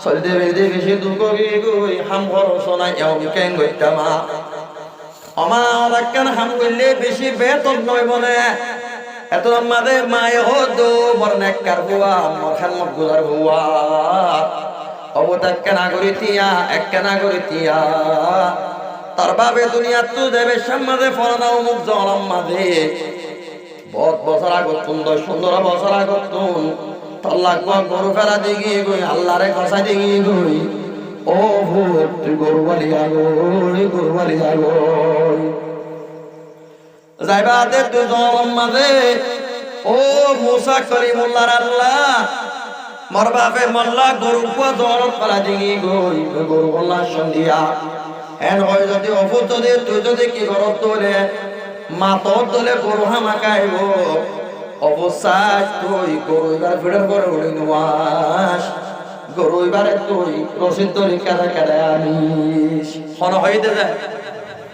সলদে বেদে বেশি দুঃখ গই হাম ঘর সোনা এম কেন গইতা মা আমার কেন হাম গইলে বেশি বেতন নয় বলে এত আমাদের মায়ে হতো বরনেক কার বুয়া মখান মক গুজার বুয়া অবতাক কেনা করি তিয়া এক কেনা করি তিয়া তার বাবে দুনিয়া তো দেবে সামনে ফলানা মুখ জলাম মাঝে বহুত বছর আগত সুন্দর সুন্দর বছর আগত তুন তল্লাক গরু ফেলা দিগি গই আল্লাহরে কষা দিগি গই ও ভূত তুই গরু বালিয়া গই যাইবা দে তুই জলাম মাঝে ও মুসা করিমুল্লাহর আল্লাহ মর বাপে মল্লা গরু কুয়া জলত ফেলা দিগি গই গরু বল্লা সন্ধিয়া এন হয় যদি অভূত দে তুই যদি কি গরব তোলে মাতর তোলে গরু হামা খাইব অবস্থায় তুই গরু এবার ভিড়ের করে উড়ে নোয়াস গরু এবারে তুই রসিদ তরি কেদা কেদা আনিস হন হইতে যায়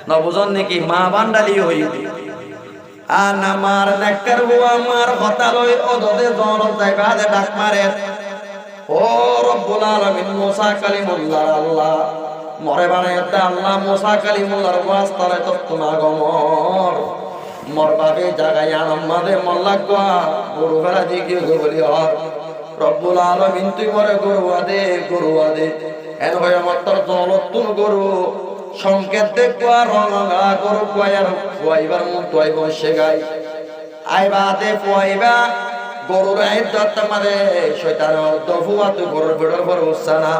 নবজন নাকি মা বান্ডালি হইতে আর আমার নেকর বুয়া আমার হতা লই অদদে জনত যাইবা দে ডাক মারে ও রব্বুল আলামিন মুসা কালিমুল্লাহ আল্লাহ মরে বানায় আল্লাহ মুসা কালিমুল্লাহর ওয়াস্তারে তত্তুমা গমর মর বাবে জাগায় আমাদের মল্লা গোয়া গরু ফেলা দিকে বলি হর রব্বুল আলামিন তুই মরে গরু আদে এন হয় আমার তোর জলতুন গরু সংকেত দেখবা রঙা গরু কোয়ার কোয়াইবার মুখ তোয়াই বসে গাই আইবা দে কোয়াইবা গরুর আইদত আমারে শয়তান দফুয়া তুই গরুর ভিড়র পর উসানা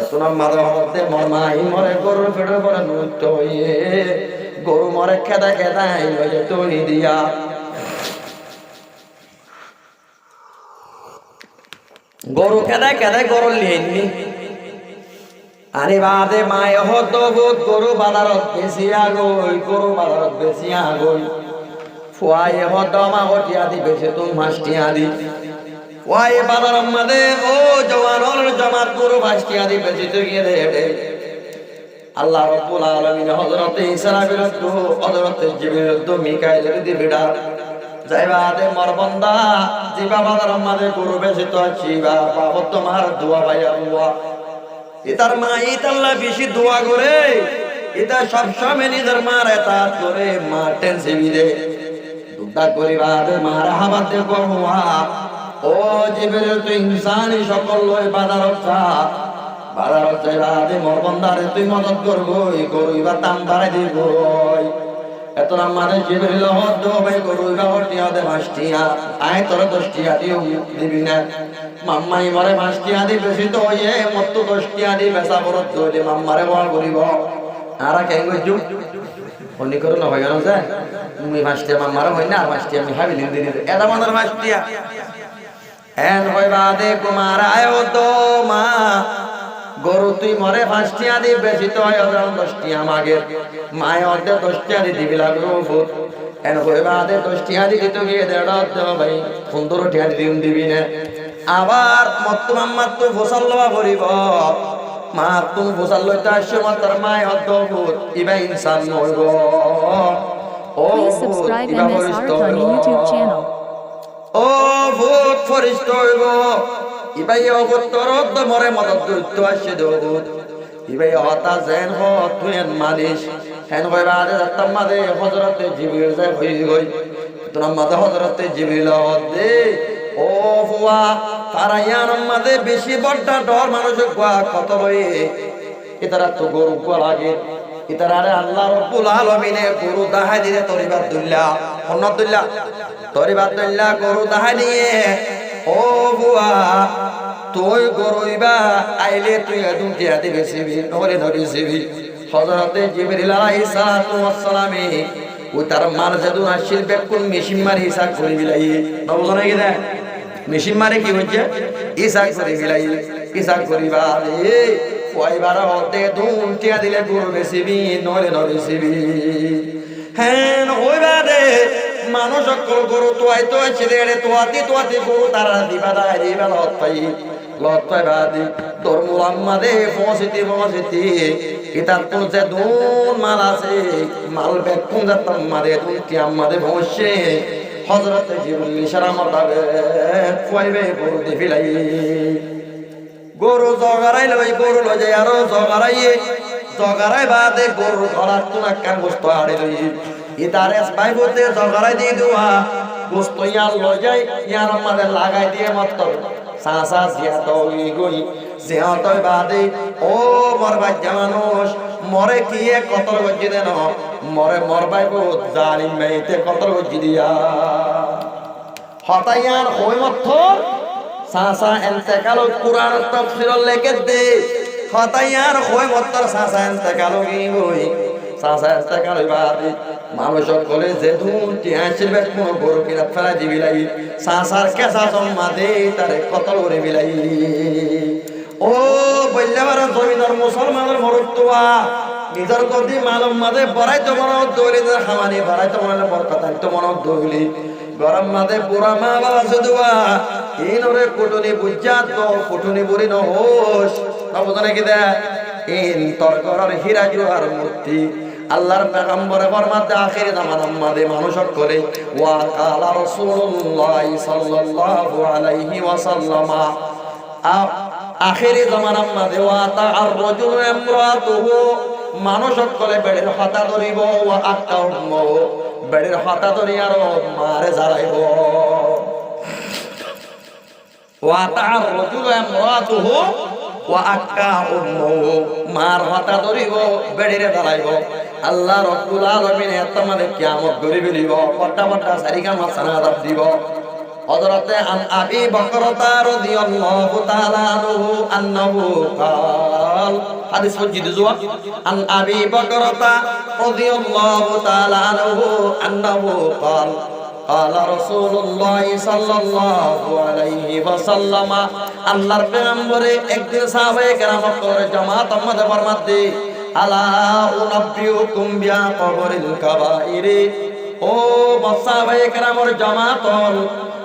এতনা মাদা হতে মরমাই মরে গরুর ভিড়র পর নুত হইয়ে গরু মরে খেদা খেদাই লইয়ে তুই দিয়া গরু খেদা খেদা গরু লিয়েননি আরে বাদে মায় হত বোধ গরু বাজারত বেশিয়া গই ফুয়াই হত মা হটিয়া দি বেশি তুমি মাসটিয়া দি ফুয়াই বাজার মাদে ও জওয়ানর জামাত গরু মাসটিয়া দি বেশি তো গিয়ে দে আল্লাহ রাব্বুল আলামিন হযরত ঈসা বিরুদ্ধ হযরত জিবরিল মিকাইলের দি বিড়া যাইবা দে মর বান্দা জিবা বাজার মাদে গরু বেশি তো আছিবা বাবা তোমার দোয়া ভাইয়া বুয়া ইতার মা ইতাল্লা বেশি দোয়া করে ইতা সব সময় নিজের মার এতাত করে মা টেনশন দে দুটা পরিবার মার হাবাত দে গোয়া ও জিবরিল তুই ইনসানি সকল লয় বাজারত যাইবা দে মর বান্দারে তুই মদত করবই গরুইবা দাম বাড়াই দিবই এত আমারে জিবরিল হদ ভাই গরুইবা হটিয়া দে মাসটিয়া আয় তোর 10 টিয়া দিবি না মাম্মাই মরে 5 টিয়া দি বেশি তো হইয়ে মত 10 টিয়া দি বেসা বরত দইলে মাম্মারে বল করিব আরা কেন গজু অনি করো না ভাই জানো যায় তুমি 5 টিয়া মাম্মারে হই না আর 5 টিয়া আমি হাবি দিন দিন এটা মনের 5 টিয়া এন হইবা দে কুমার আয়ো তো মা গরু তুই মরে 5 টিয়া দি বেশি তো হয় 10 টিয়া মাগে মায় অর্ধে 10 টিয়া দি দিবি লাগলো ফুট এন হইবা দে 10 টিয়া দি তো গিয়ে দেড় ভাই 15 টিয়া দিবি না আবার মত্তু মাম্মার তো ফসল লওয়া করিব মা তুমি ফসল লইতে আসছো মাতার মায় অদ্ভুত ইবা ইনসান হইব ও Please subscribe MS Arkan YouTube channel. ও ভূত ফরিস্ত হইব ইবাই অবতর মরে মদত দৈত্য আসছে দেবুত ইবাই হতা জেন তুই মালিশ হেন হইবা আদে যাত্তাম মাদে হজরতে জিবরিল যাই হই গই তোর মাদে হজরতে জিবরিল দে ও ফুয়া তারা ইয়ার মাঝে বেশি বড়টা ডর মানুষ কত রয়ে এটারা তো গরু লাগে এটারা আল্লাহ রব্বুল আলামিনে গরু দাহাই দিয়ে তরিবাদ দুল্লাহ হন্নতুল্লাহ তরিবাদ দুল্লাহ গরু দাহাই নিয়ে ও বুয়া তুই গরুইবা আইলে তুই দুটিয়া দিবি সিবি নহলে নবী সিবি হযরতে জিবরিল আলাইহিস সালাতু ওয়াস সালামে ওই তার মার জাদু আসিল বেকুন মেশিন মারি হিসাব করে বিলাই নবজন কি দে মেশিন মারে কি হচ্ছে হিসাব করে বিলাই হিসাব করিবা রে কয়বার হতে দুটিয়া দিলে গরু বেসিবি নহলে নবী সিবি হ্যাঁ ওইবারে মানুষ গরু তোয়াই তো ছেড়ে তোয়াতি গরু তারা দিবা দায় দিবা লতাই বাদি তোর মুহাম্মাদে পৌঁছিতি ইতার তো যে দুন মাল আছে মাল বেকুন যাতাম মাদে তুই আমাদে বসে হযরতে জিবরিল ইশারা মতাবে কইবে গরু দি ফিলাই গরু জগারাই লই গরু লই যায় আরো জগারাই বাদে গরু ধরার তো একটা গোস্ত আড়ে লই ইতারে স্পাই বলতে জগারাই দি দুয়া গোস্ত ইয়ার লই যায় ইয়ার আমাদের লাগাই দিয়ে মত সাসা জিয়াতই গই জিয়াতই বাদে ও মরবাই মানুষ মরে কি কতল গজি দেন মরবাই বহুত জালিম মেতে কতল গজি দিয়া হতায়ার হই মত সাসা ইন্তেকাল কুরআন তাফসীর লেখে দে হতায়ার হই মত সাসা ইন্তেকাল গই সাসা ইন্তেকাল বাদে মানুষ বলে যে দুটি আসবে কোন গরু কিনা ফেলা দিবি লাই সাসার কেসা জমা দে তারে কতল করে বিলাই ও বললেবার জমিদার মুসলমানের মরুত্তুয়া নিজের গদি মালম মাঝে বড়াই তো মনে দৌলি খামানি বড়াই তো মনে বরকত তো মনে দৌলি গরম মাঝে পুরা মা বাবা শুধুয়া ইনরে কুটুনি বুঝা তো কুটুনি বুড়ি নহোস নবজনে কি দে ইন তোর ঘরের হীরা জুহার মূর্তি আল্লাহর পয়গম্বরে ফরমাতে আখিরি জামানার মাঝে মানুষ করে ওয়া কালা রাসূলুল্লাহ সাল্লাল্লাহু আলাইহি ওয়াসাল্লাম আখিরি জামানার মাঝে ওয়া তাআর রাজুল ইমরাতুহু মানুষ করে বেড়ের হাতা ধরিব ওয়া আকাউম বেড়ের হাতা ধরি আর মারে জারাইব ওয়া তাআর রাজুল ইমরাতুহু ওয়া আকাউম মার হাতা ধরিব বেড়েরে দাঁড়াইব আল্লাহ রব্বুল আলামিন তোমাদের কিয়ামত গরিব দিব পট্টা সারিকা মাসানা আযাব দিব হযরতে আবি বকরতা রাদিয়াল্লাহু তাআলা আনহু আন্নাহু قال হাদিস মসজিদ জুয়া আবি বকরতা রাদিয়াল্লাহু তাআলা আনহু আন্নাহু قال قال رسول الله صلى الله عليه وسلم আল্লাহর পয়গম্বরে একদিন সাহাবায়ে কেরামের জামাত আমাদের ফরমাতে আলা উনাব্বিউকুম বিয়া কবরিল কাবাইরি ও সাহাবায়ে কেরামের জামাত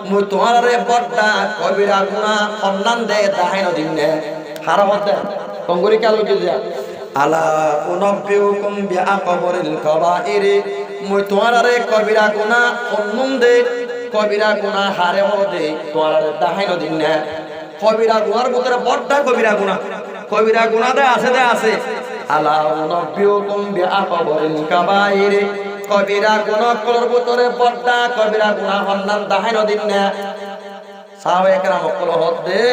মুই তোমারে বড়টা কবিরা গুনাহ সম্মান দে দাহাইন দিনে হারামতে কঙ্গুরি কালো দিয়া আলা উনাব্বিউকুম বিয়া কবরিল কাবাইরি মুই তোমারে কবিরা গুনাহ সম্মান দে কবিরা গুনাহ হারে হদে তোমারে দাহাইন দিনে কবিরা গুনার ভিতরে বড়টা কবিরা গুনাহ দে আছে আলা উনাব্বিউকুম বিয়া কবরিল কাবাইরি কবিরা গুনাহ করার ভিতরে বড়টা কবিরা গুনাহ সম্মান দাহাইন দিনে সাহাবায়ে কেরাম কল হদে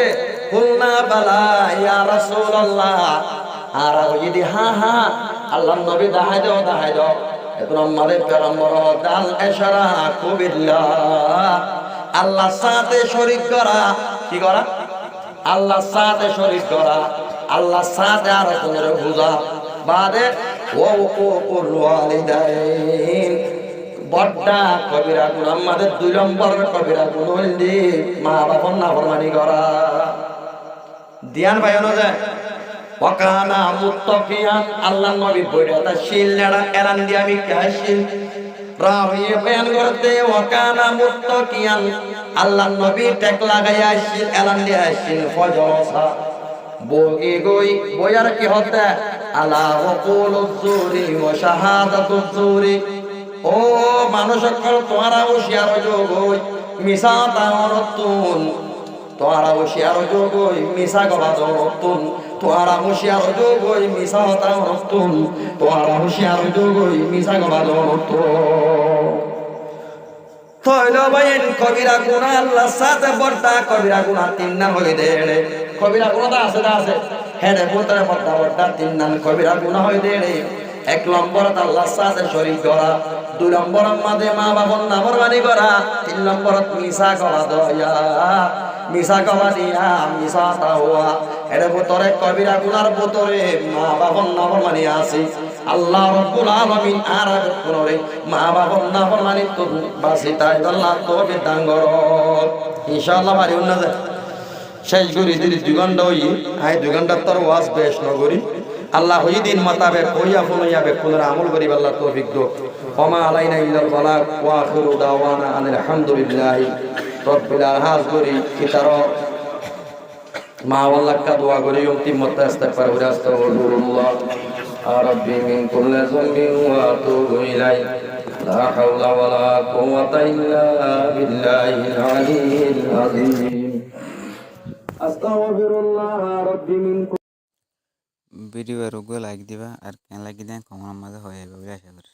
কুলনা বালা ইয়া রাসূলুল্লাহ আর যদি হা আল্লাহর নবী দাহাই দাও এখন আমাদের পয়গম্বর দাল ইশারা কুবিল্লাহ আল্লাহর সাথে শরীক করা কি করা আল্লাহর সাথে শরীক করা আল্লাহর সাথে আর কোনের পূজা বাদে ও কুল ওয়ালিদাইন বড়টা কবিরা গুনাহ আমাদের দুই নম্বর কবিরা গুনাহ হইলি মা বাবার নাফরমানি করা ধ্যান পায়নো যায় ওয়াকানা মুত্তাকিয়ান আল্লাহর নবী বইটা শিল নেড়া এলান দিয়ে আমি কাশিল রাওয়ি বয়ান করতে ওয়াকানা মুত্তাকিয়ান আল্লাহর নবী টেক লাগাইয়া শিল এলান দিয়ে শিল ফজরসা বগি গই বয়ার কি হতে আলা ওয়াকুলুজ জুরি ওয়া শাহাদাতুজ জুরি ও মানুষ সকল তোমারা হুঁশিয়ার যোগই মিশা তাওরতুন তোমারা হুঁশিয়ার যোগই মিশা গবাদতুন তোমারা হুঁশিয়ার যোগই মিশা তাওরতুন তোমারা হুঁশিয়ার যোগই মিশা গবাদতুন তৈল বাইন কবিরা গুণা আল্লাহ সাথে বড়টা কবিরা গুণা 3 নাম হই দেড়ে কবিরা গুণা আছে হেডে পুতরে বড়টা 3 নাম কবিরা গুণা হই দেড়ে 1 নম্বর আল্লাহ সাথে শরীক করা 2 নম্বর মাঝে মা বাবার নাফরমানি করা 3 নম্বর মিছা করা দয়া মিছা করা দিয়া মিছা তাওয়া হেডে পুতরে কবিরা গুনার পুতরে মা বাবার নাফরমানি আছে আল্লাহ রাব্বুল আলামিন আর করে মা বাবার নাফরমানি তো বাসি তাই আল্লাহ তোকে দান করো ইনশাআল্লাহ বাড়ি উন্না যায় শেষ করি দিদি 2 ঘন্টা হই আই 2 ঘন্টার তোর ওয়াজ বেশ নগরী আল্লাহ হই দিন মোতাবেক হইয়া ফোনইয়া বেকুনের আমল করি আল্লাহ তৌফিক দো ওমা আলাইনা ইল্লাল বালাগ ওয়া আখিরু দাওয়ানা আলহামদুলিল্লাহি রাব্বিল আলামিন করি কিতার মা আল্লাহ কা দোয়া করি অন্তিম মতে ইস্তিগফার করে আস্তাগফিরুল্লাহ ربي من كل ذنب وأتوب إليه لا حول ولا قوة إلا بالله العلي العظيم أستغفر الله ربي من ভিডিও রোগ লাইক দিবা আর কেন লাগি দেন কমেন্ট মাঝে হয়ে যাবে আশা করি